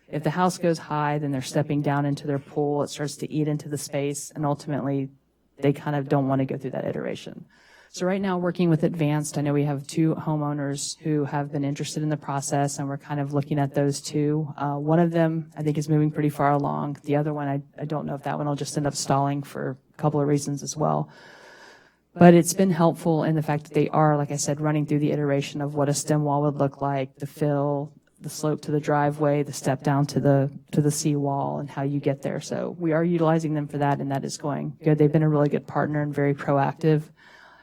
If the house goes high, then they're stepping down into their pool, it starts to eat into the space, and ultimately they kind of don't want to go through that iteration. So right now, working with Advanced, I know we have 2 homeowners who have been interested in the process, and we're kind of looking at those 2. One of them, I think, is moving pretty far along. The other one, I don't know if that one will just end up stalling for a couple of reasons as well. But it's been helpful in the fact that they are, like I said, running through the iteration of what a stem wall would look like, the fill, the slope to the driveway, the step down to the seawall, and how you get there. So we are utilizing them for that, and that is going good. They've been a really good partner and very proactive.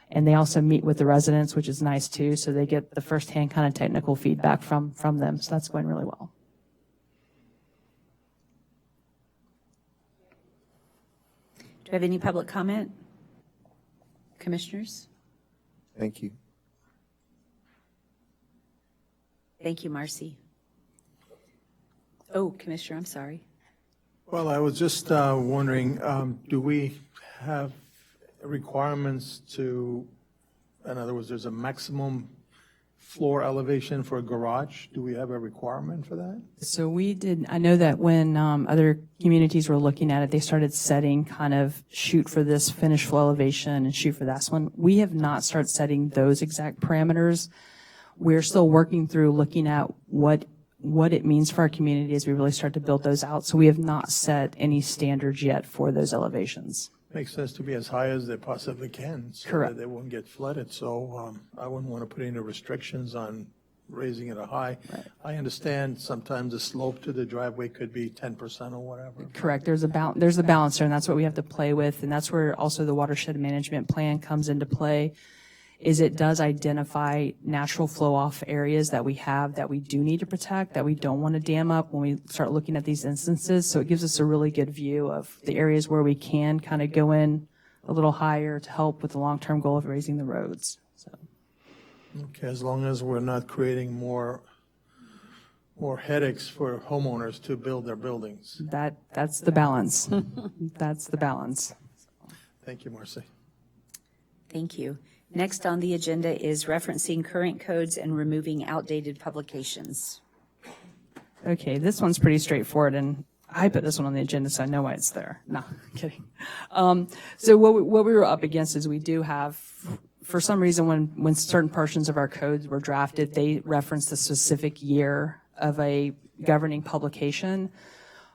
And they also meet with the residents, which is nice too, so they get the firsthand kind of technical feedback from them. So that's going really well. Do we have any public comment? Commissioners? Thank you. Thank you, Marcy. Oh, Commissioner, I'm sorry. Well, I was just wondering, do we have requirements to, in other words, there's a maximum floor elevation for a garage? Do we have a requirement for that? So we did, I know that when other communities were looking at it, they started setting kind of shoot for this finished floor elevation and shoot for this one. We have not started setting those exact parameters. We're still working through looking at what it means for our community as we really start to build those out. So we have not set any standards yet for those elevations. Makes sense to be as high as they possibly can. So Correct. that they won't get flooded. So I wouldn't want to put any restrictions on raising it a high. Right. I understand sometimes the slope to the driveway could be 10% or whatever. Correct. There's a balance there, and that's what we have to play with. And that's where also the watershed management plan comes into play, is it does identify natural flow off areas that we have that we do need to protect, that we don't want to dam up when we start looking at these instances. So it gives us a really good view of the areas where we can kind of go in a little higher to help with the long-term goal of raising the roads. So. Okay, as long as we're not creating more headaches for homeowners to build their buildings. That's the balance. That's the balance. Thank you, Marcy. Thank you. Next on the agenda is referencing current codes and removing outdated publications. Okay, this one's pretty straightforward, and I put this one on the agenda, so I know why it's there. No, kidding. So what we were up against is we do have, for some reason, when certain portions of our codes were drafted, they referenced the specific year of a governing publication.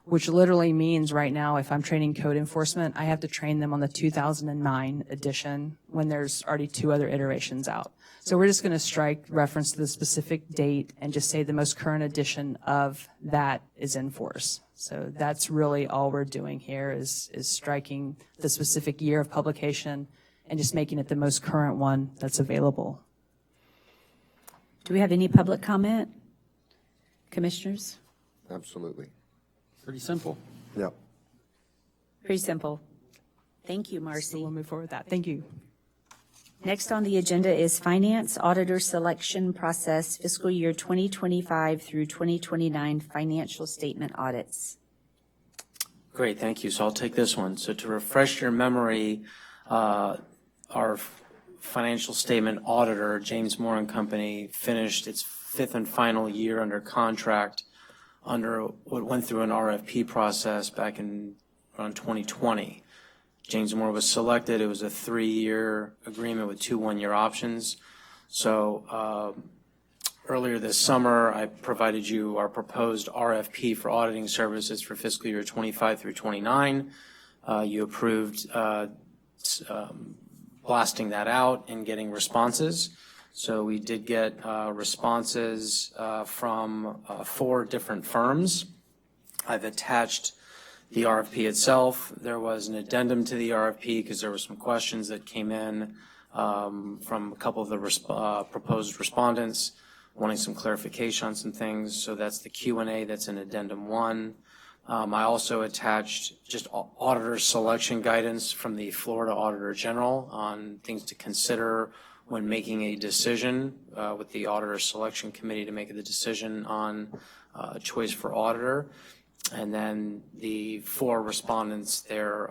which literally means right now, if I'm training code enforcement, I have to train them on the 2009 edition when there's already 2 other iterations out. So we're just going to strike reference to the specific date and just say the most current edition of that is in force. So that's really all we're doing here is striking the specific year of publication and just making it the most current one that's available. Do we have any public comment? Commissioners? Absolutely. Pretty simple. Yep. Pretty simple. Thank you, So Marcy. we'll move forward with that. Thank you. Next on the agenda is Finance Auditor Selection Process Fiscal Year 2025 through 2029 Financial Statement Audits. Great, thank you. So I'll take this one. So to refresh your memory, our financial statement auditor, James Moore and Company, finished its 5th and final year under contract under what went through an RFP process back in around 2020. James Moore was selected. It was a 3-year agreement with 2 one-year options. So earlier this summer, I provided you our proposed RFP for auditing services for fiscal year 25 through 29. You approved blasting that out and getting responses. So we did get responses from 4 different firms. I've attached the RFP itself. There was an addendum to the RFP because there were some questions that came in from a couple of the proposed respondents wanting some clarification on some things. So that's the Q&A that's in addendum 1. I also attached just auditor selection guidance from the Florida Auditor General on things to consider when making a decision with the Auditor Selection Committee to make the decision on a choice for auditor. And then the 4 respondents, their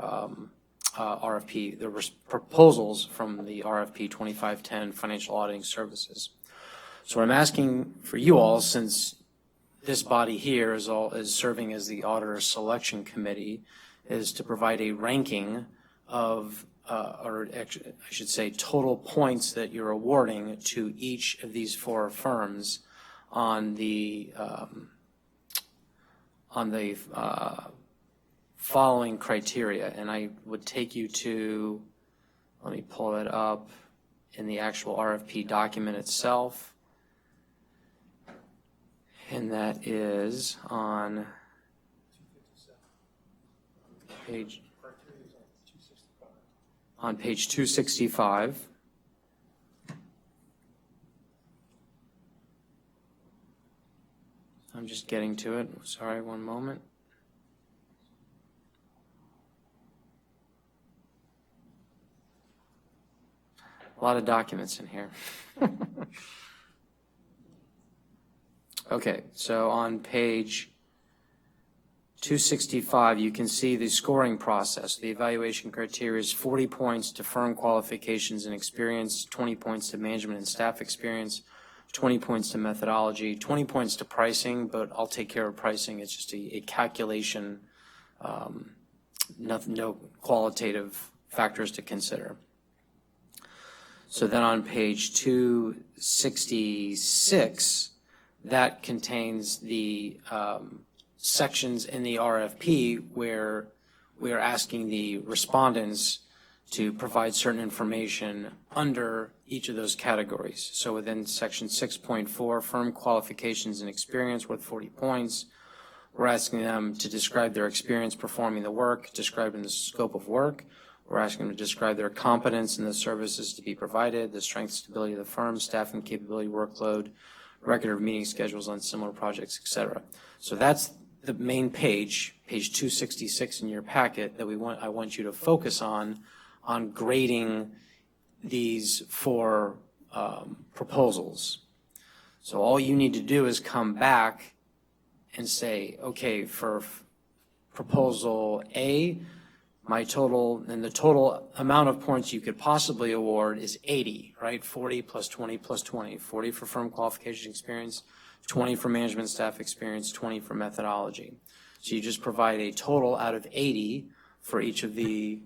RFP, their proposals from the RFP 2510 Financial Auditing Services. So what I'm asking for you all, since this body here is serving as the Auditor Selection Committee, is to provide a ranking of, or I should say, total points that you're awarding to each of these 4 firms on the following criteria. And I would take you to, let me pull it up in the actual RFP document itself. And that is on page 265. I'm just getting to it. Sorry, one moment. A lot of documents in here. Okay, so on page 265, you can see the scoring process. The evaluation criteria is 40 points to firm qualifications and experience, 20 points to management and staff experience, 20 points to methodology, 20 points to pricing, but I'll take care of pricing. It's just a calculation, no qualitative factors to consider. So then on page 266, that contains the sections in the RFP where we are asking the respondents to provide certain information under each of those categories. So within section 6.4, firm qualifications and experience worth 40 points, we're asking them to describe their experience performing the work, describing the scope of work. We're asking them to describe their competence in the services to be provided, the strength, stability of the firm, staffing capability, workload, record of meeting schedules on similar projects, et cetera. So that's the main page 266 in your packet that I want you to focus on grading these 4 proposals. So all you need to do is come back and say, okay, for proposal A, my total, and the total amount of points you could possibly award is 80, right? 40 plus 20 plus 20. 40 for firm qualification experience, 20 for management staff experience, 20 for methodology. So you just provide a total out of 80 for each of the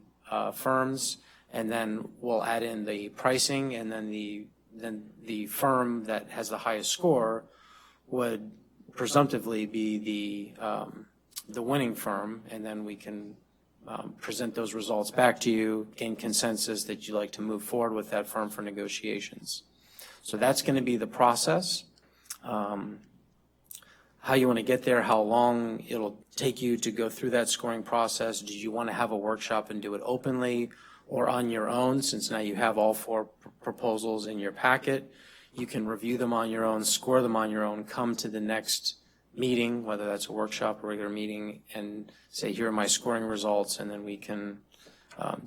firms, and then we'll add in the pricing, and then the firm that has the highest score would presumptively be the the winning firm, and then we can present those results back to you, gain consensus that you'd like to move forward with that firm for negotiations. So that's going to be the process. How you want to get there, how long it'll take you to go through that scoring process. Do you want to have a workshop and do it openly or on your own, since now you have all four proposals in your packet? You can review them on your own, score them on your own, come to the next meeting, whether that's a workshop or regular meeting, and say, here are my scoring results, and then we can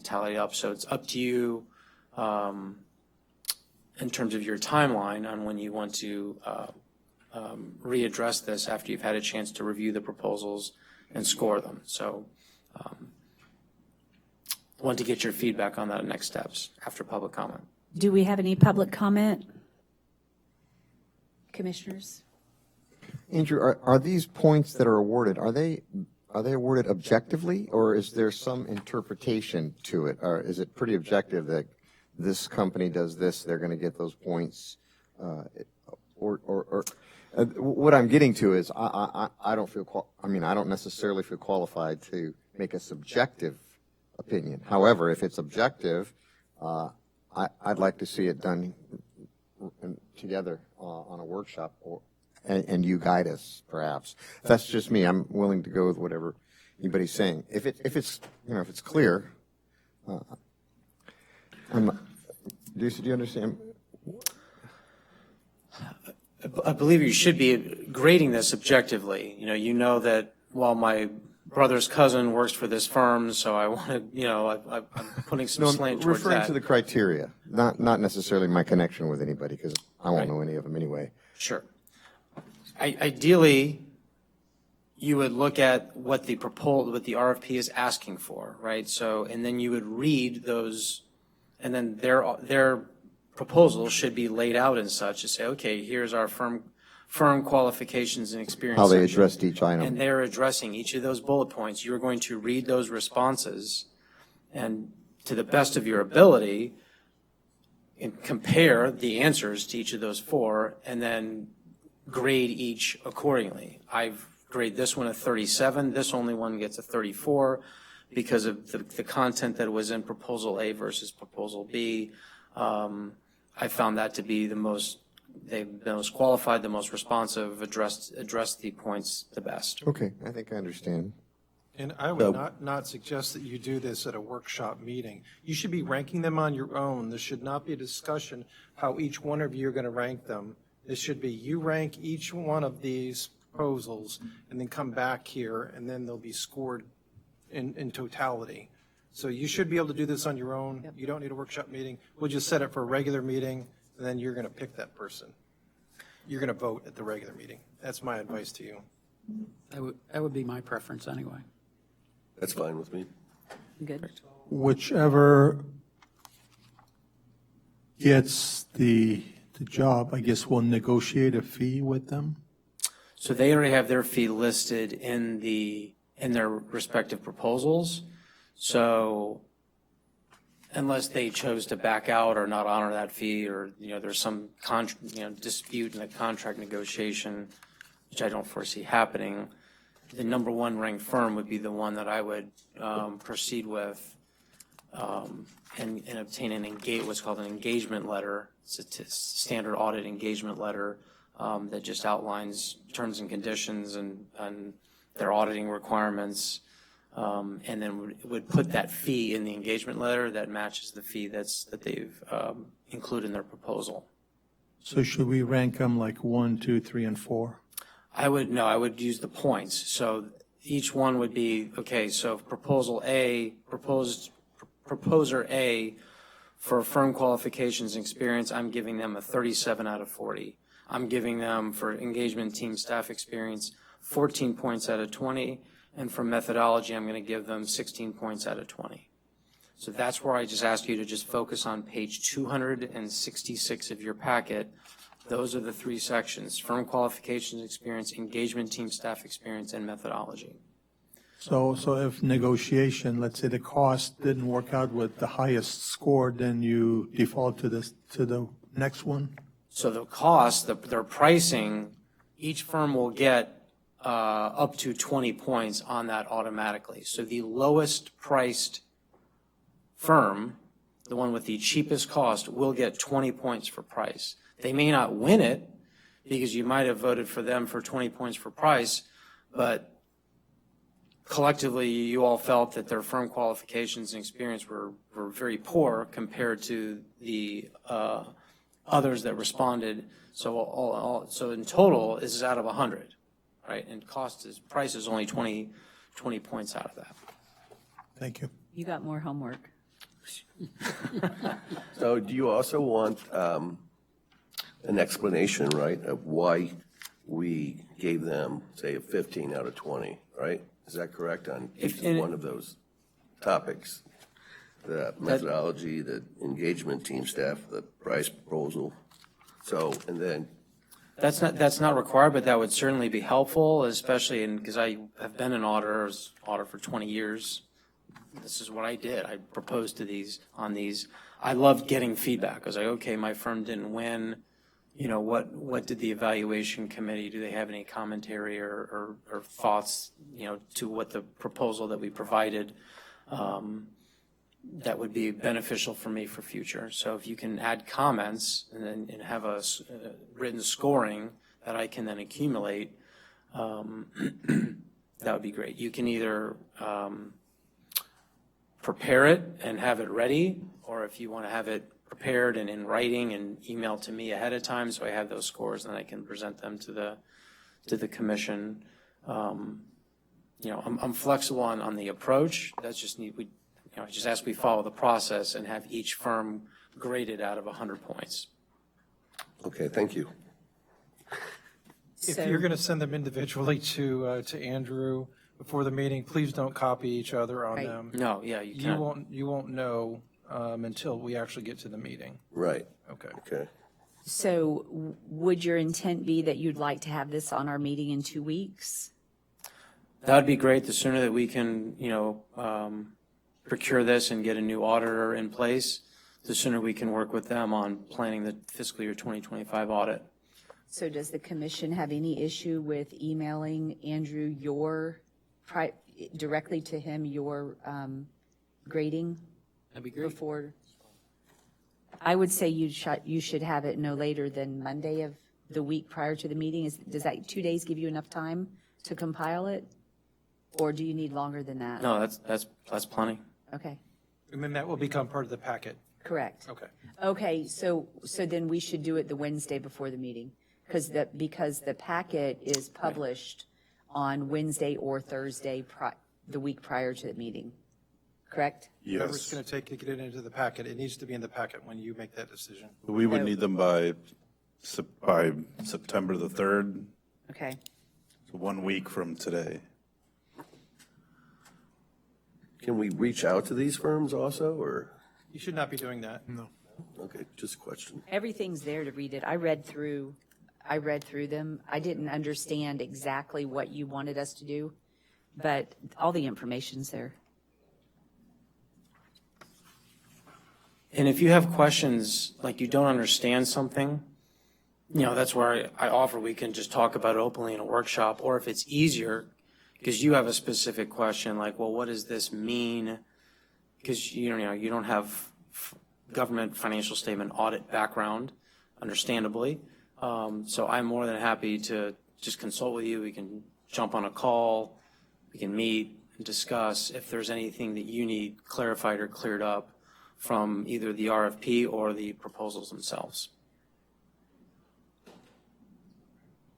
tally up. So it's up to you in terms of your timeline on when you want to readdress this after you've had a chance to review the proposals and score them. So want to get your feedback on that next steps after public comment. Do we have any public comment? Commissioners? Andrew, are these points that are awarded, are they awarded objectively, or is there some interpretation to it? Or is it pretty objective that this company does this, they're going to get those points? What I'm getting to is I don't feel, I don't necessarily feel qualified to make a subjective opinion. However, if it's objective, I'd like to see it done together on a workshop, and you guide us, perhaps. That's just me. I'm willing to go with whatever anybody's saying. If it's clear, do you understand? I believe you should be grading this objectively. You know that while my brother's cousin works for this firm, so I want to, I'm putting some slant towards that. Referring to the criteria, not necessarily my connection with anybody, because I won't know any of them anyway. Sure. Ideally, you would look at what the RFP is asking for, right? So, and then you would read those, and then their proposal should be laid out in such to say, okay, here's our firm qualifications and experience. How they addressed each item. And they're addressing each of those bullet points. You're going to read those responses and, to the best of your ability, and compare the answers to each of those four, and then grade each accordingly. I've graded this one a 37. This only one gets a 34 because of the content that was in Proposal A versus Proposal B. I found that to be the most qualified, the most responsive, addressed the points the best. Okay, I think I understand. And I would not suggest that you do this at a workshop meeting. You should be ranking them on your own. There should not be a discussion how each one of you are going to rank them. This should be you rank each one of these proposals and then come back here, and then they'll be scored in totality. So you should be able to do this on your own. Yep. You don't need a workshop meeting. We'll just set it for a regular meeting, and then you're going to pick that person. You're going to vote at the regular meeting. That's my advice to you. That would be my preference anyway. That's fine with me. Good. Whichever gets the job, I guess we'll negotiate a fee with them. So they already have their fee listed in their respective proposals. So unless they chose to back out or not honor that fee, or there's some dispute in the contract negotiation, which I don't foresee happening, the number one ranked firm would be the one that I would proceed with and obtain what's called an engagement letter. It's a standard audit engagement letter that just outlines terms and conditions and their auditing requirements. And then would put that fee in the engagement letter that matches the fee that they've included in their proposal. So should we rank them like 1, 2, 3, and 4? I would use the points. So each one would be, okay, so Proposer A, for firm qualifications and experience, I'm giving them a 37 out of 40. I'm giving them, for engagement team staff experience, 14 points out of 20. And for methodology, I'm going to give them 16 points out of 20. So that's where I just ask you to just focus on page 266 of your packet. Those are the three sections: firm qualifications experience, engagement team staff experience, and methodology. So if negotiation, let's say the cost didn't work out with the highest score, then you default to the next one? So the cost, their pricing, each firm will get up to 20 points on that automatically. So the lowest priced firm, the one with the cheapest cost, will get 20 points for price. They may not win it because you might have voted for them for 20 points for price, but collectively you all felt that their firm qualifications and experience were very poor compared to the others that responded. So in total, this is out of 100, right? And price is only 20 points out of that. Thank you. You got more homework. So do you also want an explanation, right, of why we gave them, say, a 15 out of 20, right? Is that correct on each one of those topics? The methodology, the engagement team staff, the price proposal. So, and then. That's not required, but that would certainly be helpful, especially because I have been an auditor for 20 years. This is what I did. I proposed to these. I loved getting feedback. I was like, okay, my firm didn't win. You know, what did the evaluation committee, do they have any commentary or thoughts, you know, to what the proposal that we provided that would be beneficial for me for future. So if you can add comments and have a written scoring that I can then accumulate, that would be great. You can either prepare it and have it ready, or if you want to have it prepared and in writing and emailed to me ahead of time, so I have those scores and I can present them to the commission. You know, I'm flexible on the approach. That's just I just ask we follow the process and have each firm graded out of 100 points. Okay, thank you. If you're going to send them individually to Andrew before the meeting, please don't copy each other on them. No, yeah, you can't. You won't know until we actually get to the meeting. Right. Okay. Okay. So would your intent be that you'd like to have this on our meeting in 2 weeks? That would be great. The sooner that we can, you know, procure this and get a new auditor in place, the sooner we can work with them on planning the fiscal year 2025 audit. So does the commission have any issue with emailing Andrew directly to him your grading? That'd be great. Before, I would say you should have it no later than Monday of the week prior to the meeting. Does that 2 days give you enough time to compile it? Or do you need longer than that? No, that's plenty. Okay. And then that will become part of the packet. Correct. Okay. Okay, so then we should do it the Wednesday before the meeting, because the packet is published on Wednesday or Thursday, the week prior to the meeting, correct? Whatever it's going to take to get it into the packet, it needs to be in the packet when you make that decision. We would need them by September the 3rd, Okay. so 1 week from today. Can we reach out to these firms also, or? You should not be doing that. No. Okay, just a question. Everything's there to read it. I read through them. I didn't understand exactly what you wanted us to do, but all the information's there. And if you have questions, like you don't understand something, you know, that's where I offer we can just talk about it openly in a workshop, or if it's easier, because you have a specific question, like, well, what does this mean? Because, you know, you don't have government financial statement audit background, understandably. So I'm more than happy to just consult with you. We can jump on a call. We can meet and discuss if there's anything that you need clarified or cleared up from either the RFP or the proposals themselves.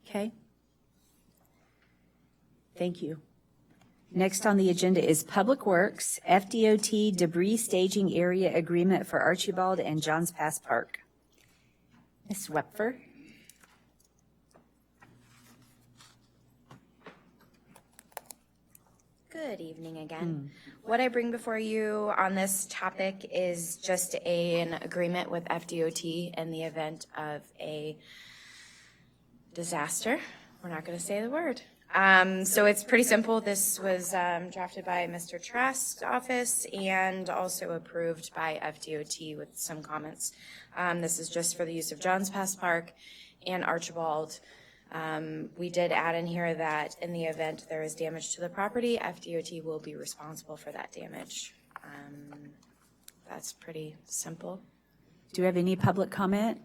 Okay. Thank you. Next on the agenda is Public Works, FDOT Debris Staging Area Agreement for Archibald and Johns Pass Park. Ms. Wepfer. Good evening again. What I bring before you on this topic is just an agreement with FDOT in the event of a disaster. We're not going to say the word. So it's pretty simple. This was drafted by Mr. Trust's office and also approved by FDOT with some comments. This is just for the use of Johns Pass Park and Archibald. We did add in here that in the event there is damage to the property, FDOT will be responsible for that damage. That's pretty simple. Do we have any public comment?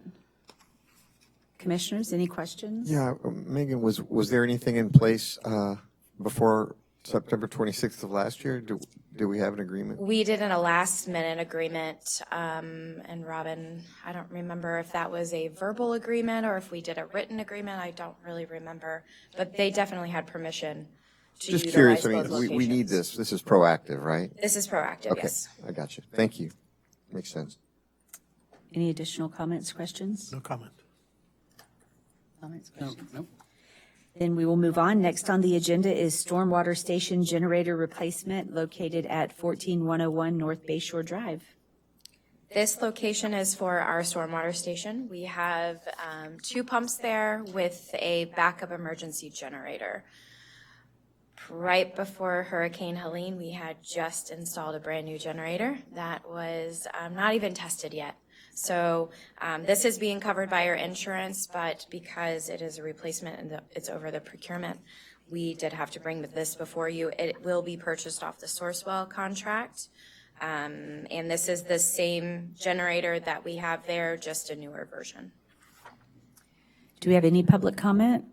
Commissioners, any questions? Yeah, Megan, was there anything in place before September 26th of last year? Do we have an agreement? We did in a last-minute agreement, and Robin, I don't remember if that was a verbal agreement or if we did a written agreement. I don't really remember, but they definitely had permission to Just utilize curious, I both mean, we need locations. this. This is proactive, right? This is proactive, Okay, yes. I got you. Thank you. Makes sense. Any additional comments, questions? No comment. Comments, No, questions? nope. Then we will move on. Next on the agenda is stormwater station generator replacement located at 14101 North Bayshore Drive. This location is for our stormwater station. We have 2 pumps there with a backup emergency generator. Right before Hurricane Helene, we had just installed a brand new generator that was not even tested yet. So this is being covered by our insurance, but because it is a replacement and it's over the procurement, we did have to bring this before you. It will be purchased off the Sourcewell contract. And this is the same generator that we have there, just a newer version. Do we have any public comment?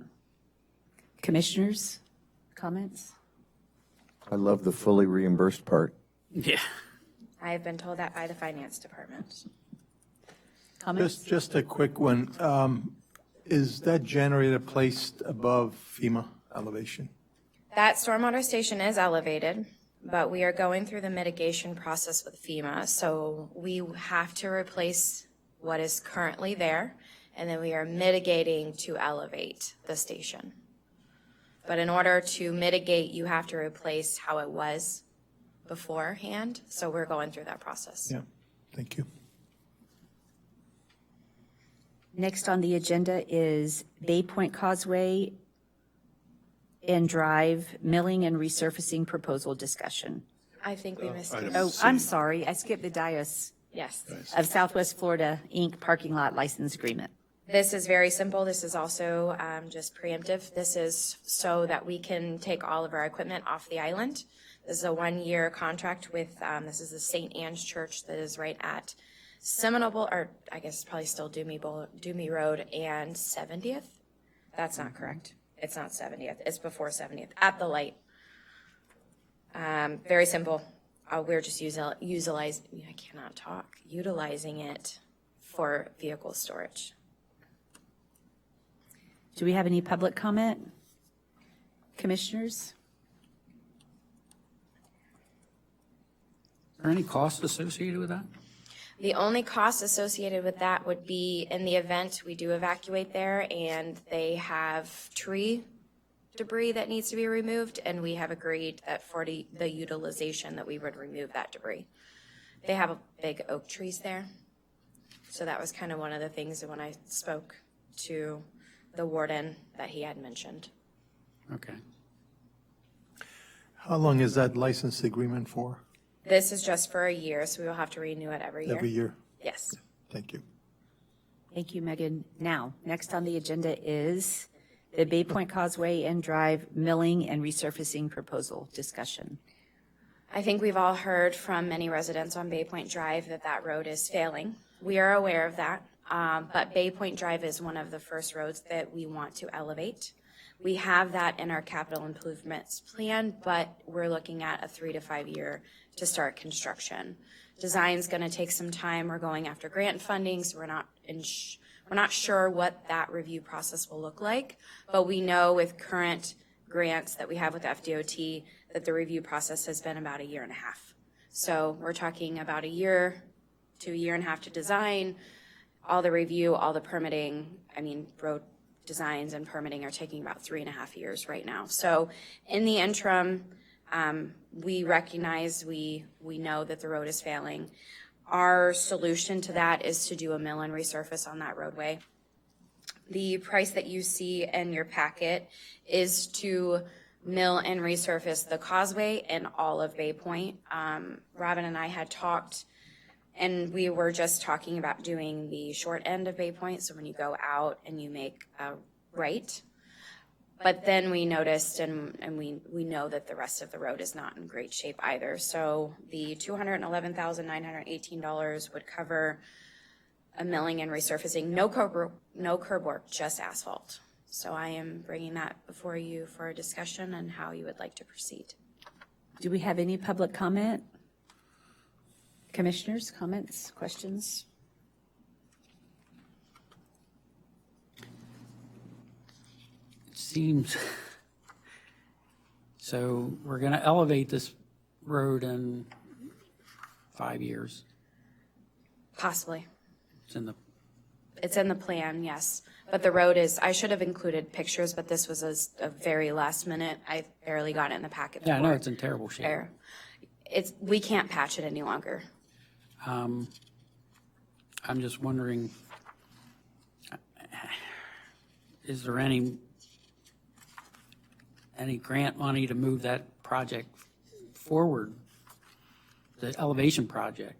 Commissioners, comments? I love the fully reimbursed part. Yeah. I have been told that by the finance department. Comments? Just a quick one. Is that generator placed above FEMA elevation? That stormwater station is elevated, but we are going through the mitigation process with FEMA. So we have to replace what is currently there, and then we are mitigating to elevate the station. But in order to mitigate, you have to replace how it was beforehand. So we're going through that process. Yeah, thank you. Next on the agenda is Bay Point Causeway and Drive milling and resurfacing proposal discussion. I think we missed item it. Oh, I'm sorry, I skipped the dais Yes. of Southwest Florida, Inc. parking lot license agreement. This is very simple. This is also just preemptive. This is so that we can take all of our equipment off the island. This is a 1-year contract with, this is the St. Anne's Church that is right at Seminole, or I guess it's probably still Dumie Road and 70th. That's not correct. It's not 70th. It's before 70th, at the light. Very simple. We're just utilizing it for vehicle storage. Do we have any public comment? Commissioners? Are there any costs associated with that? The only cost associated with that would be in the event we do evacuate there and they have tree debris that needs to be removed, and we have agreed that for the utilization that we would remove that debris. They have big oak trees there. So that was kind of one of the things that when I spoke to the warden that he had mentioned. Okay. How long is that license agreement for? This is just for a year, so we will have to renew it every year. Every year? Yes. Thank you. Thank you, Megan. Now, next on the agenda is the Bay Point Causeway and Drive milling and resurfacing proposal discussion. I think we've all heard from many residents on Bay Point Drive that that road is failing. We are aware of that, but Bay Point Drive is one of the first roads that we want to elevate. We have that in our capital improvements plan, but we're looking at a 3 to 5 year to start construction. Design's going to take some time. We're going after grant funding, so we're not sure what that review process will look like, but we know with current grants that we have with FDOT that the review process has been about 1.5 years. So we're talking about 1 year to 1.5 years to design, all the review, all the permitting. I mean, road designs and permitting are taking about 3.5 years right now. So in the interim, we recognize, we know that the road is failing. Our solution to that is to do a mill and resurface on that roadway. The price that you see in your packet is to mill and resurface the causeway and all of Bay Point. Robin and I had talked, and we were just talking about doing the short end of Bay Point. So when you go out and you make a right, But then we noticed, and we know that the rest of the road is not in great shape either. So the $211,918 would cover a milling and resurfacing, no curb work, just asphalt. So I am bringing that before you for a discussion on how you would like to proceed. Do we have any public comment? Commissioners, comments, questions? Seems, so we're going to elevate this road in 5 years. Possibly. It's in the, It's in the plan, yes. But the road is, I should have included pictures, but this was a very last minute. I barely got it in the packet. yeah, I know before. it's in terrible shape. We can't patch it any longer. I'm just wondering, is there any grant money to move that project forward, the elevation project?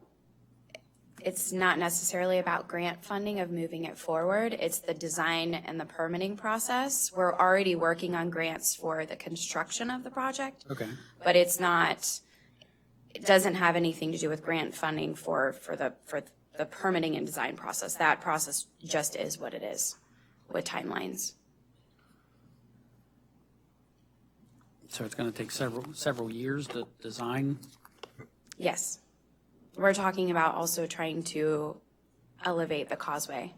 It's not necessarily about grant funding of moving it forward. It's the design and the permitting process. We're already working on grants for the construction of the project. Okay. But it doesn't have anything to do with grant funding for the permitting and design process. That process just is what it is with timelines. So it's going to take several years to design? Yes. We're talking about also trying to elevate the causeway.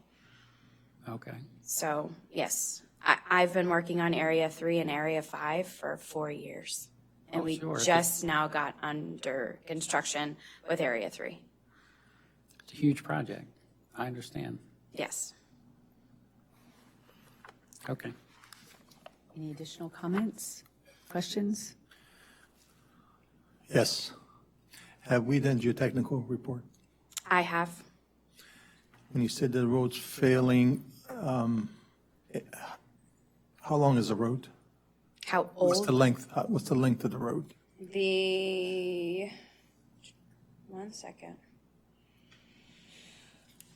Okay. So, yes, I've been working on Area 3 and Area 5 for 4 years. And we just now got under construction with Area 3. It's a huge project. I understand. Yes. Okay. Any additional comments, questions? Yes. Have we done geotechnical report? I have. When you said the road's failing, how long is the road? How old? What's the length of the road? One second.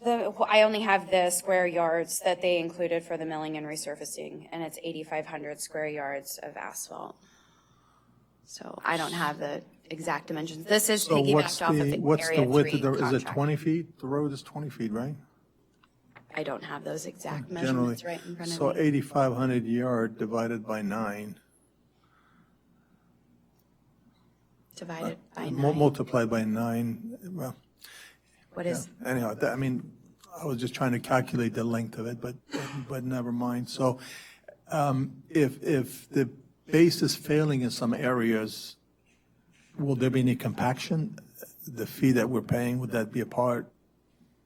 I only have the square yards that they included for the milling and resurfacing, and it's 8,500 square yards of asphalt. So I don't have the exact dimensions. This is piggybacked off of the What's the Area width 3 of the, is it contract. 20 feet? The road is 20 feet, right? I don't have those exact Generally. measurements right in front So of me. 8,500 yard divided by 9. Divided by Multiplied by 9, well. What is? Yeah. Anyhow, I mean, I was just trying to calculate the length of it, but never mind. So if the base is failing in some areas, will there be any compaction? The fee that we're paying, would that be a part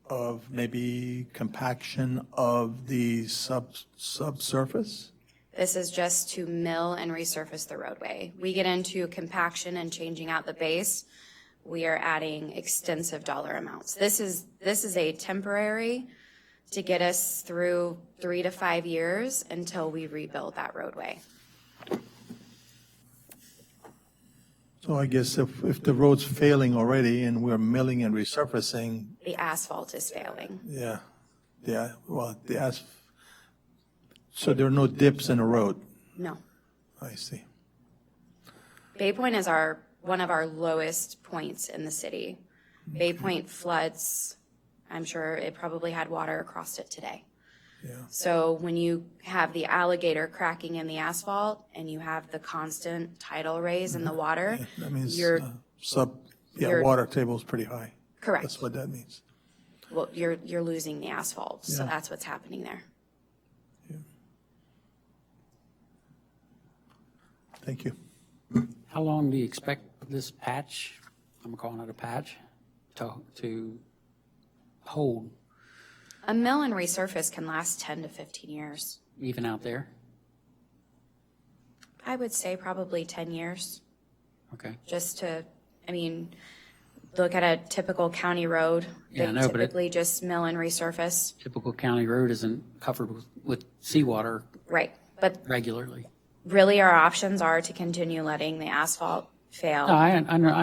of maybe compaction of the subsurface? This is just to mill and resurface the roadway. We get into compaction and changing out the base. We are adding extensive dollar amounts. This is a temporary to get us through 3 to 5 years until we rebuild that roadway. So I guess if the road's failing already and we're milling and resurfacing, The asphalt is failing. yeah, well, so there are no dips in the road? No. I see. Bay Point is one of our lowest points in the city. Bay Point floods, I'm sure it probably had water across it today. Yeah. So when you have the alligator cracking in the asphalt and you have the constant tidal raise in the water, Yeah, that means you're water table is pretty high. correct. That's what that means. Well, you're losing the asphalt, so Yeah. that's what's happening there. Thank you. How long do you expect this patch, I'm calling it a patch, to hold, A mill and resurface can last 10 to 15 years. even out there? I would say probably 10 years. Okay. Just to, look at a typical county road. Yeah, I They know, but typically just mill and resurface. Typical county road isn't covered with seawater Right, but regularly. really our options are to continue letting the asphalt fail. No, I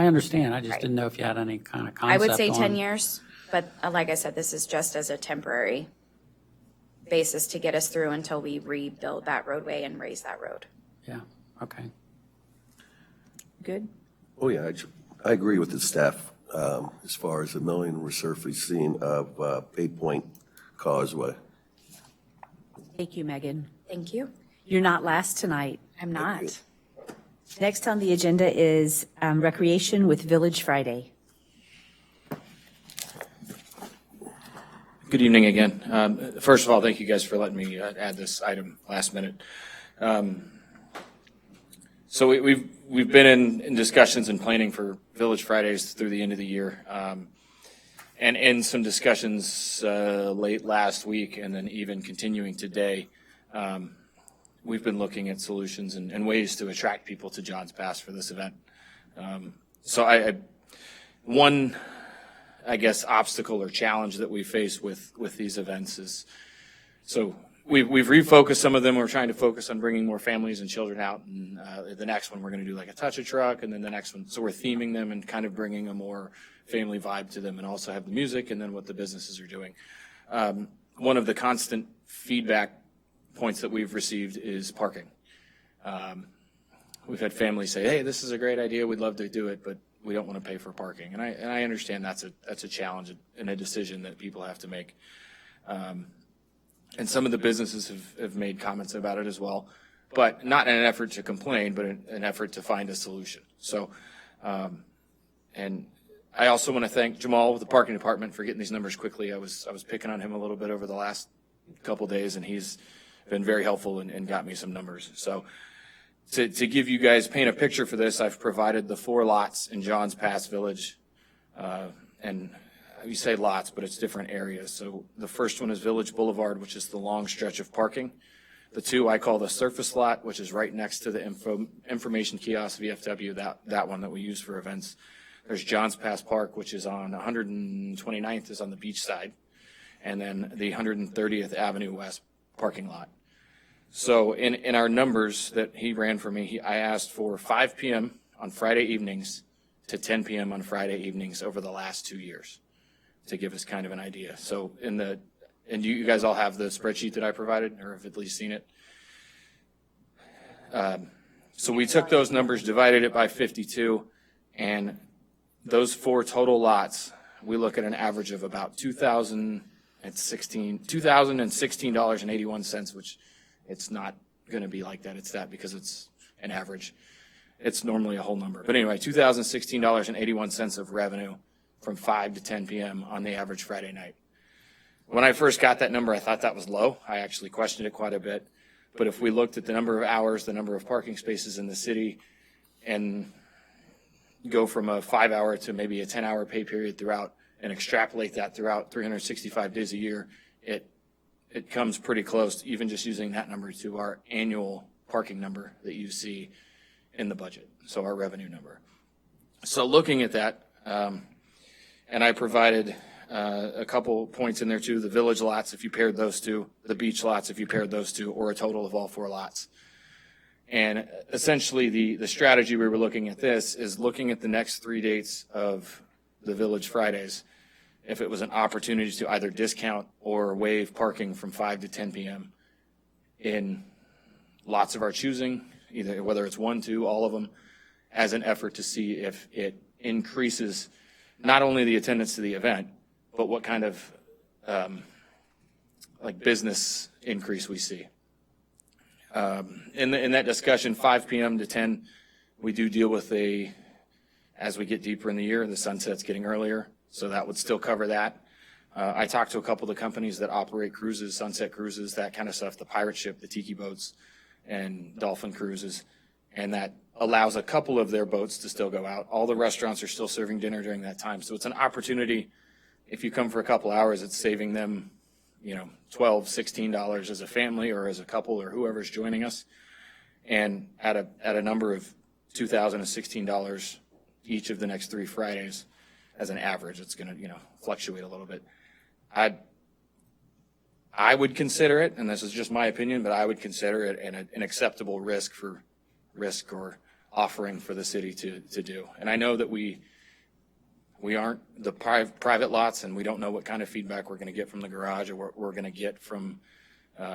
understand. I just Right. didn't know if you had any kind of I concept would say 10 on- years, but like I said, this is just as a temporary basis to get us through until we rebuild that roadway and raise that road. Yeah, okay. Good? Oh, yeah, I agree with the staff as far as the milling and resurfacing of 8 Point Causeway. Thank you, Megan. Thank you. You're not last tonight. I'm not. Next on the agenda is Recreation with Village Friday. Good evening again. First of all, thank you guys for letting me add this item last minute. So we've been in discussions and planning for Village Fridays through the end of the year, and in some discussions late last week, and then even continuing today. We've been looking at solutions and ways to attract people to John's Pass for this event. So one, I guess, obstacle or challenge that we face with these events is, so we've refocused some of them. We're trying to focus on bringing more families and children out, and the next one we're going to do like a touch-a-truck, and then the next one, so we're theming them and kind of bringing a more family vibe to them, and also have the music and then what the businesses are doing. One of the constant feedback points that we've received is parking. We've had families say, hey, this is a great idea, we'd love to do it, but we don't want to pay for parking. And I understand that's a challenge and a decision that people have to make. And some of the businesses have made comments about it as well, but not in an effort to complain, but an effort to find a solution. So, and I also want to thank Jamal with the parking department for getting these numbers quickly. I was picking on him a little bit over the last couple days, and he's been very helpful and got me some numbers. So to give you guys, paint a picture for this, I've provided the 4 lots in John's Pass Village. And you say lots, but it's different areas. So the first one is Village Boulevard, which is the long stretch of parking. The 2 I call the surface lot, which is right next to the information kiosk VFW, that one that we use for events. There's John's Pass Park, which is on 129th, is on the beach side. And then the 130th Avenue West parking lot. So in our numbers that he ran for me, I asked for 5 p.m. on Friday evenings to 10 p.m. on Friday evenings over the last 2 years to give us kind of an idea. So and you guys all have the spreadsheet that I provided, or have at least seen it. So we took those numbers, divided it by 52, and those 4 total lots, we look at an average of about $2,016.81, which it's not going to be like that. It's that because it's an average. It's normally a whole number. But anyway, $2,016.81 of revenue from 5 to 10 p.m. on the average Friday night. When I first got that number, I thought that was low. I actually questioned it quite a bit. But if we looked at the number of hours, the number of parking spaces in the city, and go from a 5-hour to maybe a 10-hour pay period throughout, and extrapolate that throughout 365 days a year, it comes pretty close, even just using that number, to our annual parking number that you see in the budget, so our revenue number. So looking at that, and I provided a couple points in there too, the village lots, if you paired those two, the beach lots, if you paired those two, or a total of all 4 lots. And essentially the strategy we were looking at this is looking at the next 3 dates of the Village Fridays, if it was an opportunity to either discount or waive parking from 5 to 10 p.m. in lots of our choosing, either whether it's 1, 2, all of them, as an effort to see if it increases not only the attendance to the event, but what kind of like business increase we see. In that discussion, 5 p.m. to 10, we do deal with as we get deeper in the year, the sunset's getting earlier, so that would still cover that. I talked to a couple of the companies that operate cruises, sunset cruises, that kind of stuff, the pirate ship, the tiki boats, and dolphin cruises, and that allows a couple of their boats to still go out. All the restaurants are still serving dinner during that time, so it's an opportunity. If you come for a couple hours, it's saving them, $12, $16 as a family or as a couple or whoever's joining us, and at a number of $2,016 each of the next 3 Fridays as an average. It's going to fluctuate a little bit. I would consider it, and this is just my opinion, but I would consider it an acceptable risk or offering for the city to do. And I know that we aren't the private lots, and we don't know what kind of feedback we're going to get from the garage or what we're going to get from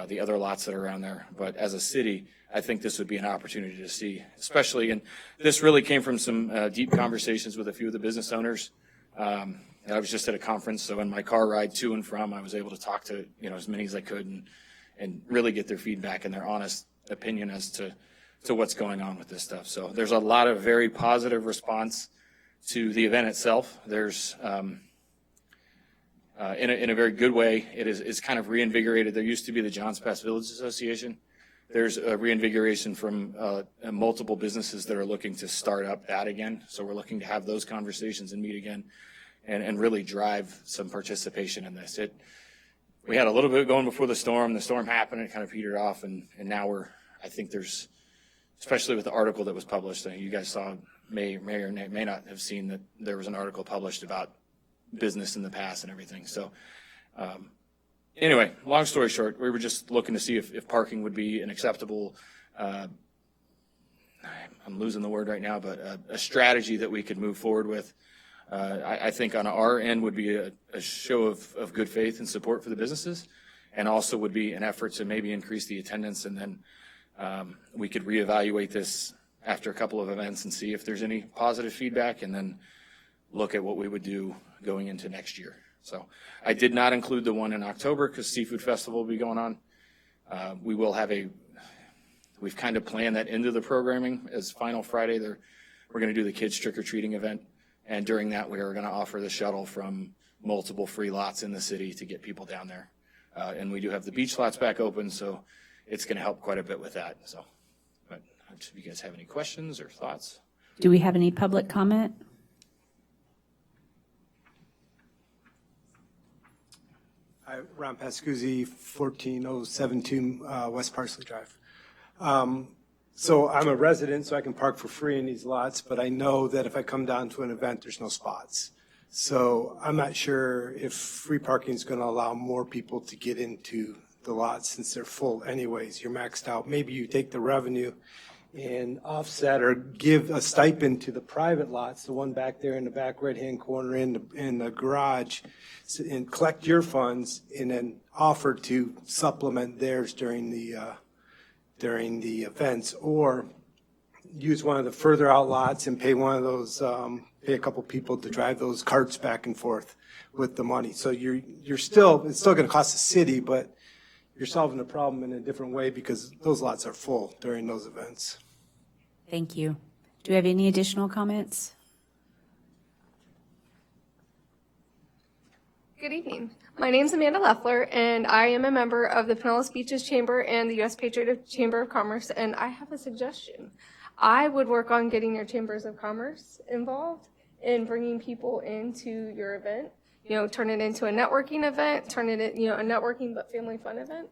the other lots that are around there. But as a city, I think this would be an opportunity to see, especially, and this really came from some deep conversations with a few of the business owners. I was just at a conference, so in my car ride to and from, I was able to talk to, as many as I could and really get their feedback and their honest opinion as to what's going on with this stuff. So there's a lot of very positive response to the event itself. There's, in a very good way, it's kind of reinvigorated. There used to be the Johns Pass Village Association. There's a reinvigoration from multiple businesses that are looking to start up that again. So we're looking to have those conversations and meet again and really drive some participation in this. We had a little bit going before the storm. The storm happened and kind of petered off, and now I think there's, especially with the article that was published, you guys saw, may or may not have seen that there was an article published about business in the past and everything. So anyway, long story short, we were just looking to see if parking would be an acceptable, I'm losing the word right now, but a strategy that we could move forward with. I think on our end would be a show of good faith and support for the businesses, and also would be an effort to maybe increase the attendance, and then we could reevaluate this after a couple of events and see if there's any positive feedback, and then look at what we would do going into next year. So I did not include the one in October because Seafood Festival will be going on. We will have we've kind of planned that into the programming as Final Friday. We're going to do the kids trick-or-treating event. And during that, we are going to offer the shuttle from multiple free lots in the city to get people down there. And we do have the beach lots back open, so it's going to help quite a bit with that. So, but if you guys have any questions or thoughts? Do we have any public comment? Hi, Ron Pascuzzi, 14072 West Parsley Drive. So I'm a resident, so I can park for free in these lots, but I know that if I come down to an event, there's no spots. So I'm not sure if free parking is going to allow more people to get into the lots since they're full anyways. You're maxed out. Maybe you take the revenue and offset or give a stipend to the private lots, the one back there in the back right-hand corner in the garage, and collect your funds and then offer to supplement theirs during the events, or use one of the further out lots and pay one of those, pay a couple people to drive those carts back and forth with the money. So it's still going to cost the city, but you're solving the problem in a different way because those lots are full during those events. Thank you. Do we have any additional comments? Good evening. My name is Amanda Leffler, and I am a member of the Pinellas Beaches Chamber and the U.S. Patriot Chamber of Commerce, and I have a suggestion. I would work on getting your chambers of commerce involved in bringing people into your event. Turn it into a networking event, turn it in, a networking but family fun event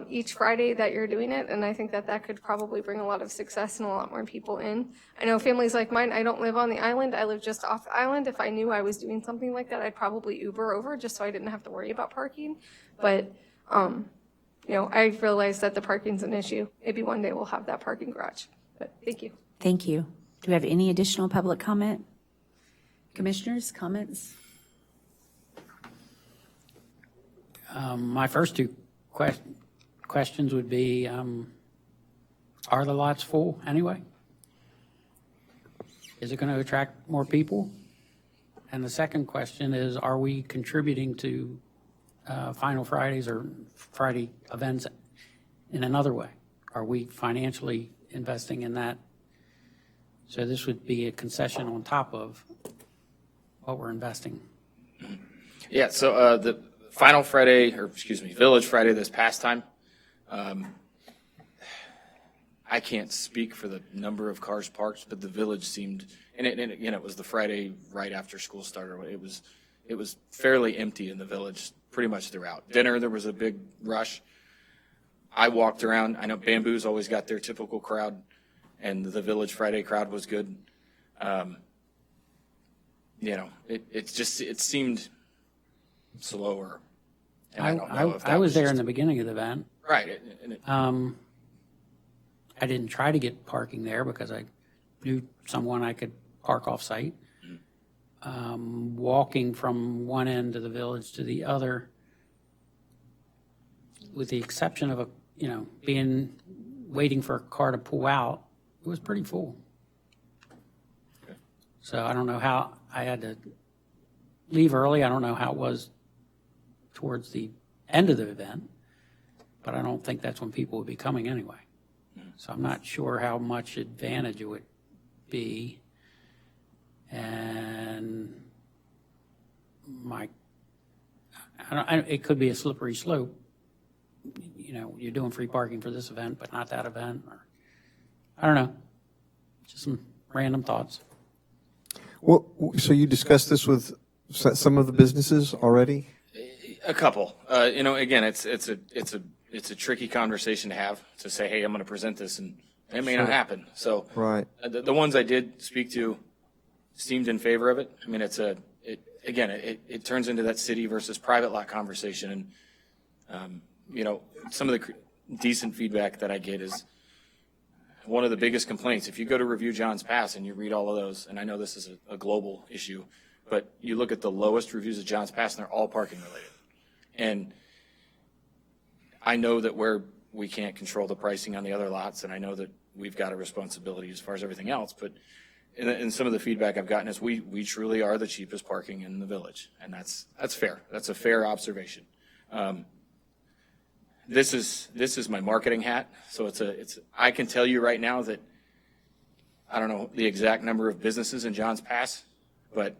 each Friday that you're doing it, and I think that could probably bring a lot of success and a lot more people in. I know families like mine, I don't live on the island, I live just off the island. If I knew I was doing something like that, I'd probably Uber over just so I didn't have to worry about parking. But, I realize that the parking's an issue. Maybe one day we'll have that parking garage, but thank you. Thank you. Do we have any additional public comment? Commissioners, comments? My first two questions would be, are the lots full anyway? Is it going to attract more people? And the second question is, are we contributing to Final Fridays or Friday events in another way? Are we financially investing in that? So this would be a concession on top of what we're investing. Yeah, so the Final Friday, Village Friday this past time, I can't speak for the number of cars parked, but the village seemed, and it was the Friday right after school started. It was fairly empty in the village pretty much throughout. Dinner, there was a big rush. I walked around. I know Bamboo's always got their typical crowd, and the Village Friday crowd was good. It seemed slower. And I don't know if that I was there in the beginning of the event. Right. I didn't try to get parking there because I knew someone I could park off-site. Walking from one end of the village to the other, with the exception of waiting for a car to pull out, it was pretty full. So I don't know how, I had to leave early. I don't know how it was towards the end of the event, but I don't think that's when people would be coming anyway. So I'm not sure how much advantage it would be. And it could be a slippery slope. You're doing free parking for this event, but not that event, or I don't know. Just some random thoughts. Well, so you discussed this with some of the businesses already? A couple. Again, it's a tricky conversation to have, to say, hey, I'm going to present this, and it may not happen. So Right. The ones I did speak to seemed in favor of it. I mean, it turns into that city versus private lot conversation. And, some of the decent feedback that I get is one of the biggest complaints. If you go to review John's Pass and you read all of those, and I know this is a global issue, but you look at the lowest reviews of John's Pass and they're all parking related. And I know that we can't control the pricing on the other lots, and I know that we've got a responsibility as far as everything else, but in some of the feedback I've gotten is we truly are the cheapest parking in the village, and that's fair. That's a fair observation. This is my marketing hat, so I can tell you right now that I don't know the exact number of businesses in John's Pass, but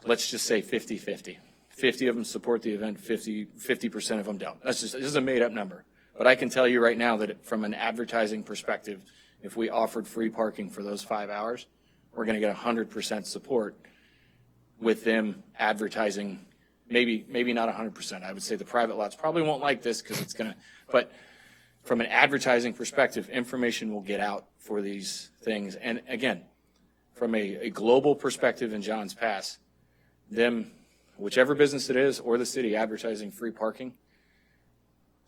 let's just say 50-50. 50 of them support the event, 50% of them don't. This is a made up number. But I can tell you right now that from an advertising perspective, if we offered free parking for those 5 hours, we're going to get 100% support with them advertising. Maybe not 100%. I would say the private lots probably won't like this because it's going to, but from an advertising perspective, information will get out for these things. And again, from a global perspective in John's Pass, whichever business it is or the city advertising free parking,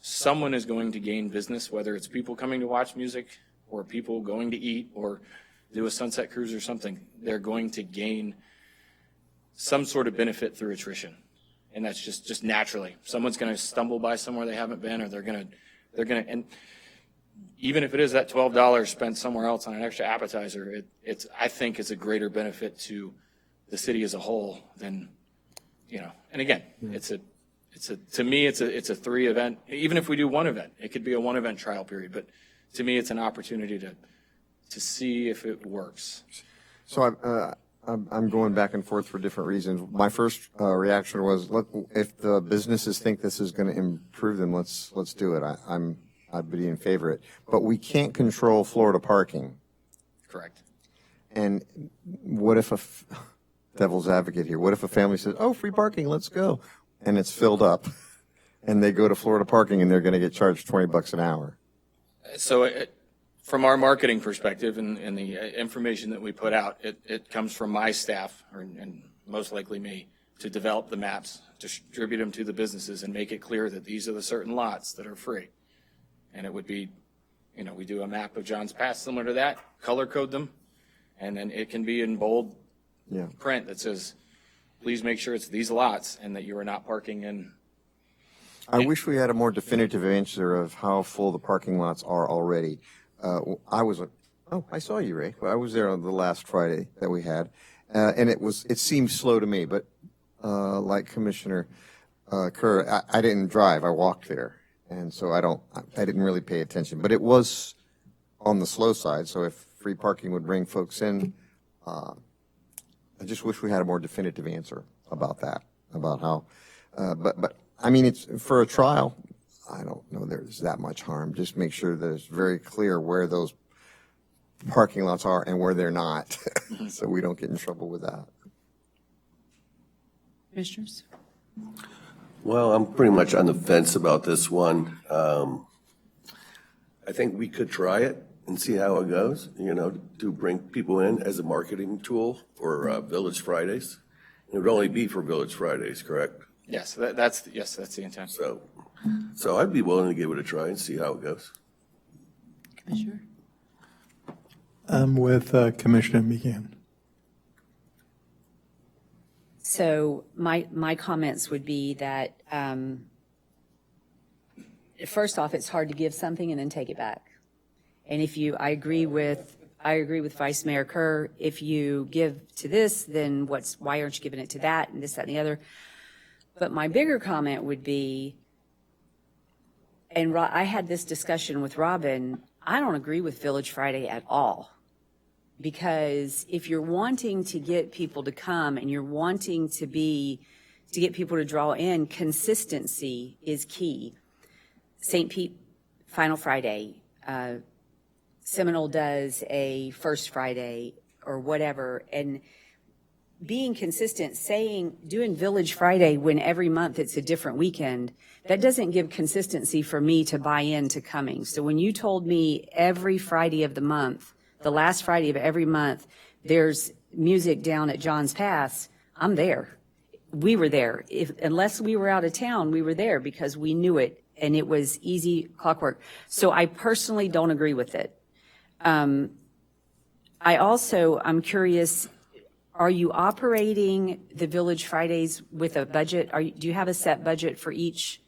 someone is going to gain business, whether it's people coming to watch music or people going to eat or do a sunset cruise or something. They're going to gain some sort of benefit through attrition. And that's just naturally. Someone's going to stumble by somewhere they haven't been, or they're going to, and even if it is that $12 spent somewhere else on an extra appetizer, I think it's a greater benefit to the city as a whole than, and again, to me, it's a 3 event. Even if we do 1 event, it could be a 1 event trial period, but to me, it's an opportunity to see if it works. So I'm going back and forth for different reasons. My first reaction was, if the businesses think this is going to improve them, let's do it. I'd be in favor of it. But we can't control Florida parking. Correct. And what if devil's advocate here, what if a family says, oh, free parking, let's go, and it's filled up, and they go to Florida parking and they're going to get charged $20 an hour? So from our marketing perspective and the information that we put out, it comes from my staff, and most likely me, to develop the maps, distribute them to the businesses, and make it clear that these are the certain lots that are free. And it would be, we do a map of John's Pass similar to that, color code them, and then it can be in bold print that says, please make sure it's these lots and that you are not parking in. I wish we had a more definitive answer of how full the parking lots are already. I saw you, Ray. I was there on the last Friday that we had, and it seemed slow to me, but like Commissioner Kerr, I didn't drive. I walked there, and so I didn't really pay attention. But it was on the slow side, so if free parking would bring folks in, I just wish we had a more definitive answer about that, about how, but I mean, it's for a trial. I don't know there's that much harm. Just make sure that it's very clear where those parking lots are and where they're not, so we don't get in trouble with that. Commissioners? Well, I'm pretty much on the fence about this one. I think we could try it and see how it goes, to bring people in as a marketing tool for Village Fridays. It would only be for Village Fridays, correct? Yes, that's the intent. So I'd be willing to give it a try and see how it goes. Commissioner? I'm with Commissioner McGann. So my comments would be that first off, it's hard to give something and then take it back. And I agree with Vice Mayor Kerr. If you give to this, then why aren't you giving it to that and this, that, and the other? But my bigger comment would be, and I had this discussion with Robin, I don't agree with Village Friday at all. Because if you're wanting to get people to come and you're wanting to get people to draw in, consistency is key. St. Pete, Final Friday, Seminole does a First Friday or whatever, and being consistent, doing Village Friday when every month it's a different weekend, that doesn't give consistency for me to buy into coming. So when you told me every Friday of the month, the last Friday of every month, there's music down at John's Pass, I'm there. We were there. Unless we were out of town, we were there because we knew it and it was easy clockwork. So I personally don't agree with it. I'm curious, are you operating the Village Fridays with a budget? Do you have a set budget for each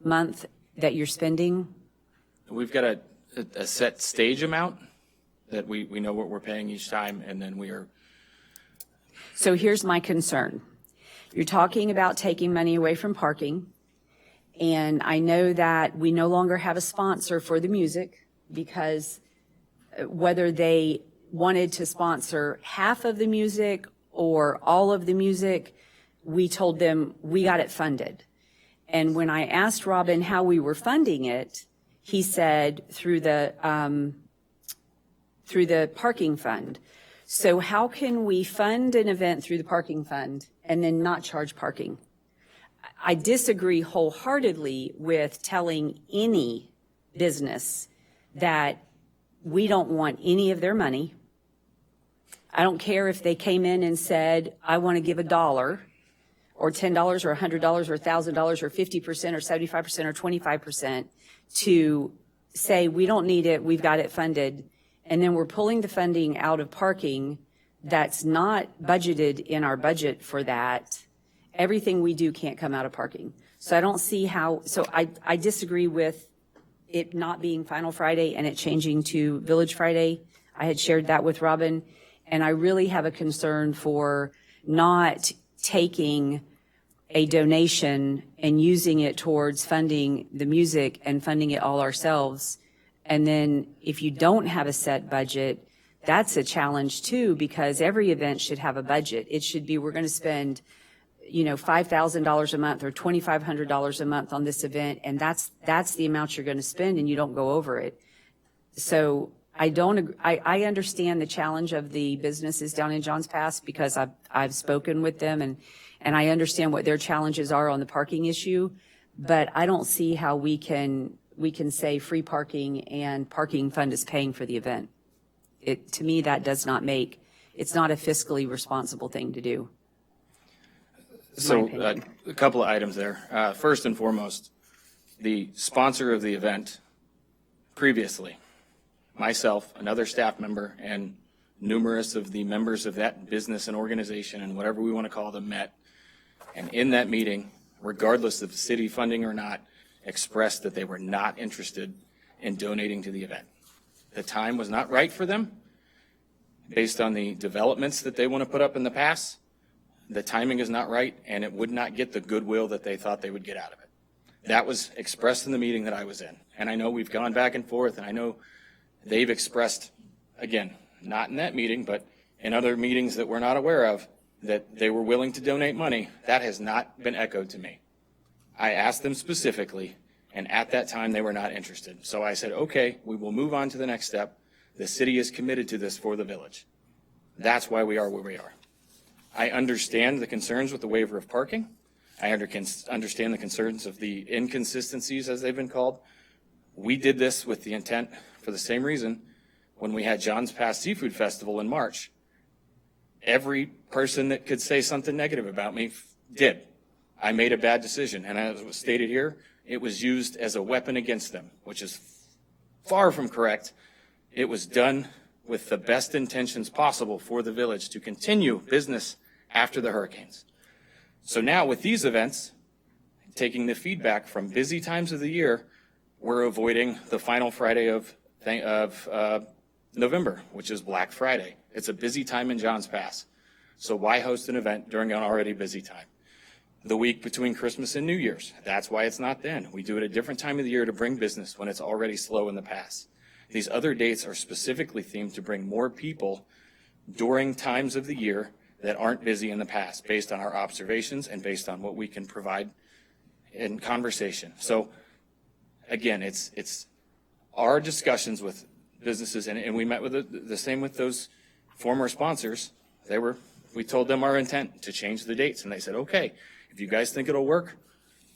month that you're spending? We've got a set stage amount that we know what we're paying each time, and then we are. So here's my concern. You're talking about taking money away from parking, and I know that we no longer have a sponsor for the music because whether they wanted to sponsor half of the music or all of the music, we told them we got it funded. And when I asked Robin how we were funding it, he said through the parking fund. So how can we fund an event through the parking fund and then not charge parking? I disagree wholeheartedly with telling any business that we don't want any of their money. I don't care if they came in and said, I want to give $1 or $10 or $100 or $1,000 or 50% or 75% or 25% to say, we don't need it, we've got it funded. And then we're pulling the funding out of parking that's not budgeted in our budget for that. Everything we do can't come out of parking. So I don't see how, I disagree with it not being Final Friday and it changing to Village Friday. I had shared that with Robin, and I really have a concern for not taking a donation and using it towards funding the music and funding it all ourselves. And then if you don't have a set budget, that's a challenge too, because every event should have a budget. It should be, we're going to spend, $5,000 a month or $2,500 a month on this event, and that's the amount you're going to spend, and you don't go over it. So I understand the challenge of the businesses down in Johns Pass because I've spoken with them, and I understand what their challenges are on the parking issue, but I don't see how we can say free parking and parking fund is paying for the event. To me, that does not it's not a fiscally responsible thing to do. So a couple of items there. First and foremost, the sponsor of the event previously, myself, another staff member, and numerous of the members of that business and organization and whatever we want to call them met. And in that meeting, regardless of city funding or not, expressed that they were not interested in donating to the event. The time was not right for them based on the developments that they want to put up in the past. The timing is not right, and it would not get the goodwill that they thought they would get out of it. That was expressed in the meeting that I was in. And I know we've gone back and forth, and I know they've expressed, again, not in that meeting, but in other meetings that we're not aware of, that they were willing to donate money. That has not been echoed to me. I asked them specifically, and at that time they were not interested. So I said, okay, we will move on to the next step. The city is committed to this for the village. That's why we are where we are. I understand the concerns with the waiver of parking. I understand the concerns of the inconsistencies, as they've been called. We did this with the intent, for the same reason, when we had John's Pass Seafood Festival in March. Every person that could say something negative about me did. I made a bad decision, and as was stated here, it was used as a weapon against them, which is far from correct. It was done with the best intentions possible for the village to continue business after the hurricanes. So now with these events, taking the feedback from busy times of the year, we're avoiding the final Friday of November, which is Black Friday. It's a busy time in Johns Pass. So why host an event during an already busy time? The week between Christmas and New Year's, that's why it's not then. We do it a different time of the year to bring business when it's already slow in the pass. These other dates are specifically themed to bring more people during times of the year that aren't busy in the past, based on our observations and based on what we can provide in conversation. So again, it's our discussions with businesses, and we met with the same with those former sponsors. We told them our intent to change the dates, and they said, okay, if you guys think it'll work,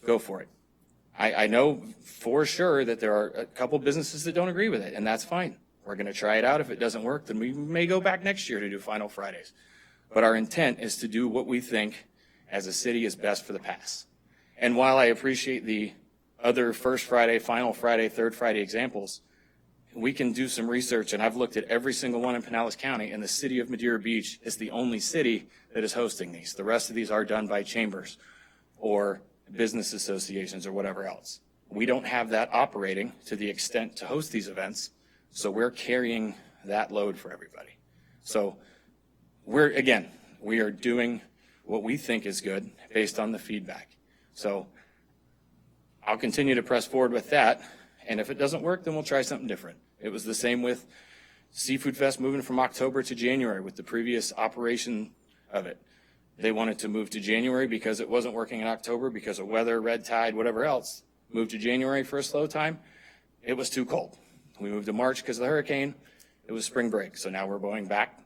go for it. I know for sure that there are a couple businesses that don't agree with it, and that's fine. We're going to try it out. If it doesn't work, then we may go back next year to do Final Fridays. But our intent is to do what we think as a city is best for the pass. And while I appreciate the other First Friday, Final Friday, Third Friday examples, we can do some research, and I've looked at every single one in Pinellas County, and the city of Madeira Beach is the only city that is hosting these. The rest of these are done by chambers or business associations or whatever else. We don't have that operating to the extent to host these events, so we're carrying that load for everybody. So we are doing what we think is good based on the feedback. So I'll continue to press forward with that, and if it doesn't work, then we'll try something different. It was the same with Seafood Fest moving from October to January with the previous operation of it. They wanted to move to January because it wasn't working in October because of weather, red tide, whatever else. Moved to January for a slow time. It was too cold. We moved to March because of the hurricane. It was spring break. So now we're going back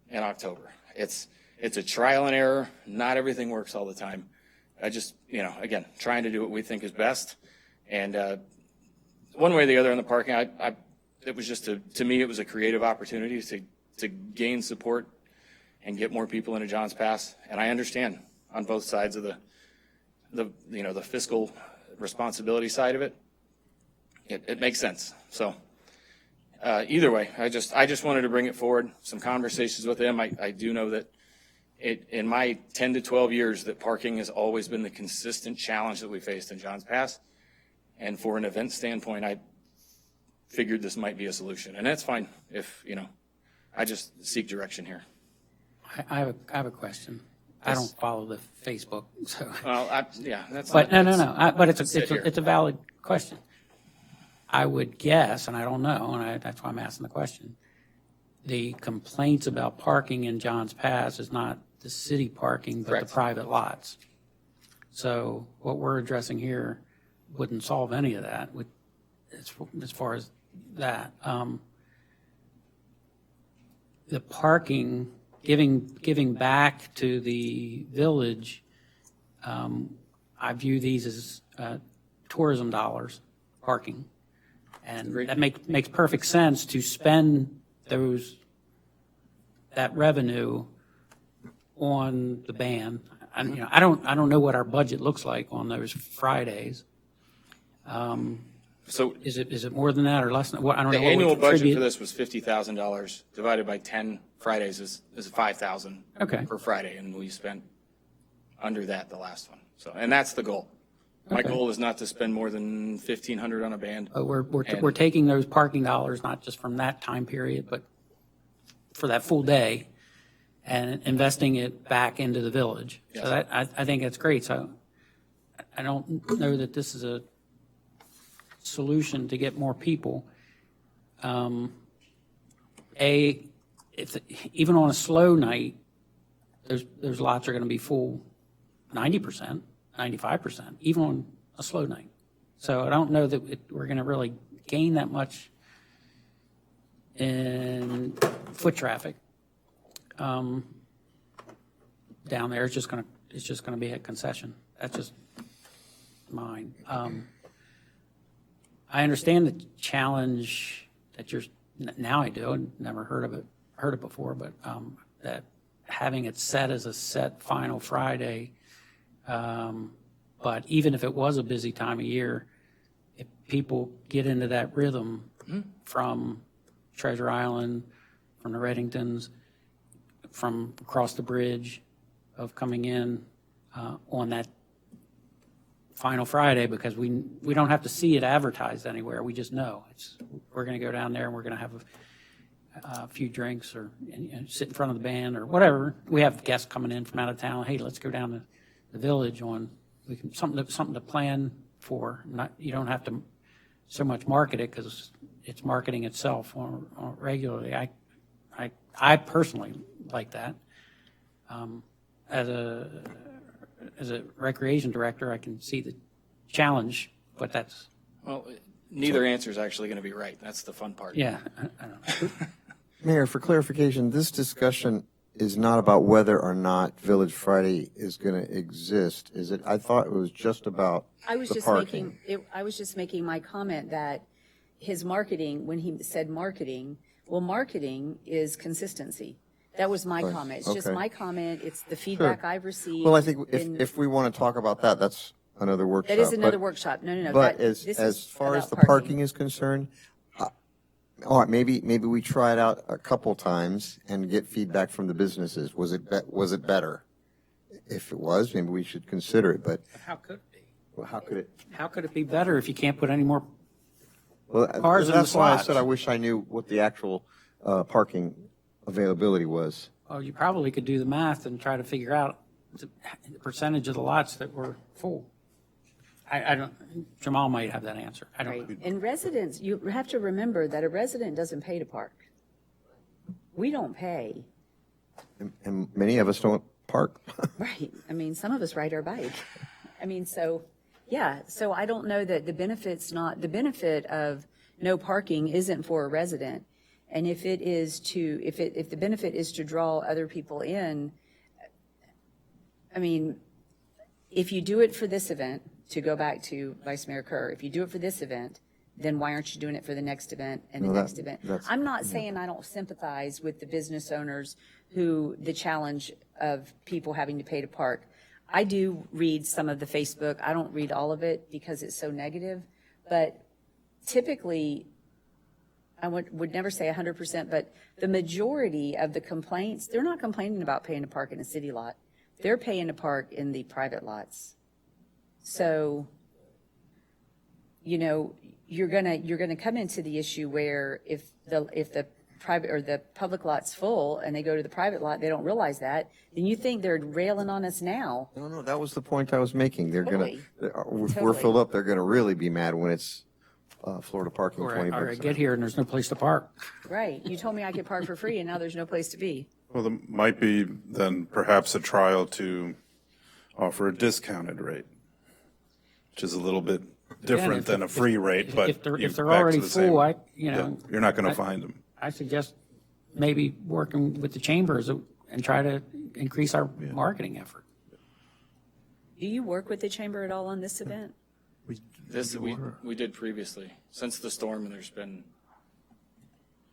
in October. It's a trial and error. Not everything works all the time. I just, again, trying to do what we think is best. And one way or the other in the parking, it was just to me, it was a creative opportunity to gain support and get more people into Johns Pass. And I understand on both sides of the fiscal responsibility side of it. It makes sense. So either way, I just wanted to bring it forward. Some conversations with them. I do know that in my 10 to 12 years that parking has always been the consistent challenge that we faced in Johns Pass. And for an event standpoint, I figured this might be a solution. And that's fine if, I just seek direction here. I have a question. I don't follow the Facebook, so. Well, that's. But no. But it's a valid question. I would guess, and I don't know, and that's why I'm asking the question. The complaints about parking in Johns Pass is not the city parking, but Correct. the private lots. So what we're addressing here wouldn't solve any of that as far as that. The parking, giving back to the village, I view these as tourism dollars, parking. And that makes perfect sense to spend that revenue on the band. And, I don't know what our budget looks like on those Fridays. So is it more than that or less than? I don't know. The annual budget for this was $50,000 divided by 10 Fridays is $5,000 per Friday, and we spent under that the last one. So, and that's the goal. My goal is not to spend more than $1,500 on a band. We're taking those parking dollars not just from that time period, but for that full day, and investing it back into the village. Yes. So I think that's great. So I don't know that this is a solution to get more people. Even on a slow night, those lots are going to be full 90%, 95%, even on a slow night. So I don't know that we're going to really gain that much in foot traffic down there. It's just going to be a concession. That's just mine. I understand the challenge that now I do, and never heard it before, but that having it set as a set final Friday, but even if it was a busy time of year, if people get into that rhythm from Treasure Island, from the Reddingtons, from across the bridge of coming in on that Final Friday because we don't have to see it advertised anywhere. We just know we're going to go down there and we're going to have a few drinks or sit in front of the band or whatever. We have guests coming in from out of town. Hey, let's go down to the village something to plan for. You don't have to so much market it because it's marketing itself regularly. I personally like that. As a recreation director, I can see the challenge, but that's. Well, neither answer is actually going to be right. That's the fun part. Yeah. I don't know. Mayor, for clarification, this discussion is not about whether or not Village Friday is going to exist, is it? I thought it was just about I was the just parking. I was just making my comment that his marketing, when he said marketing, well, marketing is consistency. That was my Right. comment. It's just Okay. my comment. It's the feedback I've received. Well, I think if we want to talk about that, that's another workshop. That is another but- workshop. No. But this as is far as about the parking is concerned, all right, maybe we try it out a couple times and get feedback from the businesses. Was it better? If it was, maybe we should consider it. But How could it be? well, how could it? How could it be better if you can't put any more Well, cars in the that's why I slots? said I wish I knew what the actual parking availability was. Well, you probably could do the math and try to figure out the percentage of the lots that were full. I don't, Jamal might have that answer. I don't. Right. And residents, you have to remember that a resident doesn't pay to park. We don't pay. And many of us don't park. Right. I mean, some of us ride our bike. I mean, so, yeah. So I don't know that the benefit of no parking isn't for a resident. And if it is if the benefit is to draw other people in, I mean, if you do it for this event, to go back to Vice Mayor Kerr, if you do it for this event, then why aren't you doing it for the next event and the next event? I'm not saying I don't sympathize with the business owners the challenge of people having to pay to park. I do read some of the Facebook. I don't read all of it because it's so negative, but typically, I would never say 100%, but the majority of the complaints, they're not complaining about paying to park in a city lot. They're paying to park in the private lots. So, you're gonna come into the issue where if the private or the public lot's full and they go to the private lot, they don't realize that, then you think they're railing on us now. No, that was the point I was making. They're Totally. if we're filled up, they're gonna really be mad when it's Florida parking Or 20 I bucks. get here and there's no place to park. Right. You told me I could park for free and now there's no place to be. Well, there might be then perhaps a trial to offer a discounted rate, which is a little bit different if than a free rate, but if they're you- they're back to already the same- full, Yeah, you're not going I- to find them. I suggest maybe working with the chambers and try to increase our marketing effort. Do you work with the chamber at all on this event? We did previously. Since the storm, there's been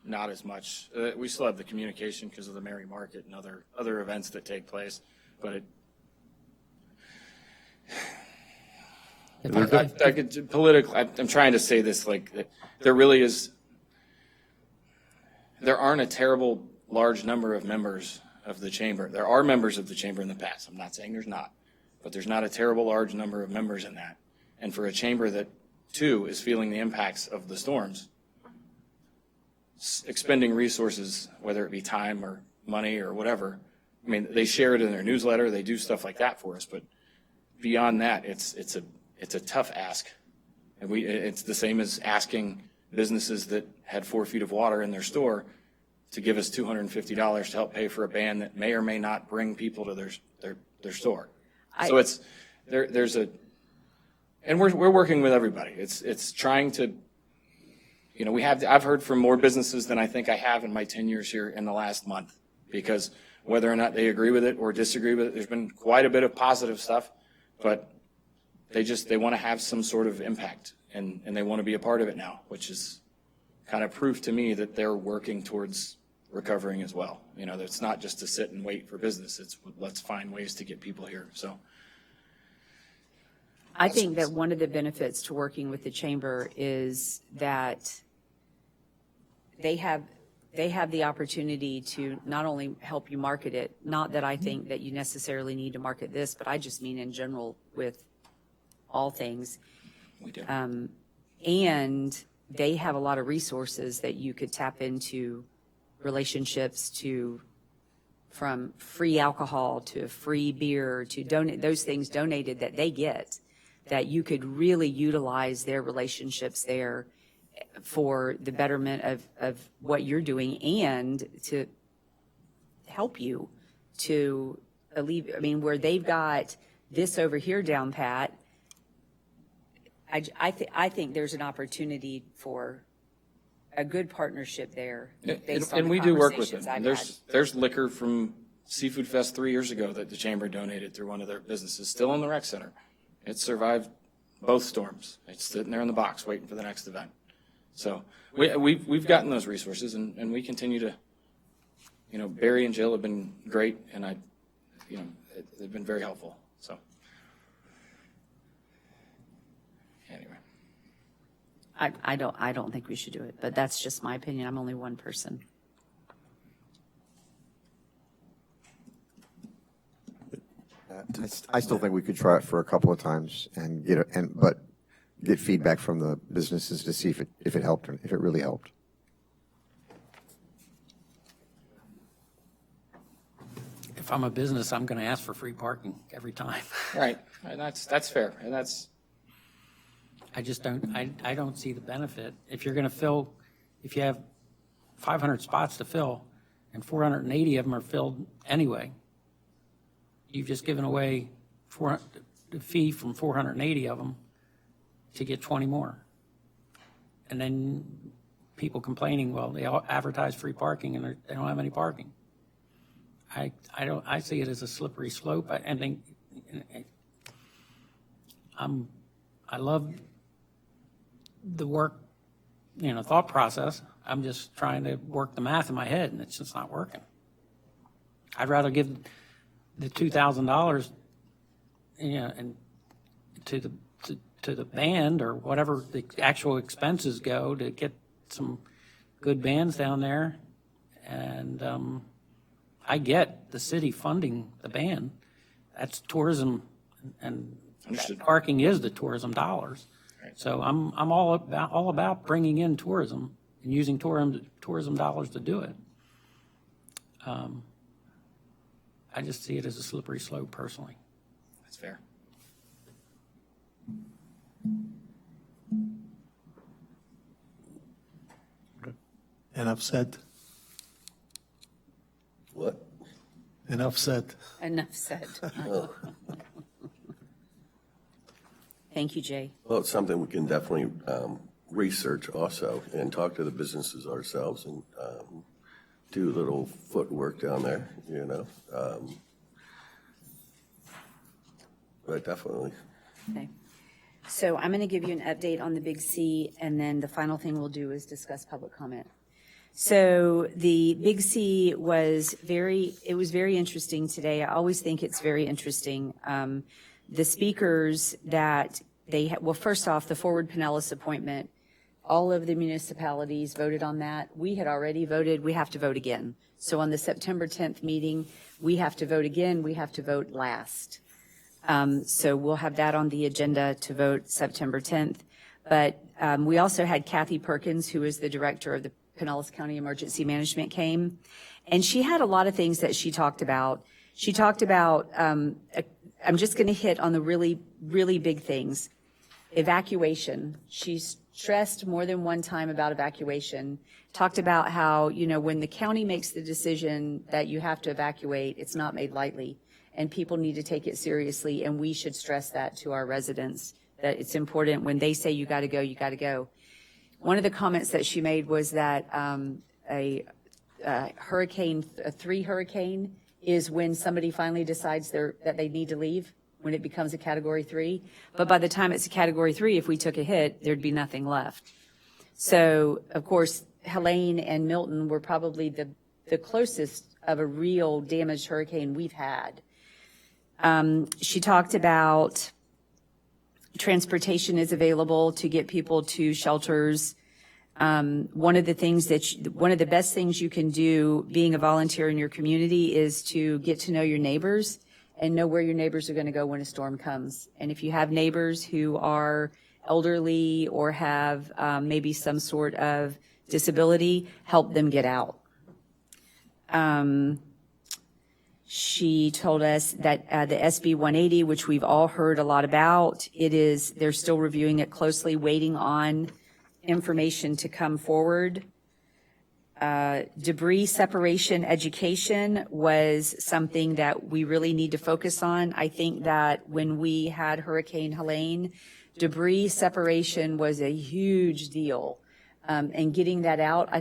not as much. We still have the communication because of the Mary Market and other events that take place, but I could politically. I'm trying to say this like there really is. There aren't a terrible large number of members of the chamber. There are members of the chamber in the past. I'm not saying there's not, but there's not a terrible large number of members in that. And for a chamber that, too, is feeling the impacts of the storms, expending resources, whether it be time or money or whatever, I mean, they share it in their newsletter, they do stuff like that for us, but beyond that, it's a tough ask. And it's the same as asking businesses that had 4 feet of water in their store to give us $250 to help pay for a band that may or may not bring people to their store. So there's a, and we're working with everybody. It's trying to, I've heard from more businesses than I think I have in my 10 years here in the last month, because whether or not they agree with it or disagree with it, there's been quite a bit of positive stuff, but they want to have some sort of impact and they want to be a part of it now, which is kind of proof to me that they're working towards recovering as well. It's not just to sit and wait for business. It's let's find ways to get people here. So. I think that one of the benefits to working with the chamber is that they have the opportunity to not only help you market it, not that I think that you necessarily need to market this, but I just mean in general with all things. We do. And they have a lot of resources that you could tap into, relationships to, from free alcohol to free beer to donate, those things donated that they get, that you could really utilize their relationships there for the betterment of what you're doing and to help you to alleviate, I mean, where they've got this over here down pat, I think there's an opportunity for a good partnership there. based on And the we do work with conversations them. I've There's liquor from Seafood Fest 3 years ago that the chamber donated through one of their businesses, still in the rec center. It survived both storms. It's sitting there in the box waiting for the next event. So we've gotten those resources, and we continue to, Barry and Jill have been great, and they've been very helpful. So anyway. I don't think we should do it, but that's just my opinion. I'm only one person. I still think we could try it for a couple of times and get feedback from the businesses to see if it helped, or if it really helped. If I'm a business, I'm going to ask for free parking every time. Right, and that's fair, and that's. I just don't, I don't see the benefit. If you're going to fill, if you have 500 spots to fill and 480 of them are filled anyway, you've just given away the fee from 480 of them to get 20 more. And then people complaining, well, they all advertise free parking and they don't have any parking. I see it as a slippery slope. I think I love the work, thought process. I'm just trying to work the math in my head, and it's just not working. I'd rather give the $2,000, and to the band or whatever the actual expenses go to get some good bands down there, and I get the city funding the band. That's tourism, and parking is the tourism dollars. So I'm all about bringing in tourism and using tourism dollars to do it. I just see it as a slippery slope personally. That's fair. Enough said. What? Enough said. Enough said. Oh. Thank you, Jay. Well, it's something we can definitely research also and talk to the businesses ourselves and do a little footwork down there, But definitely. Okay. So I'm going to give you an update on the Big C, and then the final thing we'll do is discuss public comment. So the Big C was very interesting today. I always think it's very interesting. The speakers that well, first off, the Forward Pinellas appointment, all of the municipalities voted on that. We had already voted. We have to vote again. So on the September 10th meeting, we have to vote again. We have to vote last. So we'll have that on the agenda to vote September 10th. But we also had Kathy Perkins, who is the director of the Pinellas County Emergency Management, came. And she had a lot of things that she talked about. She talked about, I'm just going to hit on the really, really big things. Evacuation. She stressed more than one time about evacuation. Talked about how, when the county makes the decision that you have to evacuate, it's not made lightly. And people need to take it seriously, and we should stress that to our residents, that it's important when they say you got to go, you got to go. One of the comments that she made was that a 3 hurricane is when somebody finally decides that they need to leave, when it becomes a Category 3. But by the time it's a Category 3, if we took a hit, there'd be nothing left. So, of course, Helene and Milton were probably the closest of a real damaged hurricane we've had. She talked about transportation is available to get people to shelters. One of the best things you can do being a volunteer in your community is to get to know your neighbors and know where your neighbors are going to go when a storm comes. And if you have neighbors who are elderly or have maybe some sort of disability, help them get out. She told us that the SB 180, which we've all heard a lot about, they're still reviewing it closely, waiting on information to come forward. Debris separation education was something that we really need to focus on. I think that when we had Hurricane Helene, debris separation was a huge deal. And getting that out,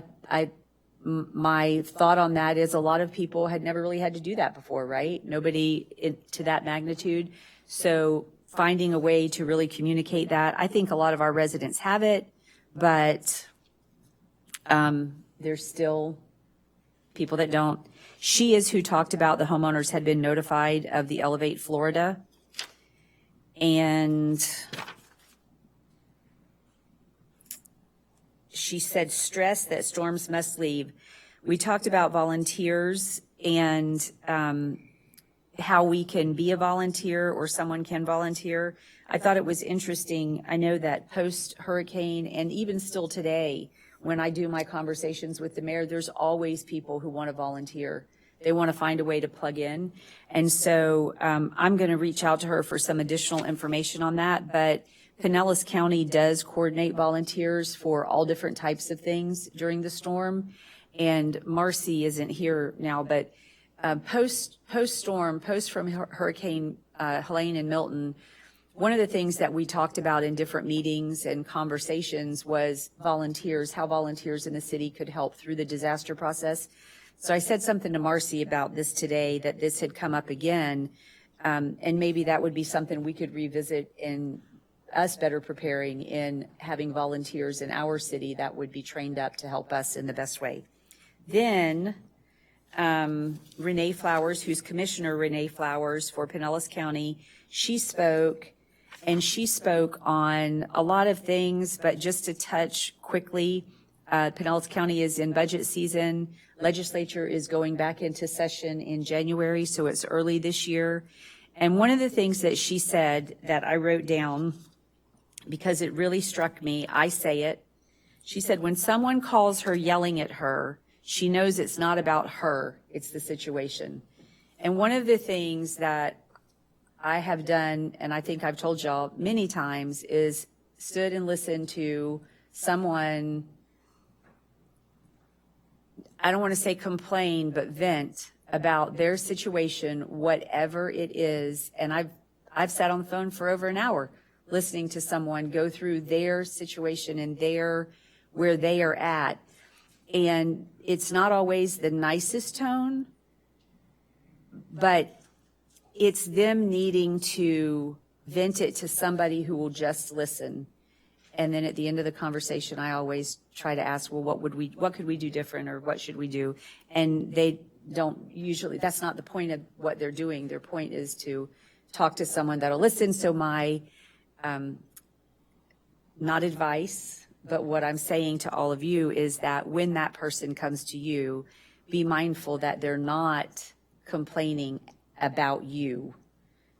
my thought on that is a lot of people had never really had to do that before, right? Nobody to that magnitude. So finding a way to really communicate that. I think a lot of our residents have it, but there's still people that don't. She is who talked about the homeowners had been notified of the Elevate Florida. And she said stress that storms must leave. We talked about volunteers and how we can be a volunteer or someone can volunteer. I thought it was interesting. I know that post-hurricane and even still today, when I do my conversations with the mayor, there's always people who want to volunteer. They want to find a way to plug in. And so I'm going to reach out to her for some additional information on that. But Pinellas County does coordinate volunteers for all different types of things during the storm. And Marcy isn't here now, but post-storm, post from Hurricane Helene and Milton, one of the things that we talked about in different meetings and conversations was volunteers, how volunteers in the city could help through the disaster process. So I said something to Marcy about this today, that this had come up again, and maybe that would be something we could revisit in us better preparing in having volunteers in our city that would be trained up to help us in the best way. Then Renee Flowers, who's Commissioner Renee Flowers for Pinellas County, she spoke on a lot of things, but just to touch quickly, Pinellas County is in budget season. Legislature is going back into session in January, so it's early this year. And one of the things that she said that I wrote down, because it really struck me, I say it. She said, when someone calls her yelling at her, she knows it's not about her, it's the situation. And one of the things that I have done, and I think I've told y'all many times, is stood and listened to someone, I don't want to say complain, but vent about their situation, whatever it is. And I've sat on the phone for over an hour listening to someone go through their situation and where they are at. And it's not always the nicest tone, but it's them needing to vent it to somebody who will just listen. And then at the end of the conversation, I always try to ask, well, what could we do different, or what should we do? And they don't usually, that's not the point of what they're doing. Their point is to talk to someone that'll listen. So my, not advice, but what I'm saying to all of you is that when that person comes to you, be mindful that they're not complaining about you.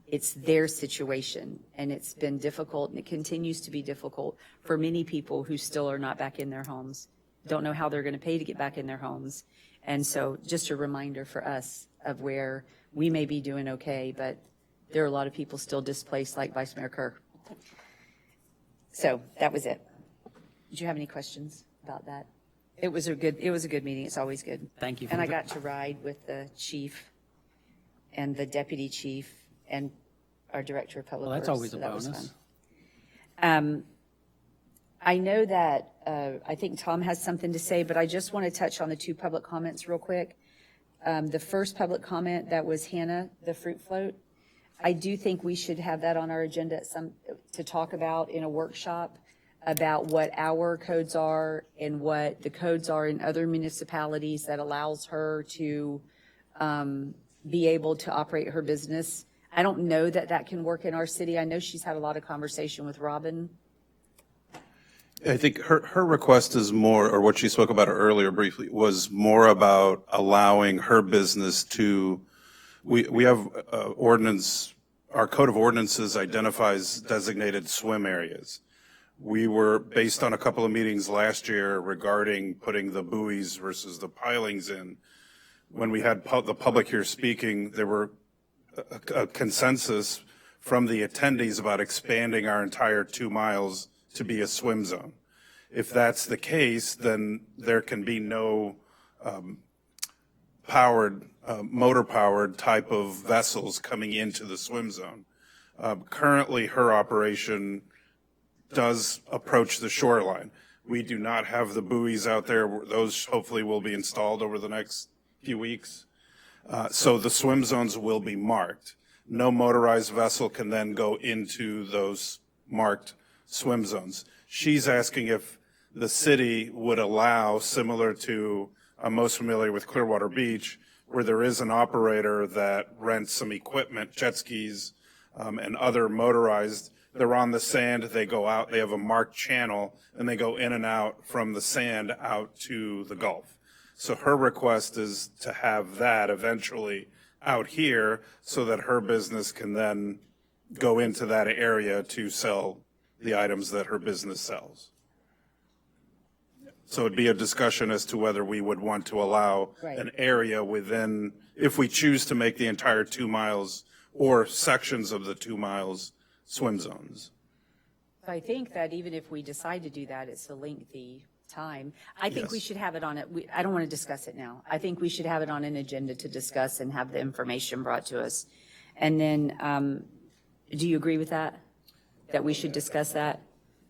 It's their situation, and it's been difficult, and it continues to be difficult for many people who still are not back in their homes, don't know how they're going to pay to get back in their homes. And so just a reminder for us of where we may be doing okay, but there are a lot of people still displaced, like Vice Mayor Kerr. So that was it. Did you have any questions about that? It was a good meeting. It's always good. Thank you. And I got to ride with the chief and the deputy chief and our director of public works. Well, that's always a so that was bonus. fun. I know that I think Tom has something to say, but I just want to touch on the two public comments real quick. The first public comment, that was Hannah, the fruit float. I do think we should have that on our agenda to talk about in a workshop about what our codes are and what the codes are in other municipalities that allows her to be able to operate her business. I don't know that that can work in our city. I know she's had a lot of conversation with Robin. I think her request is more, or what she spoke about earlier briefly, was more about allowing her business to We have ordinance, our code of ordinances identifies designated swim areas. We were, based on a couple of meetings last year regarding putting the buoys versus the pilings in, when we had the public here speaking, there were a consensus from the attendees about expanding our entire 2 miles to be a swim zone. If that's the case, then there can be no motor-powered type of vessels coming into the swim zone. Currently, her operation does approach the shoreline. We do not have the buoys out there. Those hopefully will be installed over the next few weeks. So the swim zones will be marked. No motorized vessel can then go into those marked swim zones. She's asking if the city would allow, similar to, I'm most familiar with Clearwater Beach, where there is an operator that rents some equipment, jet skis, and other motorized. They're on the sand, they go out, they have a marked channel, and they go in and out from the sand out to the Gulf. So her request is to have that eventually out here so that her business can then go into that area to sell the items that her business sells. So it'd be a discussion as to whether we would want to allow an area within, if we choose to make the entire 2 miles or sections of the 2 miles swim zones. I think that even if we decide to do that, it's a lengthy time. I think we should have it on it. I don't want to discuss it now. I think we should have it on an agenda to discuss and have the information brought to us. And then, do you agree with that? That we should discuss that?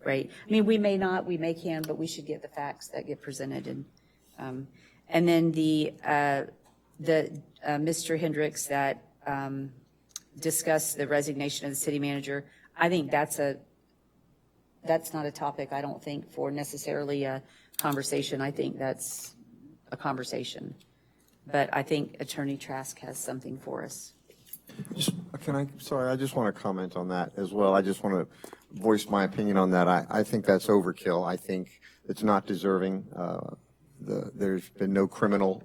Right. I mean, we may not, we may can, but we should get the facts that get presented. And then the Mr. Hendricks that discussed the resignation of the city manager, I think that's not a topic, I don't think, for necessarily a conversation. I think that's a conversation. But I think Attorney Trask has something for us. Sorry, I just want to comment on that as well. I just want to voice my opinion on that. I think that's overkill. I think it's not deserving. There's been no criminal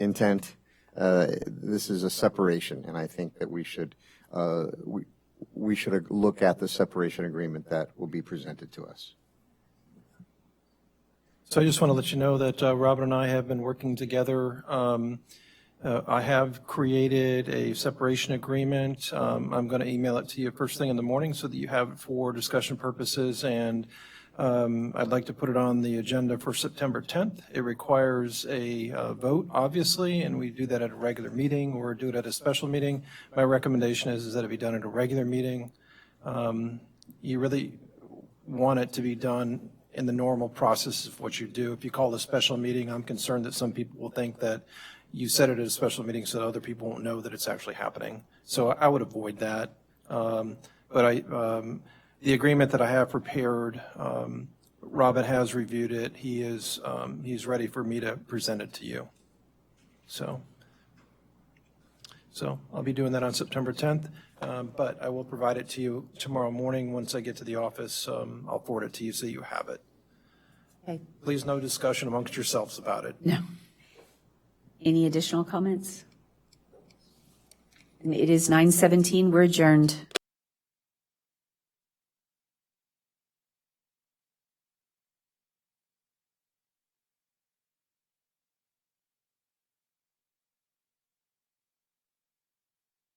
intent. This is a separation, and I think that we should look at the separation agreement that will be presented to us. So I just want to let you know that Robert and I have been working together. I have created a separation agreement. I'm going to email it to you first thing in the morning so that you have it for discussion purposes, and I'd like to put it on the agenda for September 10th. It requires a vote, obviously, and we do that at a regular meeting or do it at a special meeting. My recommendation is that it be done at a regular meeting. You really want it to be done in the normal process of what you do. If you call a special meeting, I'm concerned that some people will think that you set it at a special meeting so that other people won't know that it's actually happening. So I would avoid that. The agreement that I have prepared, Robin has reviewed it. He's ready for me to present it to you. So I'll be doing that on September 10th, but I will provide it to you tomorrow morning once I get to the office. I'll forward it to you so you have it. Okay. Please, no discussion amongst yourselves about it. No. Any additional comments? And it is 9:17. We're adjourned.